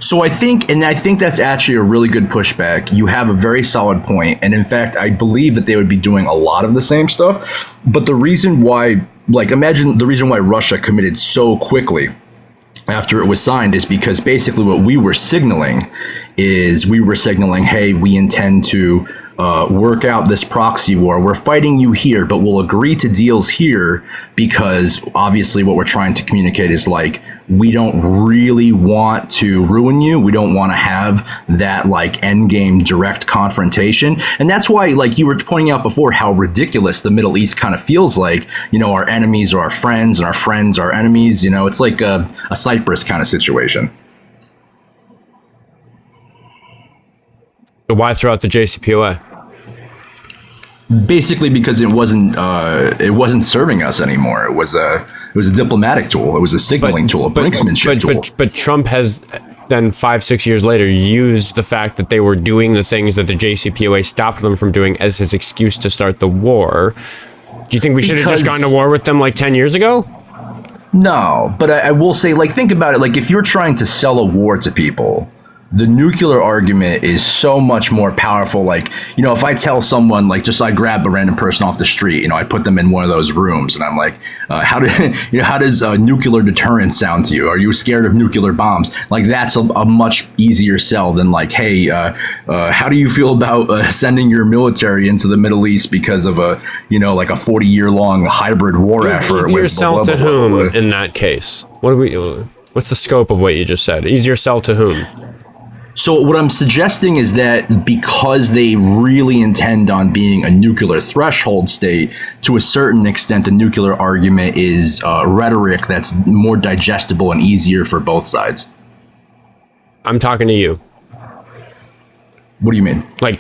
So I think that's actually a really good pushback. You have a very solid point. And in fact, I believe that they would be doing a lot of the same stuff. But the reason why, imagine the reason why Russia committed so quickly after it was signed is because basically what we were signaling is hey, we intend to work out this proxy war. We're fighting you here, but we'll agree to deals here because obviously what we're trying to communicate is we don't really want to ruin you. We don't want to have that end game direct confrontation. And that's why, you were pointing out before, how ridiculous the Middle East kind of feels like, our enemies are our friends and our friends are enemies. It's like a Cyprus kind of situation. So why throw out the JCPOA? Basically because it wasn't serving us anymore. It was a diplomatic tool. It was a signaling tool, a brinksmanship tool. But Trump has then 5-6 years later used the fact that they were doing the things that the JCPOA stopped them from doing as his excuse to start the war. Do you think we should have just gone to war with them 10 years ago? No, but I will say, think about it. If you're trying to sell a war to people, the nuclear argument is so much more powerful. If I tell someone, I grab a random person off the street, I put them in one of those rooms and I'm how does nuclear deterrence sound to you? Are you scared of nuclear bombs? That's a much easier sell than hey, how do you feel about sending your military into the Middle East because of a 40-year long hybrid war effort? Easier sell to whom in that case? What's the scope of what you just said? Easier sell to whom? So what I'm suggesting is that because they really intend on being a nuclear threshold state, to a certain extent, the nuclear argument is rhetoric that's more digestible and easier for both sides. I'm talking to you. What do you mean? Why?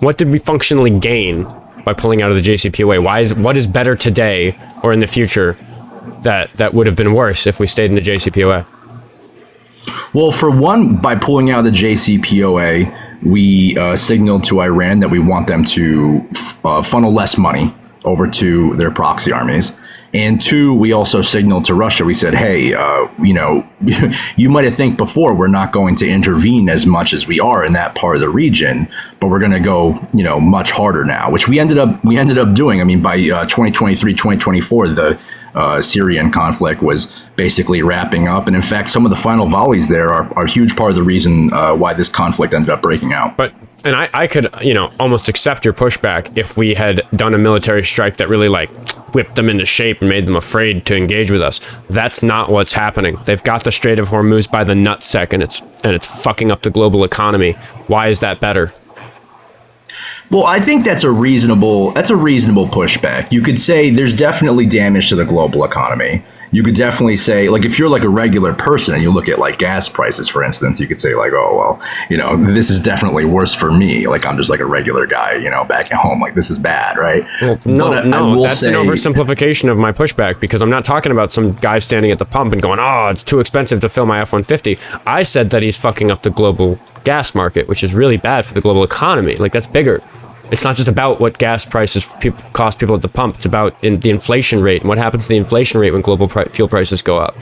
What did we functionally gain by pulling out of the JCPOA? What is better today or in the future that would have been worse if we stayed in the JCPOA? Well, for one, by pulling out of the JCPOA, we signaled to Iran that we want them to funnel less money over to their proxy armies. And two, we also signaled to Russia, we said, hey, you might have think before we're not going to intervene as much as we are in that part of the region, but we're going to go, much harder now, which we ended up doing. I mean, by 2023, 2024, the Syrian conflict was basically wrapping up. And in fact, some of the final volleys there are a huge part of the reason why this conflict ended up breaking out. And I could, almost accept your pushback if we had done a military strike that really whipped them into shape and made them afraid to engage with us. That's not what's happening. They've got the Strait of Hormuz by the nutsack and it's fucking up the global economy. Why is that better? Well, I think that's a reasonable pushback. You could say there's definitely damage to the global economy. You could definitely say, if you're a regular person and you look at gas prices, for instance, you could say oh, well, this is definitely worse for me. I'm just a regular guy, back at home. This is bad, right? Well, no, that's an oversimplification of my pushback, because I'm not talking about some guy standing at the pump and going, oh, it's too expensive to fill my F-150. I said that he's fucking up the global gas market, which is really bad for the global economy. That's bigger. It's not just about what gas prices cost people at the pump. It's about the inflation rate and what happens to the inflation rate when global fuel prices go up.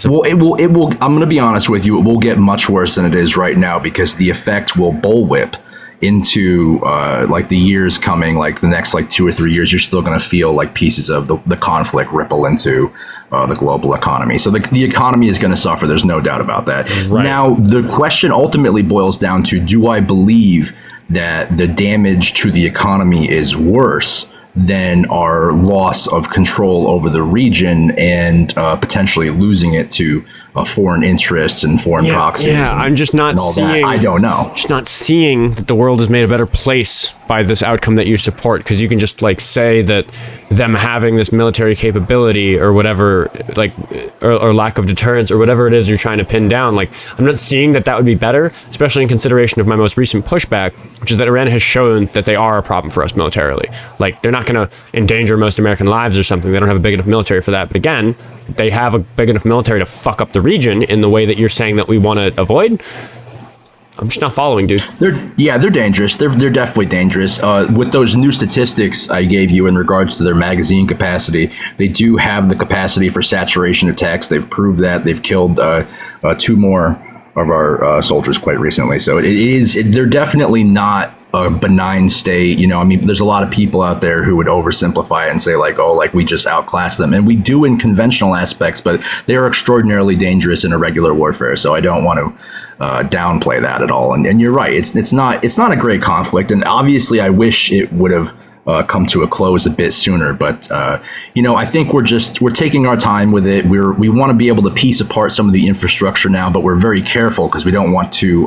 Well, it will. I'm going to be honest with you. It will get much worse than it is right now, because the effect will bullwhip into the years coming, the next 2 or 3 years. You're still going to feel pieces of the conflict ripple into the global economy. So the economy is going to suffer. There's no doubt about that. Right. Now, the question ultimately boils down to, do I believe that the damage to the economy is worse than our loss of control over the region and potentially losing it to foreign interests and foreign proxies. Yeah, I'm just not seeing. I don't know. Just not seeing that the world is made a better place by this outcome that you support, because you can just like say that them having this military capability or whatever, like, or lack of deterrence or whatever it is you're trying to pin down. Like, I'm not seeing that would be better, especially in consideration of my most recent pushback, which is that Iran has shown that they are a problem for us militarily. Like, they're not going to endanger most American lives or something. They don't have a big enough military for that. But again, they have a big enough military to fuck up the region in the way that you're saying that we want to avoid. I'm just not following, dude. They're dangerous. They're definitely dangerous. With those new statistics I gave you in regards to their magazine capacity, they do have the capacity for saturation attacks. They've proved that. They've killed 2 more of our soldiers quite recently. So they're definitely not a benign state. You know, I mean, there's a lot of people out there who would oversimplify it and say like, oh, like we just outclass them. And we do in conventional aspects, but they are extraordinarily dangerous in irregular warfare. So I don't want to downplay that at all. And you're right. It's not a great conflict. And obviously I wish it would have come to a close a bit sooner. But, you know, I think we're taking our time with it. We want to be able to piece apart some of the infrastructure now, but we're very careful because we don't want to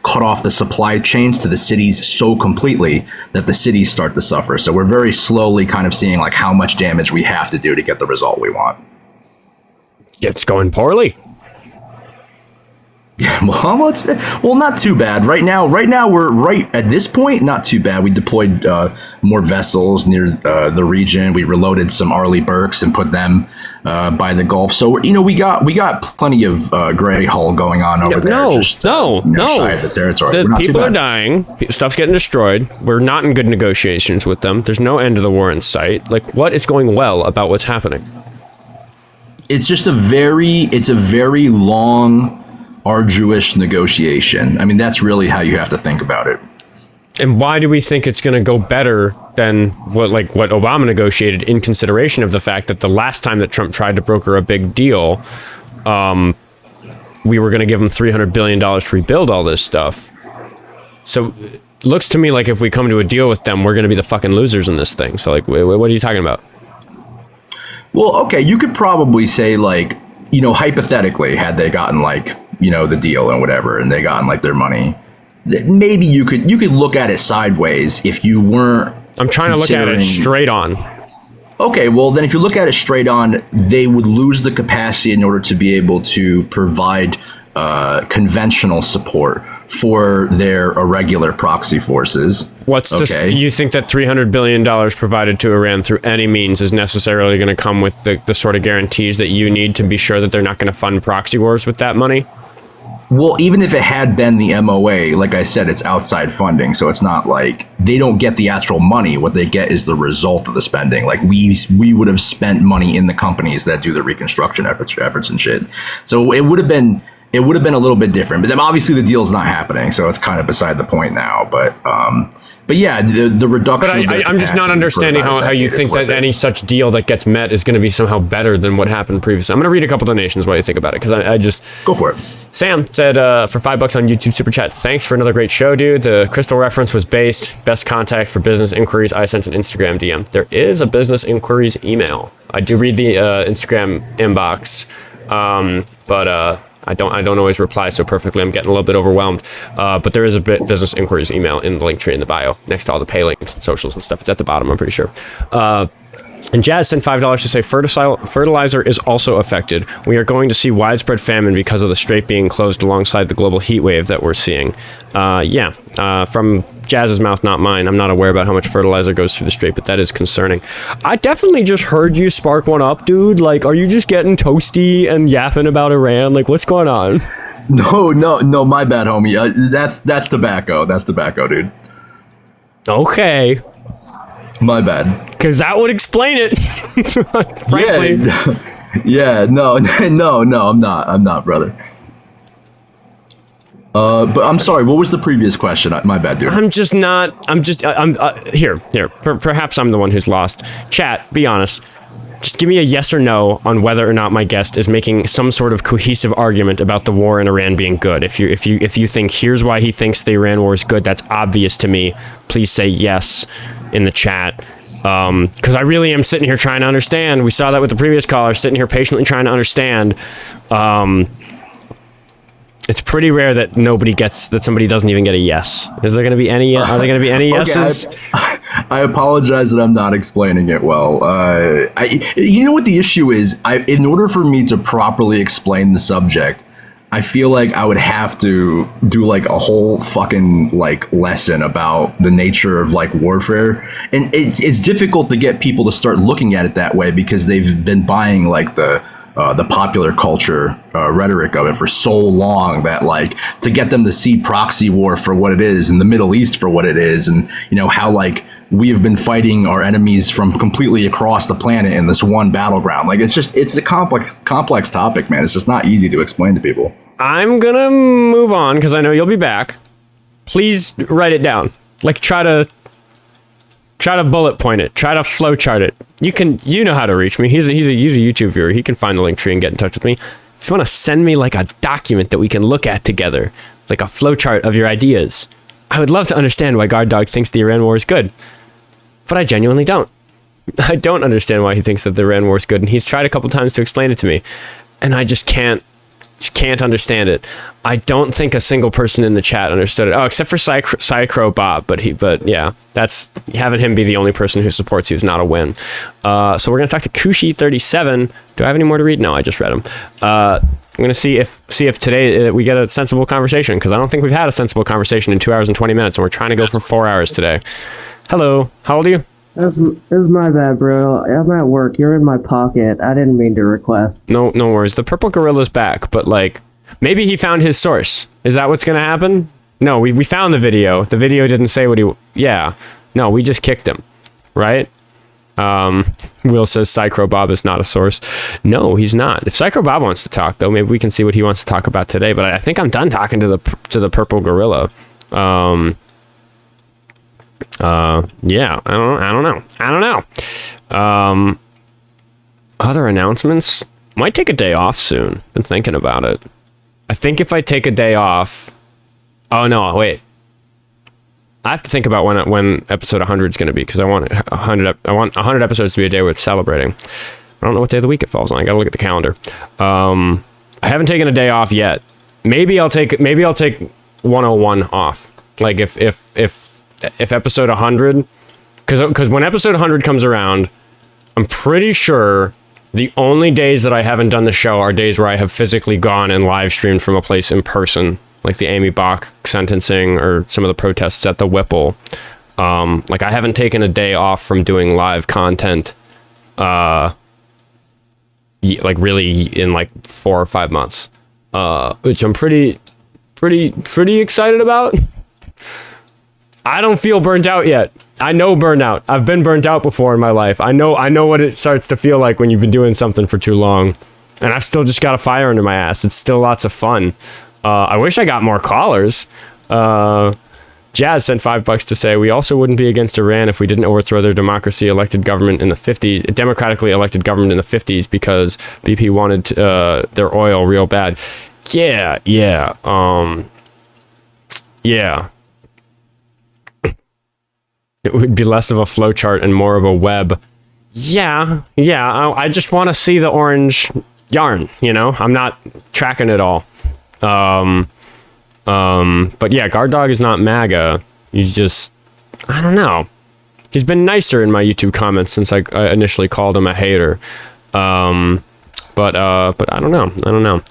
cut off the supply chains to the cities so completely that the cities start to suffer. So we're very slowly kind of seeing like how much damage we have to do to get the result we want. It's going poorly. Yeah, well, not too bad. Right now, we're right at this point. Not too bad. We deployed more vessels near the region. We reloaded some Arleigh Burkes and put them by the Gulf. So you know, we got plenty of gray hull going on over there. No. Shy of the territory. The people are dying. Stuff's getting destroyed. We're not in good negotiations with them. There's no end to the war in sight. Like, what is going well about what's happening? It's just a very long, arduous negotiation. I mean, that's really how you have to think about it. And why do we think it's going to go better than what Obama negotiated, in consideration of the fact that the last time that Trump tried to broker a big deal, we were going to give him $300 billion to rebuild all this stuff. So it looks to me like if we come to a deal with them, we're going to be the fucking losers in this thing. So like, what are you talking about? Well, okay, you could probably say, like, you know, hypothetically, had they gotten like, you know, the deal and whatever, and they gotten like their money, maybe you could look at it sideways if you weren't. I'm trying to look at it straight on. Okay, well then if you look at it straight on, they would lose the capacity in order to be able to provide conventional support for their irregular proxy forces. You think that $300 billion provided to Iran through any means is necessarily going to come with the sort of guarantees that you need to be sure that they're not going to fund proxy wars with that money? Well, even if it had been the MOA, like I said, it's outside funding. So it's not like they don't get the actual money. What they get is the result of the spending. Like we would have spent money in the companies that do the reconstruction efforts and shit. So it would have been a little bit different. But then obviously the deal's not happening. So it's kind of beside the point now. But yeah, the reduction. But I'm just not understanding how you think that any such deal that gets met is going to be somehow better than what happened previously. I'm going to read a couple donations while you think about it, because I just go for it. Sam said for $5 on YouTube super chat. Thanks for another great show, dude. The crystal reference was base. Best contact for business inquiries. I sent an Instagram DM. There is a business inquiries email. I do read the Instagram inbox, but. I don't always reply so perfectly. I'm getting a little bit overwhelmed. But there is a business inquiries email in the link tree in the bio next to all the pay links and socials and stuff. It's at the bottom, I'm pretty sure. And Jazz sent $5 to say fertilizer is also affected. We are going to see widespread famine because of the strait being closed alongside the global heat wave that we're seeing. From Jazz's mouth, not mine. I'm not aware about how much fertilizer goes through the strait, but that is concerning. I definitely just heard you spark one up, dude. Like, are you just getting toasty and yapping about Iran? Like, what's going on? No, my bad, homie. That's tobacco. That's tobacco, dude. Okay. My bad. Because that would explain it. Frankly. Yeah. No, I'm not, brother. But I'm sorry. What was the previous question? My bad, dude. Here. Perhaps I'm the one who's lost. Chat, be honest. Just give me a yes or no on whether or not my guest is making some sort of cohesive argument about the war in Iran being good. If you think here's why he thinks the Iran war is good, that's obvious to me. Please say yes in the chat. Because I really am sitting here trying to understand. We saw that with the previous caller, sitting here patiently trying to understand. It's pretty rare that somebody doesn't even get a yes. Is there going to be any? Are there going to be any yeses? Okay, I apologize that I'm not explaining it well. You know what the issue is? In order for me to properly explain the subject, I feel like I would have to do like a whole fucking like lesson about the nature of like warfare, and it's difficult to get people to start looking at it that way because they've been buying like the popular culture rhetoric of it for so long that like to get them to see proxy war for what it is in the Middle East for what it is, and you know how like we have been fighting our enemies from completely across the planet in this one battleground. Like it's a complex topic, man. It's just not easy to explain to people. I'm gonna move on because I know you'll be back. Please write it down. Like try to bullet point it. Try to flowchart it. You know how to reach me. He's a YouTube viewer. He can find the link tree and get in touch with me. If you want to send me like a document that we can look at together, like a flowchart of your ideas, I would love to understand why Guard Dog thinks the Iran war is good. But I genuinely don't. I don't understand why he thinks that the Iran war is good, and he's tried a couple times to explain it to me, and I just can't understand it. I don't think a single person in the chat understood it. Oh, except for psycrowbob, but yeah, that's having him be the only person who supports you is not a win. So we're gonna talk to Kushi37. Do I have any more to read? No, I just read them. I'm gonna see if today we get a sensible conversation, because I don't think we've had a sensible conversation in 2 hours and 20 minutes, and we're trying to go for 4 hours today. Hello, how old are you? This is my bad, bro. I'm at work. You're in my pocket. I didn't mean to request. No worries. The purple gorilla's back, but like, maybe he found his source. Is that what's gonna happen? No, we found the video. The video didn't say what he... Yeah. No, we just kicked him. Right? Will says psycrowbob is not a source. No, he's not. If psycrowbob wants to talk, though, maybe we can see what he wants to talk about today, but I think I'm done talking to the purple gorilla. Yeah, I don't know. Other announcements? Might take a day off soon. Been thinking about it. I think if I take a day off... Oh, no, wait. I have to think about when episode 100 is going to be, because I want 100 episodes to be a day worth celebrating. I don't know what day of the week it falls on. I got to look at the calendar. I haven't taken a day off yet. Maybe I'll take 101 off. Like if episode 100, because when episode 100 comes around, I'm pretty sure the only days that I haven't done the show are days where I have physically gone and live streamed from a place in person, like the Amy Bach sentencing or some of the protests at the Whipple. Like I haven't taken a day off from doing live content, like really in like 4 or 5 months, which I'm pretty excited about. I don't feel burnt out yet. I know burnout. I've been burnt out before in my life. I know what it starts to feel like when you've been doing something for too long. And I've still just got a fire under my ass. It's still lots of fun. I wish I got more callers. Jazz sent $5 to say, we also wouldn't be against Iran if we didn't overthrow their democratically elected government in the 50s, because BP wanted their oil real bad. Yeah. It would be less of a flowchart and more of a web. Yeah. I just want to see the orange yarn, you know? I'm not tracking it all. But yeah, Guard Dog is not MAGA. He's just... I don't know. He's been nicer in my YouTube comments since I initially called him a hater. But I don't know.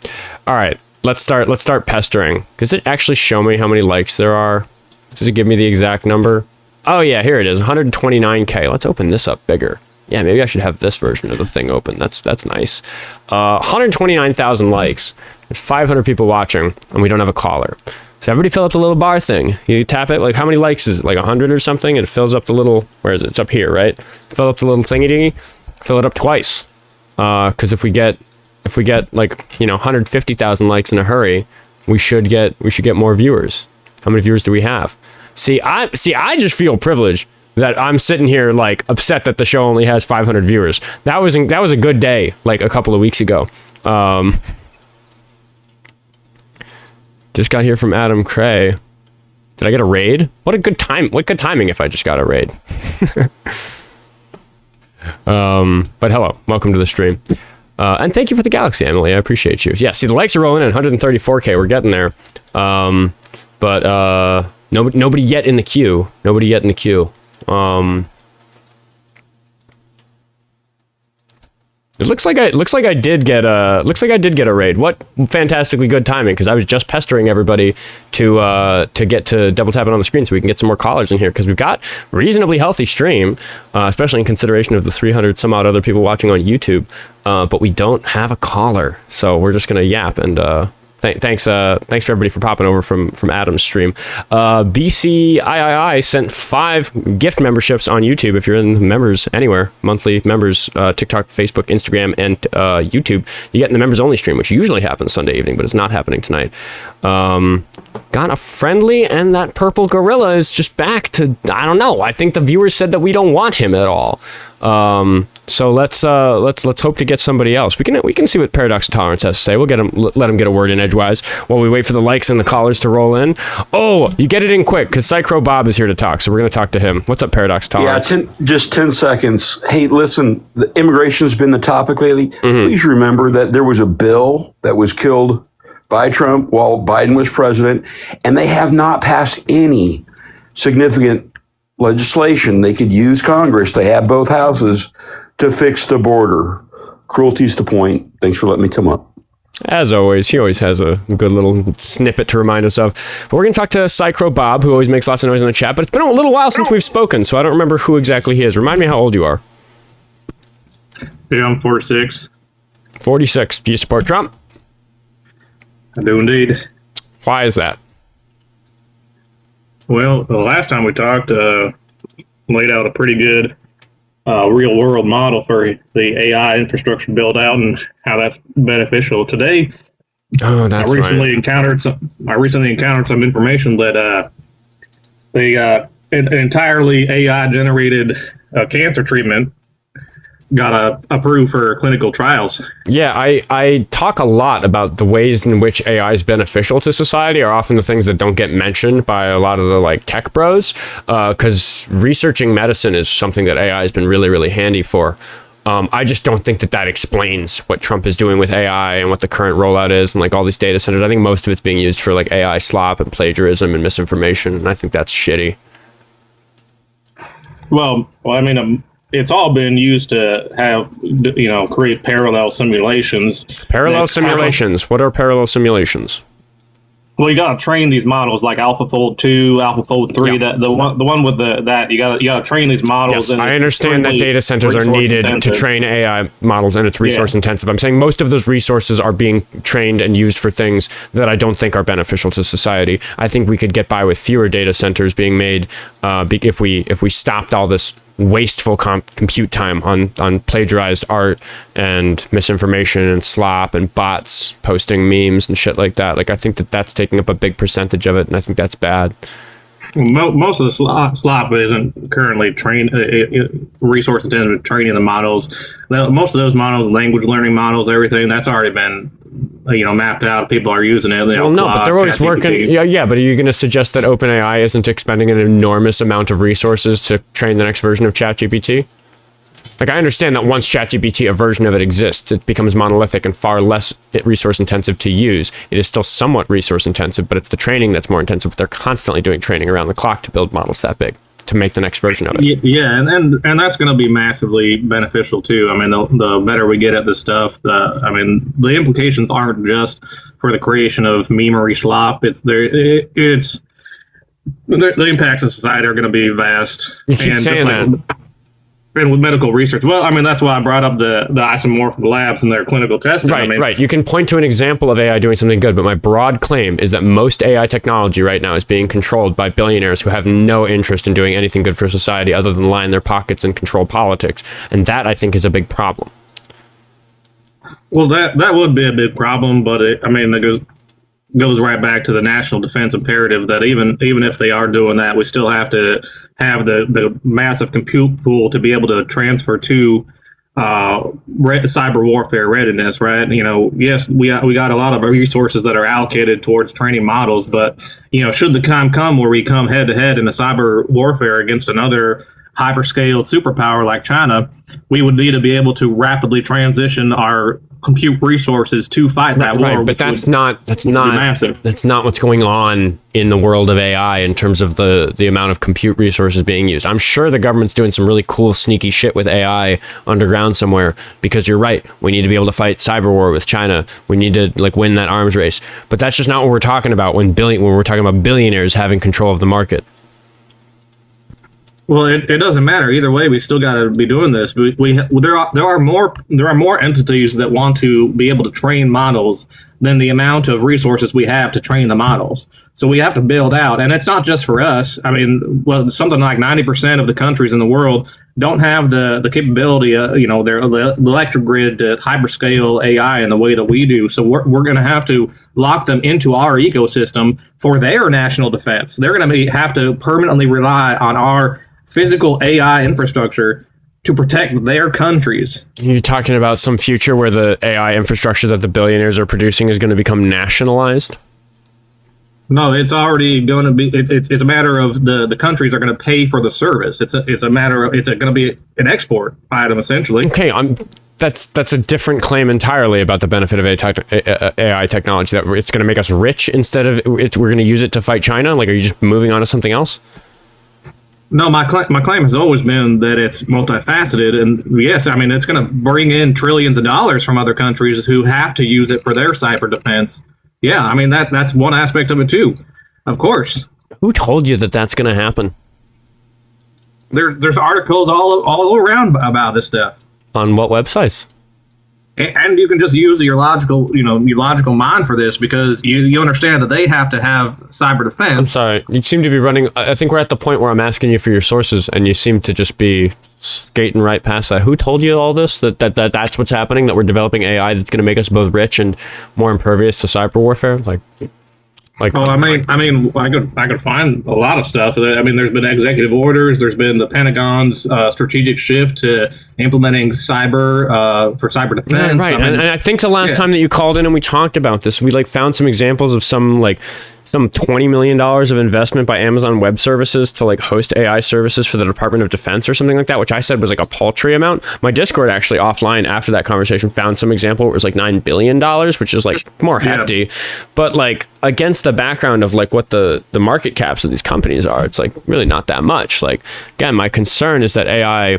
All right, let's start pestering. Does it actually show me how many likes there are? Does it give me the exact number? Oh yeah, here it is, 129K. Let's open this up bigger. Yeah, maybe I should have this version of the thing open. That's nice. 129,000 likes. There's 500 people watching, and we don't have a caller. So everybody fill up the little bar thing. You tap it, like how many likes is it? Like 100 or something? It fills up the little, where is it? It's up here, right? Fill up the little thingy dingy. Fill it up twice. Because if we get like, 150,000 likes in a hurry, we should get more viewers. How many viewers do we have? See, I just feel privileged that I'm sitting here like upset that the show only has 500 viewers. That was a good day, like a couple of weeks ago. Just got here from Adam Cray. Did I get a raid? What good timing if I just got a raid. But hello, welcome to the stream. And thank you for the galaxy, Emily. I appreciate you. Yeah, see, the likes are rolling in 134K. We're getting there. But nobody yet in the queue. Nobody yet in the queue. It looks like I did get a raid. What fantastically good timing, because I was just pestering everybody to get to double tap it on the screen so we can get some more callers in here, because we've got reasonably healthy stream, especially in consideration of the 300 some odd other people watching on YouTube. But we don't have a caller, so we're just gonna yap and. Thanks for everybody for popping over from Adam's stream. BCIII sent 5 gift memberships on YouTube. If you're in members anywhere, monthly members, TikTok, Facebook, Instagram, and YouTube, you get in the members only stream, which usually happens Sunday evening, but it's not happening tonight. Got a friendly, and that purple gorilla is just back to, I don't know. I think the viewers said that we don't want him at all. So let's hope to get somebody else. We can see what Paradox of Tolerance has to say. We'll let him get a word in edgewise while we wait for the likes and the callers to roll in. Oh, you get it in quick because psycrowbob is here to talk, so we're gonna talk to him. What's up, Paradox of Tolerance? Yeah, just 10 seconds. Hey, listen, the immigration's been the topic lately. Please remember that there was a bill that was killed by Trump while Biden was president, and they have not passed any significant legislation. They could use Congress. They have both houses to fix the border. Cruelty's the point. Thanks for letting me come up. As always, he always has a good little snippet to remind us of. But we're going to talk to psycrowbob, who always makes lots of noise in the chat, but it's been a little while since we've spoken, so I don't remember who exactly he is. Remind me how old you are. Yeah, I'm 46. 46. Do you support Trump? I do indeed. Why is that? Well, the last time we talked, laid out a pretty good real world model for the AI infrastructure build out and how that's beneficial. Today, I recently encountered some information that an entirely AI generated cancer treatment got approved for clinical trials. Yeah, I talk a lot about the ways in which AI is beneficial to society are often the things that don't get mentioned by a lot of the like tech bros, because researching medicine is something that AI has been really, really handy for. I just don't think that explains what Trump is doing with AI and what the current rollout is and like all these data centers. I think most of it's being used for like AI slop and plagiarism and misinformation, and I think that's shitty. Well, I mean, it's all been used to have, create parallel simulations. Parallel simulations? What are parallel simulations? Well, you got to train these models like AlphaFold 2, AlphaFold 3. Yeah. The one with that you got to train these models. Yes, and I understand that data centers are needed to train AI models, and it's resource intensive. I'm saying most of those resources are being trained and used for things that I don't think are beneficial to society. I think we could get by with fewer data centers being made if we stopped all this wasteful compute time on plagiarized art and misinformation and slop and bots posting memes and shit like that. Like, I think that's taking up a big percentage of it, and I think that's bad. Most of the slop isn't currently resource intensive training the models. Most of those models, language learning models, everything that's already been mapped out. People are using it. Well, no, but they're always working. Yeah, but are you going to suggest that OpenAI isn't expending an enormous amount of resources to train the next version of ChatGPT? Like, I understand that once ChatGPT, a version of it exists, it becomes monolithic and far less resource intensive to use. It is still somewhat resource intensive, but it's the training that's more intensive. But they're constantly doing training around the clock to build models that big to make the next version of it. Yeah, and that's going to be massively beneficial too. I mean, the better we get at this stuff, the implications aren't just for the creation of memery slop. The impacts of society are going to be vast. You keep saying that. And with medical research, well, I mean, that's why I brought up the isomorphic labs and their clinical testing. Right, right. You can point to an example of AI doing something good, but my broad claim is that most AI technology right now is being controlled by billionaires who have no interest in doing anything good for society other than line their pockets and control politics. And that, I think, is a big problem. Well, that would be a big problem, but it goes right back to the national defense imperative that even if they are doing that, we still have to have the massive compute pool to be able to transfer to cyber warfare readiness, right? Yes, we got a lot of resources that are allocated towards training models, but should the time come where we come head to head in a cyber warfare against another hyperscale superpower like China, we would need to be able to rapidly transition our compute resources to fight that war. Right, but that's not what's going on in the world of AI in terms of the amount of compute resources being used. I'm sure the government's doing some really cool, sneaky shit with AI underground somewhere, because you're right. We need to be able to fight cyber war with China. We need to like win that arms race. But that's just not what we're talking about when we're talking about billionaires having control of the market. Well, it doesn't matter either way. We still got to be doing this. There are more entities that want to be able to train models than the amount of resources we have to train the models. So we have to build out, and it's not just for us. I mean, well, something like 90% of the countries in the world don't have the capability, their electric grid to hyperscale AI in the way that we do. So we're going to have to lock them into our ecosystem for their national defense. They're going to have to permanently rely on our physical AI infrastructure to protect their countries. You're talking about some future where the AI infrastructure that the billionaires are producing is going to become nationalized? No, it's already going to be. It's a matter of the countries are going to pay for the service. It's a matter of going to be an export item essentially. Okay, that's a different claim entirely about the benefit of AI technology. That it's going to make us rich instead of we're going to use it to fight China. Like, are you just moving on to something else? No, my claim has always been that it's multifaceted, and yes, I mean it's going to bring in trillions of dollars from other countries who have to use it for their cyber defense. Yeah, I mean that's one aspect of it too, of course. Who told you that that's going to happen? There's articles all around about this stuff. On what websites? And you can just use your logical mind for this, because you understand that they have to have cyber defense. I'm sorry. You seem to be running. I think we're at the point where I'm asking you for your sources, and you seem to just be skating right past that. Who told you all this? That's what's happening. That we're developing AI that's going to make us both rich and more impervious to cyber warfare. I could find a lot of stuff. I mean, there's been executive orders. There's been the Pentagon's strategic shift to implementing cyber for cyber defense. Right. And I think the last time that you called in and we talked about this, we found some examples of some $20 million of investment by Amazon Web Services to host AI services for the Department of Defense or something like that, which I said was a paltry amount. My Discord actually offline after that conversation found some example where it was $9 billion, which is more hefty. But against the background of what the market caps of these companies are, it's really not that much. Again, my concern is that AI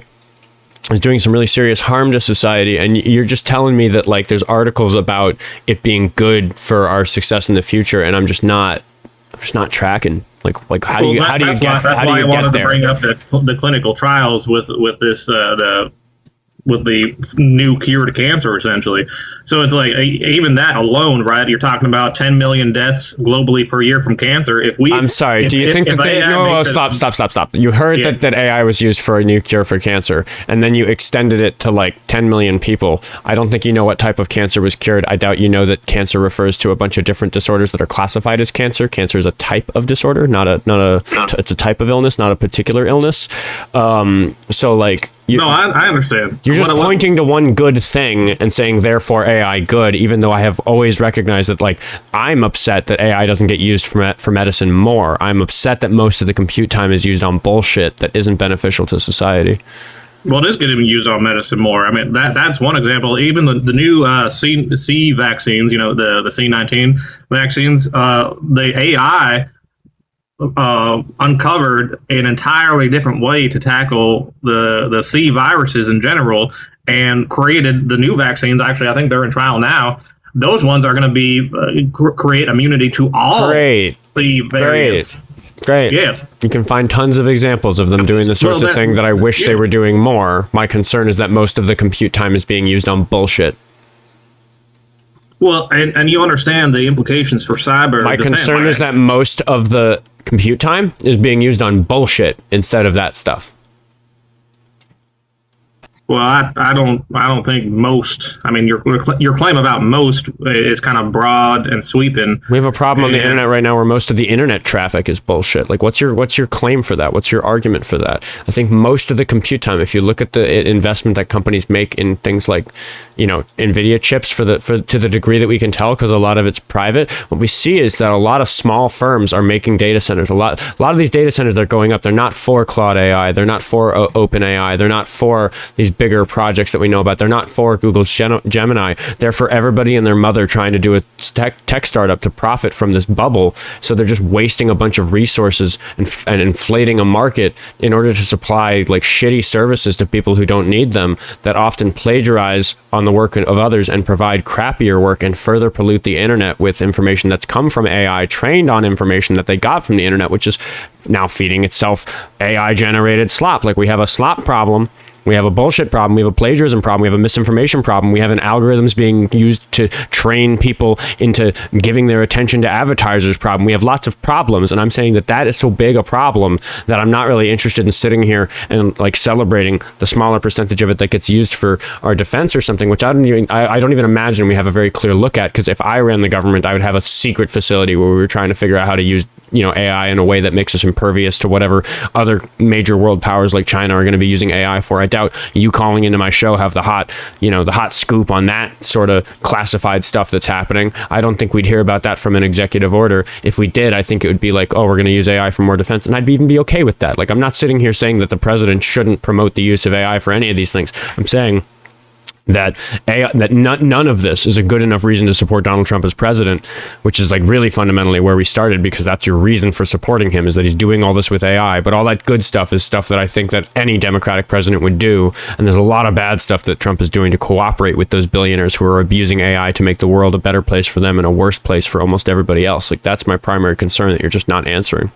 is doing some really serious harm to society, and you're just telling me that there's articles about it being good for our success in the future, and I'm just not tracking. How do you get there? That's why I wanted to bring up the clinical trials with this with the new cure to cancer, essentially. So it's even that alone, right? You're talking about 10 million deaths globally per year from cancer. I'm sorry. Do you think that they... No, stop. You heard that AI was used for a new cure for cancer, and then you extended it to 10 million people. I don't think you know what type of cancer was cured. I doubt you know that cancer refers to a bunch of different disorders that are classified as cancer. Cancer is a type of disorder, it's a type of illness, not a particular illness. I understand. You're just pointing to one good thing and saying, therefore, AI good, even though I have always recognized that, I'm upset that AI doesn't get used for medicine more. I'm upset that most of the compute time is used on bullshit that isn't beneficial to society. Well, it is getting used on medicine more. I mean, that's one example. Even the new C vaccines, the C19 vaccines, the AI uncovered an entirely different way to tackle the C viruses in general, and created the new vaccines. Actually, I think they're in trial now. Those ones are going to be create immunity to all the variants. Great. Yes. You can find tons of examples of them doing the sorts of thing that I wish they were doing more. My concern is that most of the compute time is being used on bullshit. Well, and you understand the implications for cyber. My concern is that most of the compute time is being used on bullshit instead of that stuff. Well, I don't think most. I mean, your claim about most is kind of broad and sweeping. We have a problem on the internet right now where most of the internet traffic is bullshit. Like, what's your claim for that? What's your argument for that? I think most of the compute time, if you look at the investment that companies make in things like, Nvidia chips to the degree that we can tell, because a lot of it's private, what we see is that a lot of small firms are making data centers. A lot of these data centers that are going up, they're not for Claude AI, they're not for OpenAI, they're not for these bigger projects that we know about. They're not for Google's Gemini. They're for everybody and their mother trying to do a tech startup to profit from this bubble. So they're just wasting a bunch of resources and inflating a market in order to supply like shitty services to people who don't need them, that often plagiarize on the work of others and provide crappier work and further pollute the internet with information that's come from AI, trained on information that they got from the internet, which is now feeding itself AI generated slop. Like, we have a slop problem. We have a bullshit problem. We have a plagiarism problem. We have a misinformation problem. We have an algorithms being used to train people into giving their attention to advertisers problem. We have lots of problems. And I'm saying that is so big a problem that I'm not really interested in sitting here and like celebrating the smaller percentage of it that gets used for our defense or something, which I don't even imagine we have a very clear look at. Because if I ran the government, I would have a secret facility where we were trying to figure out how to use AI in a way that makes us impervious to whatever other major world powers like China are going to be using AI for. I doubt you calling into my show have the hot scoop on that sort of classified stuff that's happening. I don't think we'd hear about that from an executive order. If we did, I think it would be like, oh, we're going to use AI for more defense. And I'd even be okay with that. Like, I'm not sitting here saying that the president shouldn't promote the use of AI for any of these things. I'm saying that none of this is a good enough reason to support Donald Trump as president, which is like really fundamentally where we started, because that's your reason for supporting him, is that he's doing all this with AI. But all that good stuff is stuff that I think that any Democratic president would do. And there's a lot of bad stuff that Trump is doing to cooperate with those billionaires who are abusing AI to make the world a better place for them and a worse place for almost everybody else. Like, that's my primary concern that you're just not answering.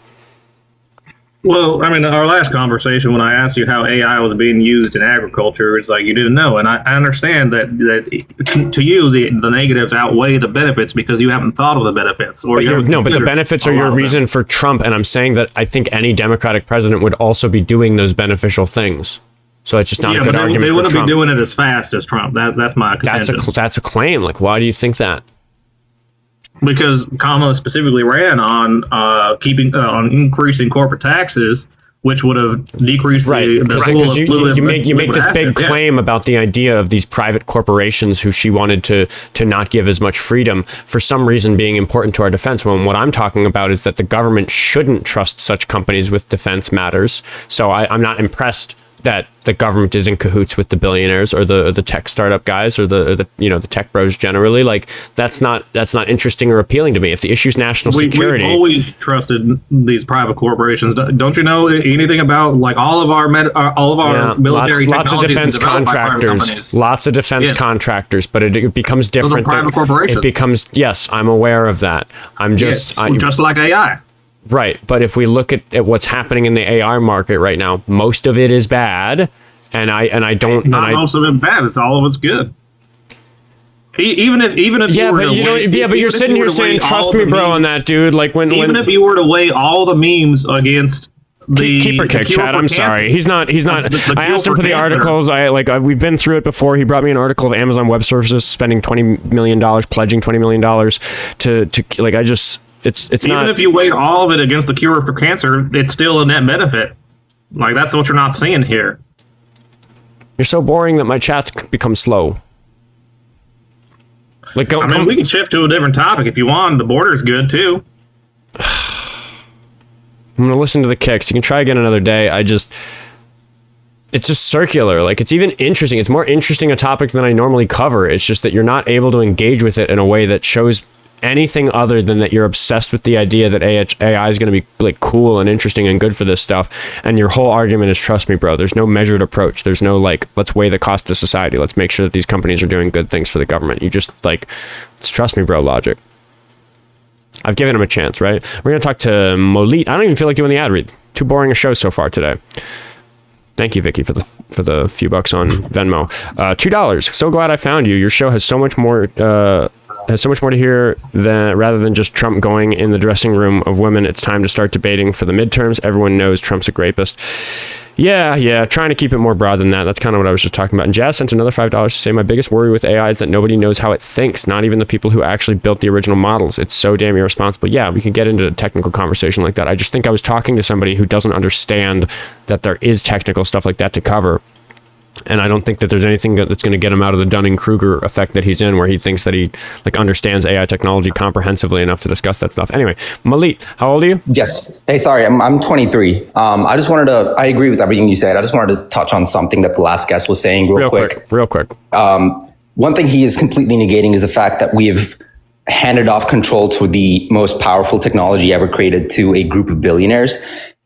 Well, I mean, our last conversation, when I asked you how AI was being used in agriculture, it's like you didn't know. And I understand that to you, the negatives outweigh the benefits because you haven't thought of the benefits. But the benefits are your reason for Trump. And I'm saying that I think any Democratic president would also be doing those beneficial things. So it's just not a good argument for Trump. They wouldn't be doing it as fast as Trump. That's my contention. That's a claim. Like, why do you think that? Because Kamala specifically ran on on increasing corporate taxes, which would have decreased you make this big claim about the idea of these private corporations who she wanted to not give as much freedom for some reason being important to our defense. When what I'm talking about is that the government shouldn't trust such companies with defense matters. So I'm not impressed that the government is in cahoots with the billionaires or the tech startup guys or the tech bros generally. Like, that's not interesting or appealing to me. If the issue is national security, we've always trusted these private corporations. Don't you know anything about like all of our military lots of defense contractors, but it becomes different. Those are private corporations. It becomes, yes, I'm aware of that. Just like AI. Right, but if we look at what's happening in the AI market right now, most of it is bad, and I don't. Not most of it bad. It's all of it's good. Even if but you're sitting here saying, "Trust me, bro," on that, dude. Like when if you were to weigh all the memes against the keeper kick, Chad. I'm sorry. He's not. I asked him for the articles. We've been through it before. He brought me an article of Amazon Web Services spending $20 million, pledging $20 million to like. I just. It's even not. If you weigh all of it against the cure for cancer, it's still a net benefit. Like, that's what you're not seeing here. You're so boring that my chats become slow. Like, we can shift to a different topic if you want. The border's good too. I'm gonna listen to the kicks. You can try again another day. It's just circular. Like, it's even interesting. It's more interesting a topic than I normally cover. It's just that you're not able to engage with it in a way that shows anything other than that you're obsessed with the idea that AI is going to be like cool and interesting and good for this stuff. And your whole argument is, trust me, bro. There's no measured approach. There's no like, let's weigh the cost to society. Let's make sure that these companies are doing good things for the government. You just like, it's trust me, bro logic. I've given him a chance, right? We're going to talk to Molit. I don't even feel like doing the ad read. Too boring a show so far today. Thank you, Vicky, for the few bucks on Venmo. $2. So glad I found you. Your show has so much more There's so much more to hear rather than just Trump going in the dressing room of women. It's time to start debating for the midterms. Everyone knows Trump's a rapist. Yeah, trying to keep it more broad than that. That's kind of what I was just talking about. And Jazz sent another $5 to say, my biggest worry with AI is that nobody knows how it thinks, not even the people who actually built the original models. It's so damn irresponsible. Yeah, we can get into a technical conversation like that. I just think I was talking to somebody who doesn't understand that there is technical stuff like that to cover. And I don't think that there's anything that's going to get him out of the Dunning-Kruger effect that he's in, where he thinks that he understands AI technology comprehensively enough to discuss that stuff. Anyway, Malik, how old are you? Yes. Hey, sorry, I'm 23. I just wanted to, I agree with everything you said. I just wanted to touch on something that the last guest was saying real quick. One thing he is completely negating is the fact that we have handed off control to the most powerful technology ever created to a group of billionaires.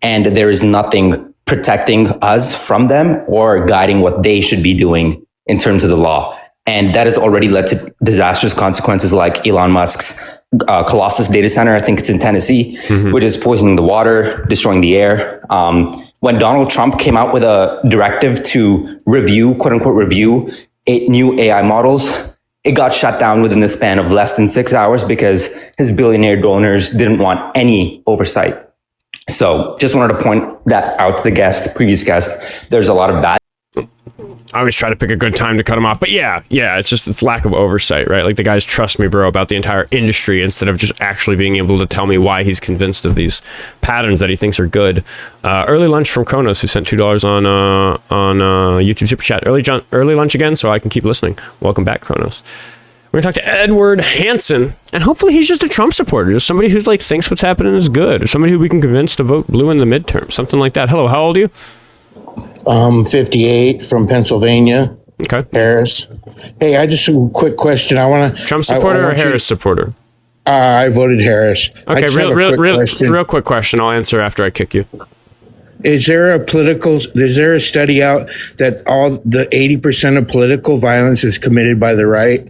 And there is nothing protecting us from them or guiding what they should be doing in terms of the law. And that has already led to disastrous consequences like Elon Musk's Colossus data center, I think it's in Tennessee, which is poisoning the water, destroying the air. When Donald Trump came out with a directive to review, quote unquote, review new AI models, it got shut down within the span of less than 6 hours because his billionaire donors didn't want any oversight. So just wanted to point that out to the previous guest. There's a lot of bad. I always try to pick a good time to cut him off. But yeah, it's lack of oversight, right? Like the guy's trust me, bro, about the entire industry instead of just actually being able to tell me why he's convinced of these patterns that he thinks are good. Early lunch from Kronos, who sent $2 on YouTube Super Chat. Early lunch again, so I can keep listening. Welcome back, Kronos. We're going to talk to Edward Hansen, and hopefully he's just a Trump supporter, just somebody who's thinks what's happening is good, or somebody who we can convince to vote blue in the midterm, something like that. Hello, how old are you? 58 from Pennsylvania. Okay. Harris. Hey, I just a quick question. I want to Trump supporter or Harris supporter? I voted Harris. Okay, real quick question. I'll answer after I kick you. Is there a study out that all the 80% of political violence is committed by the right?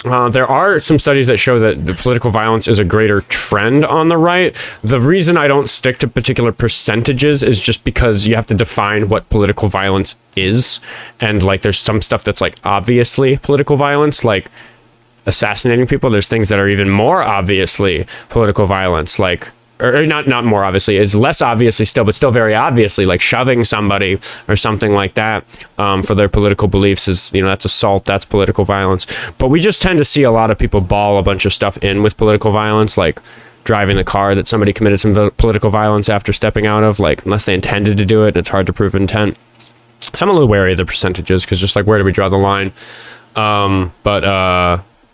There are some studies that show that the political violence is a greater trend on the right. The reason I don't stick to particular percentages is just because you have to define what political violence is. And there's some stuff that's obviously political violence, like assassinating people. There's things that are even more obviously political violence, or not more obviously, is less obviously still, but still very obviously, like shoving somebody or something like that for their political beliefs is, that's assault, that's political violence. But we just tend to see a lot of people ball a bunch of stuff in with political violence, like driving the car that somebody committed some political violence after stepping out of, unless they intended to do it, it's hard to prove intent. So I'm a little wary of the percentages, because just where do we draw the line?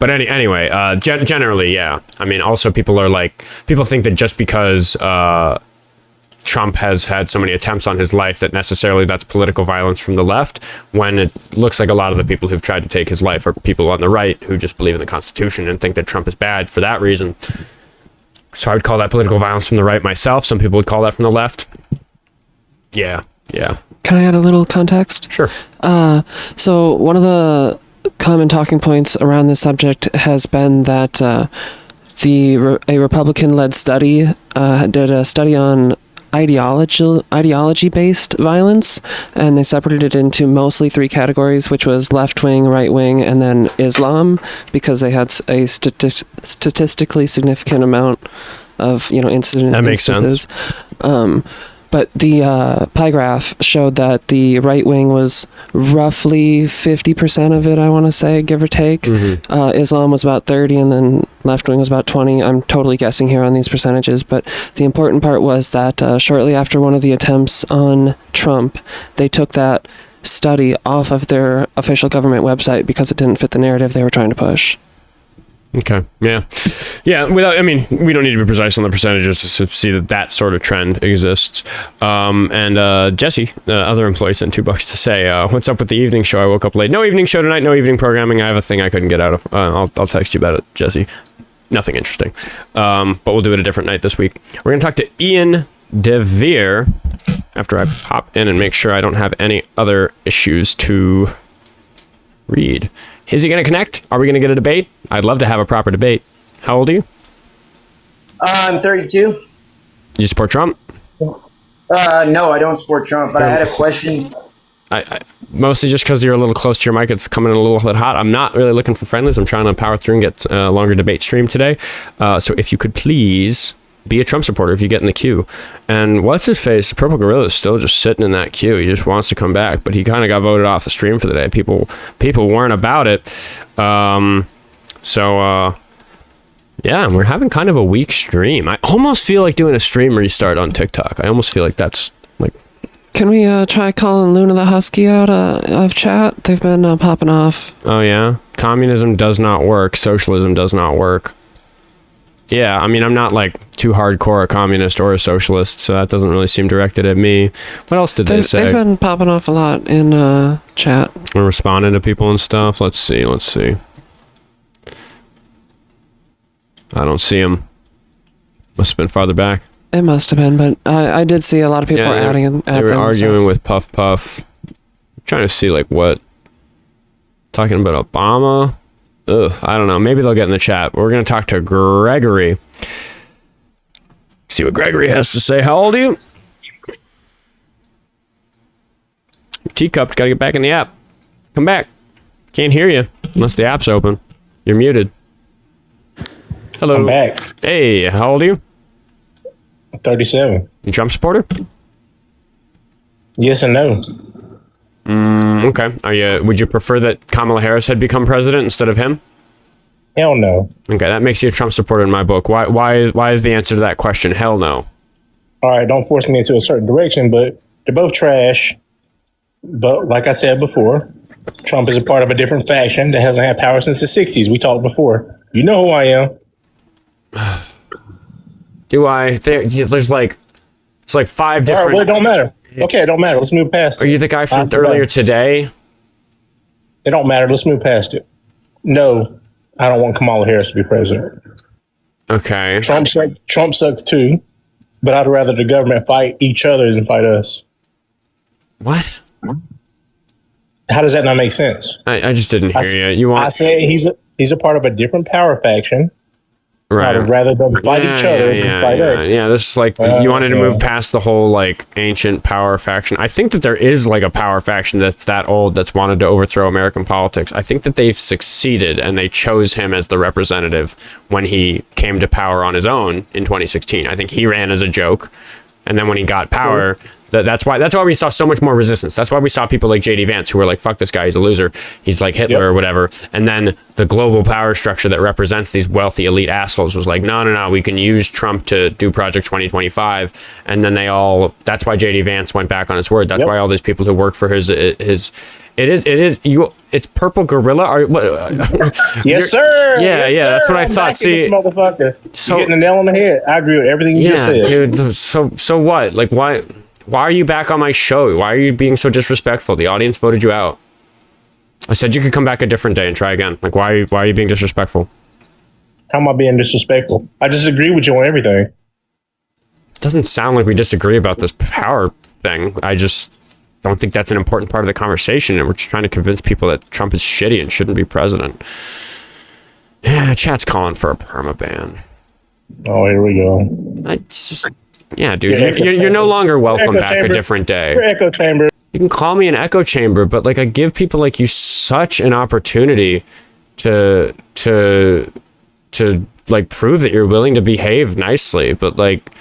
But anyway, generally, yeah. I mean, also people think that just because Trump has had so many attempts on his life that necessarily that's political violence from the left, when it looks like a lot of the people who've tried to take his life are people on the right who just believe in the Constitution and think that Trump is bad for that reason. So I would call that political violence from the right myself. Some people would call that from the left. Yeah. Can I add a little context? Sure. So one of the common talking points around this subject has been that a Republican-led study did a study on ideology-based violence, and they separated it into mostly three categories, which was left-wing, right-wing, and then Islam, because they had a statistically significant amount of instances. That makes sense. But the pie graph showed that the right wing was roughly 50% of it, I want to say, give or take. Mm-hmm. Islam was about 30, and then left wing was about 20. I'm totally guessing here on these percentages, but the important part was that shortly after one of the attempts on Trump, they took that study off of their official government website because it didn't fit the narrative they were trying to push. Okay. Yeah. We don't need to be precise on the percentages to see that sort of trend exists. And Jesse, the other employee, sent $2 to say, what's up with the evening show? I woke up late. No evening show tonight. No evening programming. I have a thing I couldn't get out of. I'll text you about it, Jesse. Nothing interesting. But we'll do it a different night this week. We're going to talk to Ian DeVere after I pop in and make sure I don't have any other issues to read. Is he going to connect? Are we going to get a debate? I'd love to have a proper debate. How old are you? I'm 32. You support Trump? No, I don't support Trump, but I had a question. I mostly just because you're a little close to your mic, it's coming in a little bit hot. I'm not really looking for friendlies. I'm trying to power through and get a longer debate stream today. So if you could please be a Trump supporter if you get in the queue. And what's his face? Purple Gorilla is still just sitting in that queue. He just wants to come back, but he kind of got voted off the stream for the day. People weren't about it. Yeah, we're having kind of a weak stream. I almost feel like doing a stream restart on TikTok. I almost feel like that's like... Can we try calling Luna the Husky out of chat? They've been popping off. Oh, yeah? Communism does not work. Socialism does not work. Yeah, I mean, I'm not like too hardcore a communist or a socialist, so that doesn't really seem directed at me. What else did they say? They've been popping off a lot in chat. We're responding to people and stuff. Let's see. I don't see him. Must have been farther back. It must have been, but I did see a lot of people were adding them. They were arguing with Puff Puff. I'm trying to see like what. Talking about Obama. Ugh, I don't know. Maybe they'll get in the chat. We're going to talk to Gregory. See what Gregory has to say. How old are you? Teacup, got to get back in the app. Come back. Can't hear you unless the app's open. You're muted. Hello. I'm back. Hey, how old are you? 37. You Trump supporter? Yes and no. Okay. Would you prefer that Kamala Harris had become president instead of him? Hell no. Okay, that makes you a Trump supporter in my book. Why is the answer to that question hell no? All right, don't force me into a certain direction, but they're both trash. But like I said before, Trump is a part of a different faction that hasn't had power since the 60s. We talked before. You know who I am. Do I? There's like, it's like 5 different... All right, well, it don't matter. Okay, it don't matter. Let's move past it. Are you the guy from earlier today? It don't matter. Let's move past it. No, I don't want Kamala Harris to be president. Okay. Trump sucks too, but I'd rather the government fight each other than fight us. What? How does that not make sense? I just didn't hear you. I said he's a part of a different power faction. Right. I'd rather them fight each other than fight us. Yeah, this is like, you wanted to move past the whole like ancient power faction. I think that there is like a power faction that's that old that's wanted to overthrow American politics. I think that they've succeeded and they chose him as the representative when he came to power on his own in 2016. I think he ran as a joke. And then when he got power, that's why we saw so much more resistance. That's why we saw people like J.D. Vance who were like, fuck this guy, he's a loser. He's like Hitler or whatever. And then the global power structure that represents these wealthy elite assholes was like, no, we can use Trump to do Project 2025. And then that's why J.D. Vance went back on his word. That's why all these people who work for it's Purple Gorilla. Yes, sir. Yeah, yes, sir. That's what I thought. See, motherfucker, so you're getting the nail on the head. I agree with everything you just said. Dude. So what? Like, why are you back on my show? Why are you being so disrespectful? The audience voted you out. I said you could come back a different day and try again. Like, why are you being disrespectful? How am I being disrespectful? I disagree with you on everything. It doesn't sound like we disagree about this power thing. I just don't think that's an important part of the conversation, and we're just trying to convince people that Trump is shitty and shouldn't be president. Yeah, chat's calling for a permaban. Oh, here we go. Dude, you're no longer welcome back chamber. A different day. Your echo chamber. You can call me an echo chamber, but like I give people like you such an opportunity to like prove that you're willing to behave nicely, but like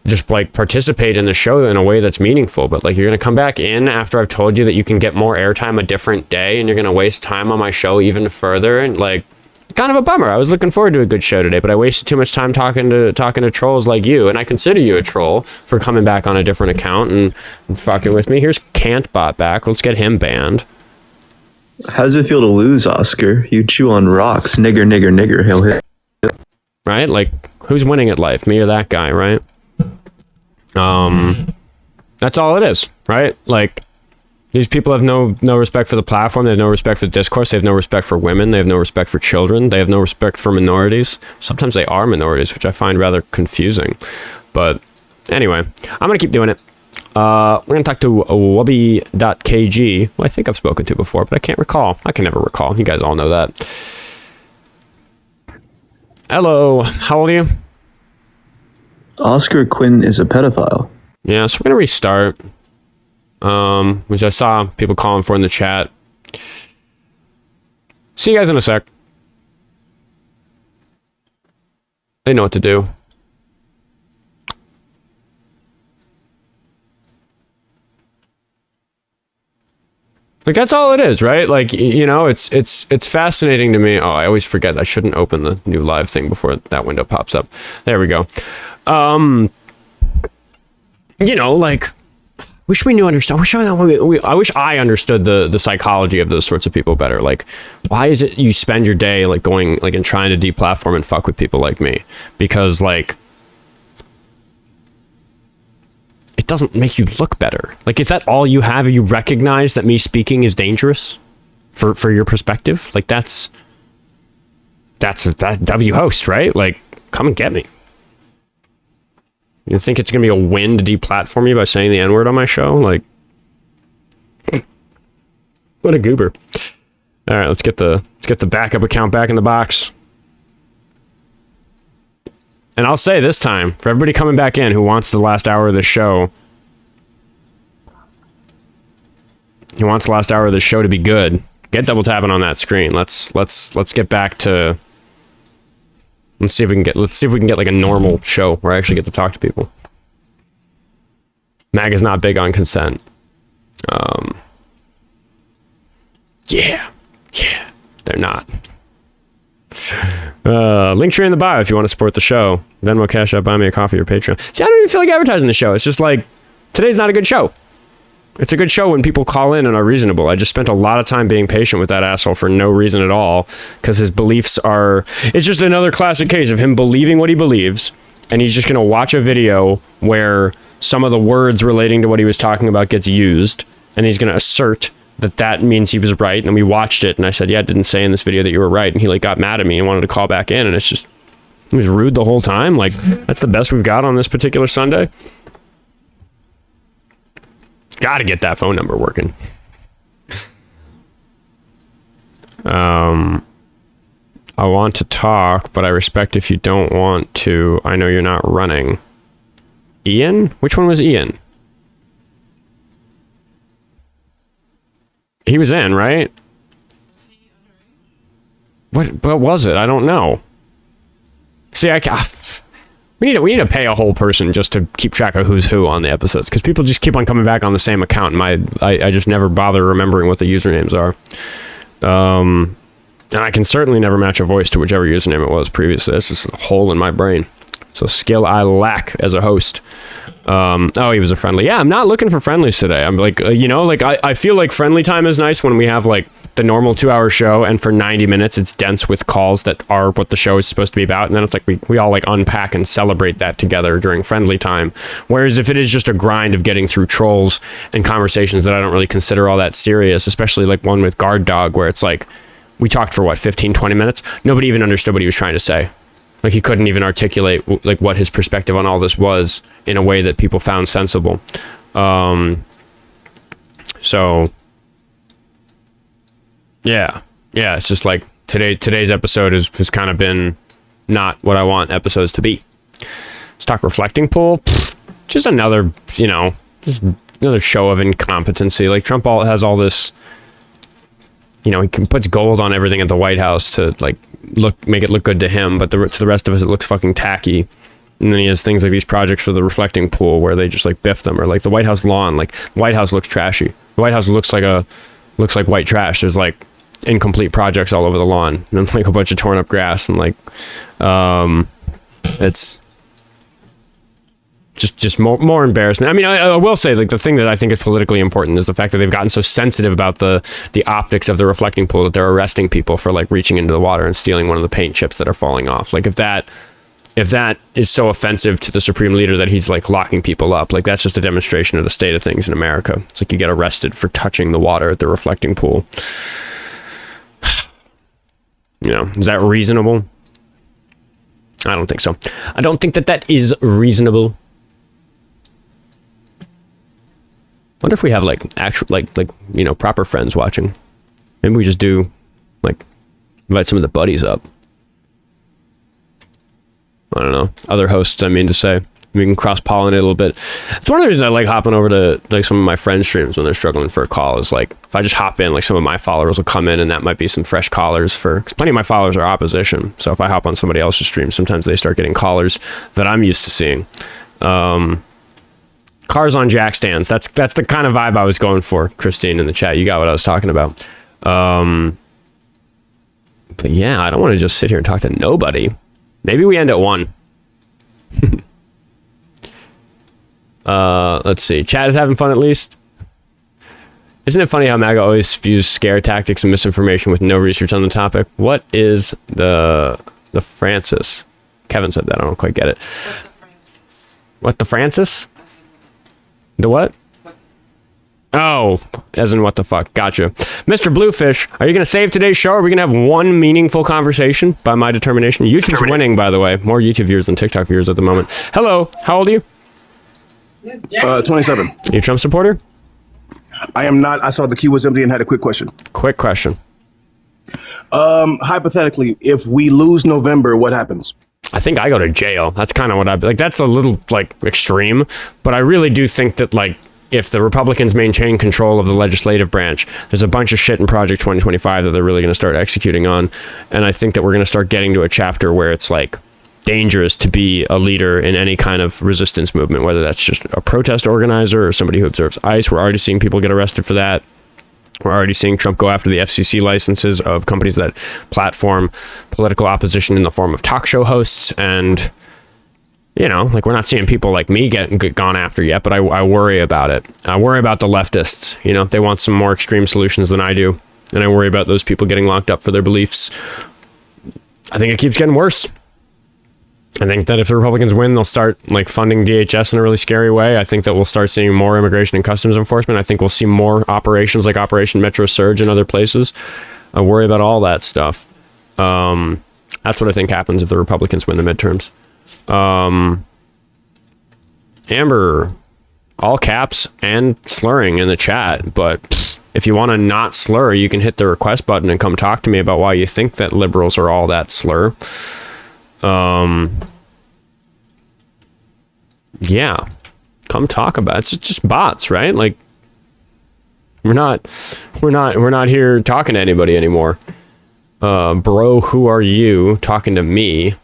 just like participate in the show in a way that's meaningful. But like you're gonna come back in after I've told you that you can get more airtime a different day, and you're gonna waste time on my show even further, and like kind of a bummer. I was looking forward to a good show today, but I wasted too much time talking to trolls like you, and I consider you a troll for coming back on a different account and fucking with me. Here's Cantbot back. Let's get him banned. How does it feel to lose, Oscar? You chew on rocks. Nigger, nigger, nigger. He'll hit. Right? Like, who's winning at life? Me or that guy, right? That's all it is, right? Like, these people have no respect for the platform. They have no respect for the discourse. They have no respect for women. They have no respect for children. They have no respect for minorities. Sometimes they are minorities, which I find rather confusing. But anyway, I'm going to keep doing it. We're going to talk to wubby.kg, who I think I've spoken to before, but I can't recall. I can never recall. You guys all know that. Hello. How old are you? Oskar Quentin is a pedophile. Yeah, so we're going to restart. which I saw people calling for in the chat. See you guys in a sec. They know what to do. Like, that's all it is, right? Like, you know, it's fascinating to me. Oh, I always forget. I shouldn't open the new live thing before that window pops up. There we go. You know, like, wish we knew, I wish I understood the psychology of those sorts of people better. Like, why is it you spend your day like going like and trying to deplatform and fuck with people like me? Because like, it doesn't make you look better. Like, is that all you have? You recognize that me speaking is dangerous for your perspective? Like, that's that W host, right? Like, come and get me. You think it's gonna be a win to deplatform you by saying the N-word on my show? Like, what a goober. All right, let's get the backup account back in the box. And I'll say this time, for everybody coming back in who wants the last hour of the show, to be good, get double tapping on that screen. Let's get back to. Let's see if we can get like a normal show where I actually get to talk to people. MAGA's not big on consent. Yeah, they're not. Link tree in the bio if you want to support the show. Venmo, Cash App, buy me a coffee or Patreon. See, I don't even feel like advertising the show. It's just like, today's not a good show. It's a good show when people call in and are reasonable. I just spent a lot of time being patient with that asshole for no reason at all, because his beliefs are... It's just another classic case of him believing what he believes, and he's just going to watch a video where some of the words relating to what he was talking about gets used, and he's going to assert that means he was right. And we watched it, and I said, yeah, it didn't say in this video that you were right. And he like got mad at me and wanted to call back in, and it's just... He was rude the whole time. Like, that's the best we've got on this particular Sunday. Got to get that phone number working. I want to talk, but I respect if you don't want to. I know you're not running. Ian? Which one was Ian? He was in, right? What was it? I don't know. See, we need to pay a whole person just to keep track of who's who on the episodes, because people just keep on coming back on the same account, and I just never bother remembering what the usernames are. And I can certainly never match a voice to whichever username it was previously. That's just a hole in my brain. So skill I lack as a host. Oh, he was a friendly. Yeah, I'm not looking for friendlies today. I'm like, you know, like I feel like friendly time is nice when we have like the normal 2-hour show, and for 90 minutes it's dense with calls that are what the show is supposed to be about, and then it's like we all like unpack and celebrate that together during friendly time. Whereas if it is just a grind of getting through trolls and conversations that I don't really consider all that serious, especially like one with Guard Dog, where it's like we talked for what, 15-20 minutes, nobody even understood what he was trying to say. Like, he couldn't even articulate like what his perspective on all this was in a way that people found sensible. So yeah, it's just like today's episode has kind of been not what I want episodes to be. Stock reflecting pool, just another, you know, just another show of incompetency. Like, Trump has all this, you know, he puts gold on everything at the White House to like make it look good to him, but to the rest of us it looks fucking tacky. And then he has things like these projects for the reflecting pool where they just like biff them, or like the White House lawn. Like, the White House looks trashy. The White House looks like white trash. There's like incomplete projects all over the lawn, and like a bunch of torn up grass, and like it's just more embarrassment. I mean, I will say, like, the thing that I think is politically important is the fact that they've gotten so sensitive about the optics of the reflecting pool that they're arresting people for like reaching into the water and stealing one of the paint chips that are falling off. Like, if that is so offensive to the supreme leader that he's like locking people up, like, that's just a demonstration of the state of things in America. It's like you get arrested for touching the water at the reflecting pool. You know, is that reasonable? I don't think so. I don't think that is reasonable. Wonder if we have like actual like you know, proper friends watching. Maybe we just do like invite some of the buddies up. I don't know. Other hosts, I mean to say. We can cross-pollinate a little bit. It's one of the reasons I like hopping over to like some of my friends' streams when they're struggling for a call. Is like if I just hop in, like some of my followers will come in, and that might be some fresh callers cause plenty of my followers are opposition. So if I hop on somebody else's stream, sometimes they start getting callers that I'm used to seeing. Cars on jack stands. That's the kind of vibe I was going for, Christine, in the chat. You got what I was talking about. But yeah, I don't want to just sit here and talk to nobody. Maybe we end at 1. Let's see. Chat is having fun at least. Isn't it funny how MAGA always spews scare tactics and misinformation with no research on the topic? What is the Francis? Kevin said that. I don't quite get it. What the Francis? The what? Oh, as in what the fuck. Gotcha. Mr. Bluefish, are you going to save today's show? Or are we going to have one meaningful conversation by my determination? YouTube's winning, by the way. More YouTube viewers than TikTok viewers at the moment. Hello. How old are you? 27. You a Trump supporter? I am not. I saw the queue was empty and had a quick question. Quick question. Hypothetically, if we lose November, what happens? I think I go to jail. That's kind of what I'd like. That's a little like extreme, but I really do think that like if the Republicans maintain control of the legislative branch, there's a bunch of shit in Project 2025 that they're really going to start executing on. And I think that we're going to start getting to a chapter where it's like dangerous to be a leader in any kind of resistance movement, whether that's just a protest organizer or somebody who observes ICE. We're already seeing people get arrested for that. We're already seeing Trump go after the FCC licenses of companies that platform political opposition in the form of talk show hosts. And, you know, like we're not seeing people like me get gone after yet, but I worry about it. I worry about the leftists. You know, they want some more extreme solutions than I do. And I worry about those people getting locked up for their beliefs. I think it keeps getting worse. I think that if the Republicans win, they'll start like funding DHS in a really scary way. I think that we'll start seeing more immigration and customs enforcement. I think we'll see more operations like Operation Metro Surge in other places. I worry about all that stuff. That's what I think happens if the Republicans win the midterms. Amber, all caps and slurring in the chat, but if you want to not slur, you can hit the request button and come talk to me about why you think that liberals are all that slur. Yeah, come talk about it. It's just bots, right? Like we're not here talking to anybody anymore. Bro, who are you talking to me?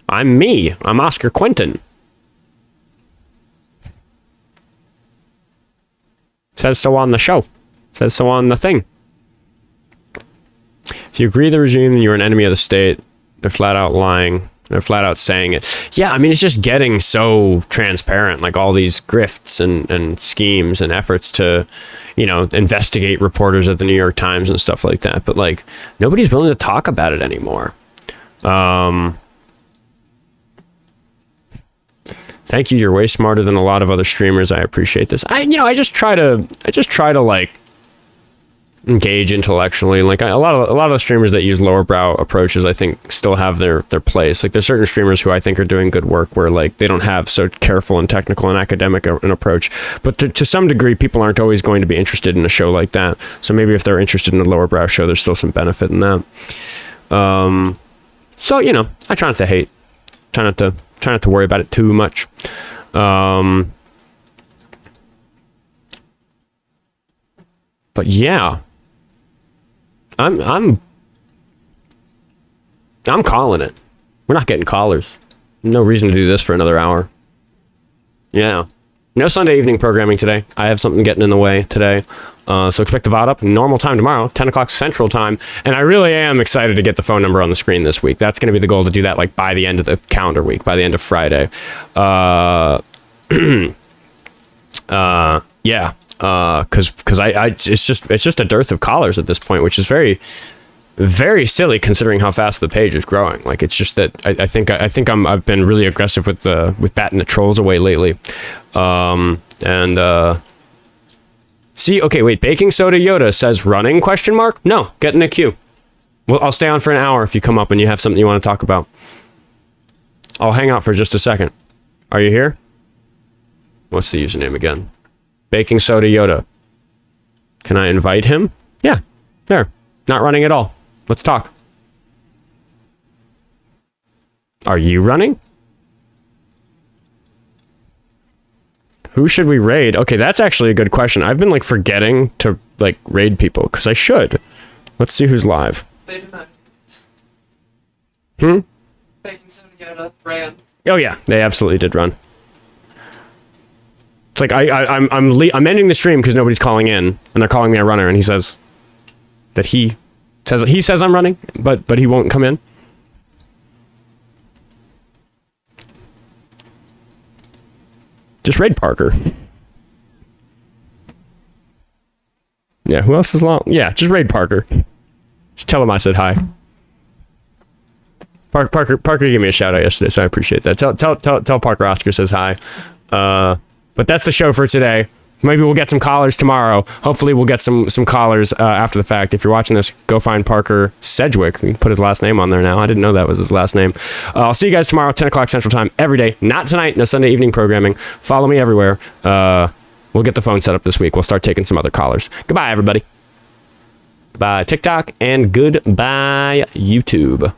I'm me. I'm Oskar Quentin. Says so on the show. Says so on the thing. If you agree with the regime, then you're an enemy of the state. They're flat out lying. They're flat out saying it. Yeah, I mean, it's just getting so transparent, like all these grifts and schemes and efforts to, you know, investigate reporters at the New York Times and stuff like that. But like, nobody's willing to talk about it anymore. Thank you. You're way smarter than a lot of other streamers. I appreciate this. I just try to like engage intellectually. Like a lot of the streamers that use lower brow approaches, I think still have their place. Like there's certain streamers who I think are doing good work where like they don't have so careful and technical and academic an approach, but to some degree people aren't always going to be interested in a show like that. So maybe if they're interested in a lower brow show, there's still some benefit in that. So, you know, I try not to hate, try not to worry about it too much. But yeah, I'm calling it. We're not getting callers. No reason to do this for another hour. Yeah. No Sunday evening programming today. I have something getting in the way today. So expect the VOD up normal time tomorrow, 10 o'clock Central Time. And I really am excited to get the phone number on the screen this week. That's going to be the goal, to do that like by the end of the calendar week, by the end of Friday. Yeah. Because it's just a dearth of callers at this point, which is very, very silly considering how fast the page is growing. Like it's just that I think I've been really aggressive with batting the trolls away lately. See, okay, wait, Baking Soda Yoda says running ? No, get in the queue. Well, I'll stay on for an hour if you come up and you have something you want to talk about. I'll hang out for just a second. Are you here? What's the username again? Baking Soda Yoda. Can I invite him? Yeah, there. Not running at all. Let's talk. Are you running? Who should we raid? Okay, that's actually a good question. I've been like forgetting to like raid people because I should. Let's see who's live. Oh yeah, they absolutely did run. It's like I'm ending the stream because nobody's calling in, and they're calling me a runner, and he says that he says I'm running, but he won't come in. Just raid Parker. Yeah, who else is long? Yeah, just raid Parker. Just tell him I said hi. Parker gave me a shout out yesterday, so I appreciate that. Tell Parker Oscar says hi. But that's the show for today. Maybe we'll get some callers tomorrow. Hopefully we'll get some callers after the fact. If you're watching this, go find Parker Sedgwick. You can put his last name on there now. I didn't know that was his last name. I'll see you guys tomorrow, 10 o'clock Central Time, every day. Not tonight, no Sunday evening programming. Follow me everywhere. We'll get the phone set up this week. We'll start taking some other callers. Goodbye, everybody. Goodbye, TikTok, and goodbye, YouTube.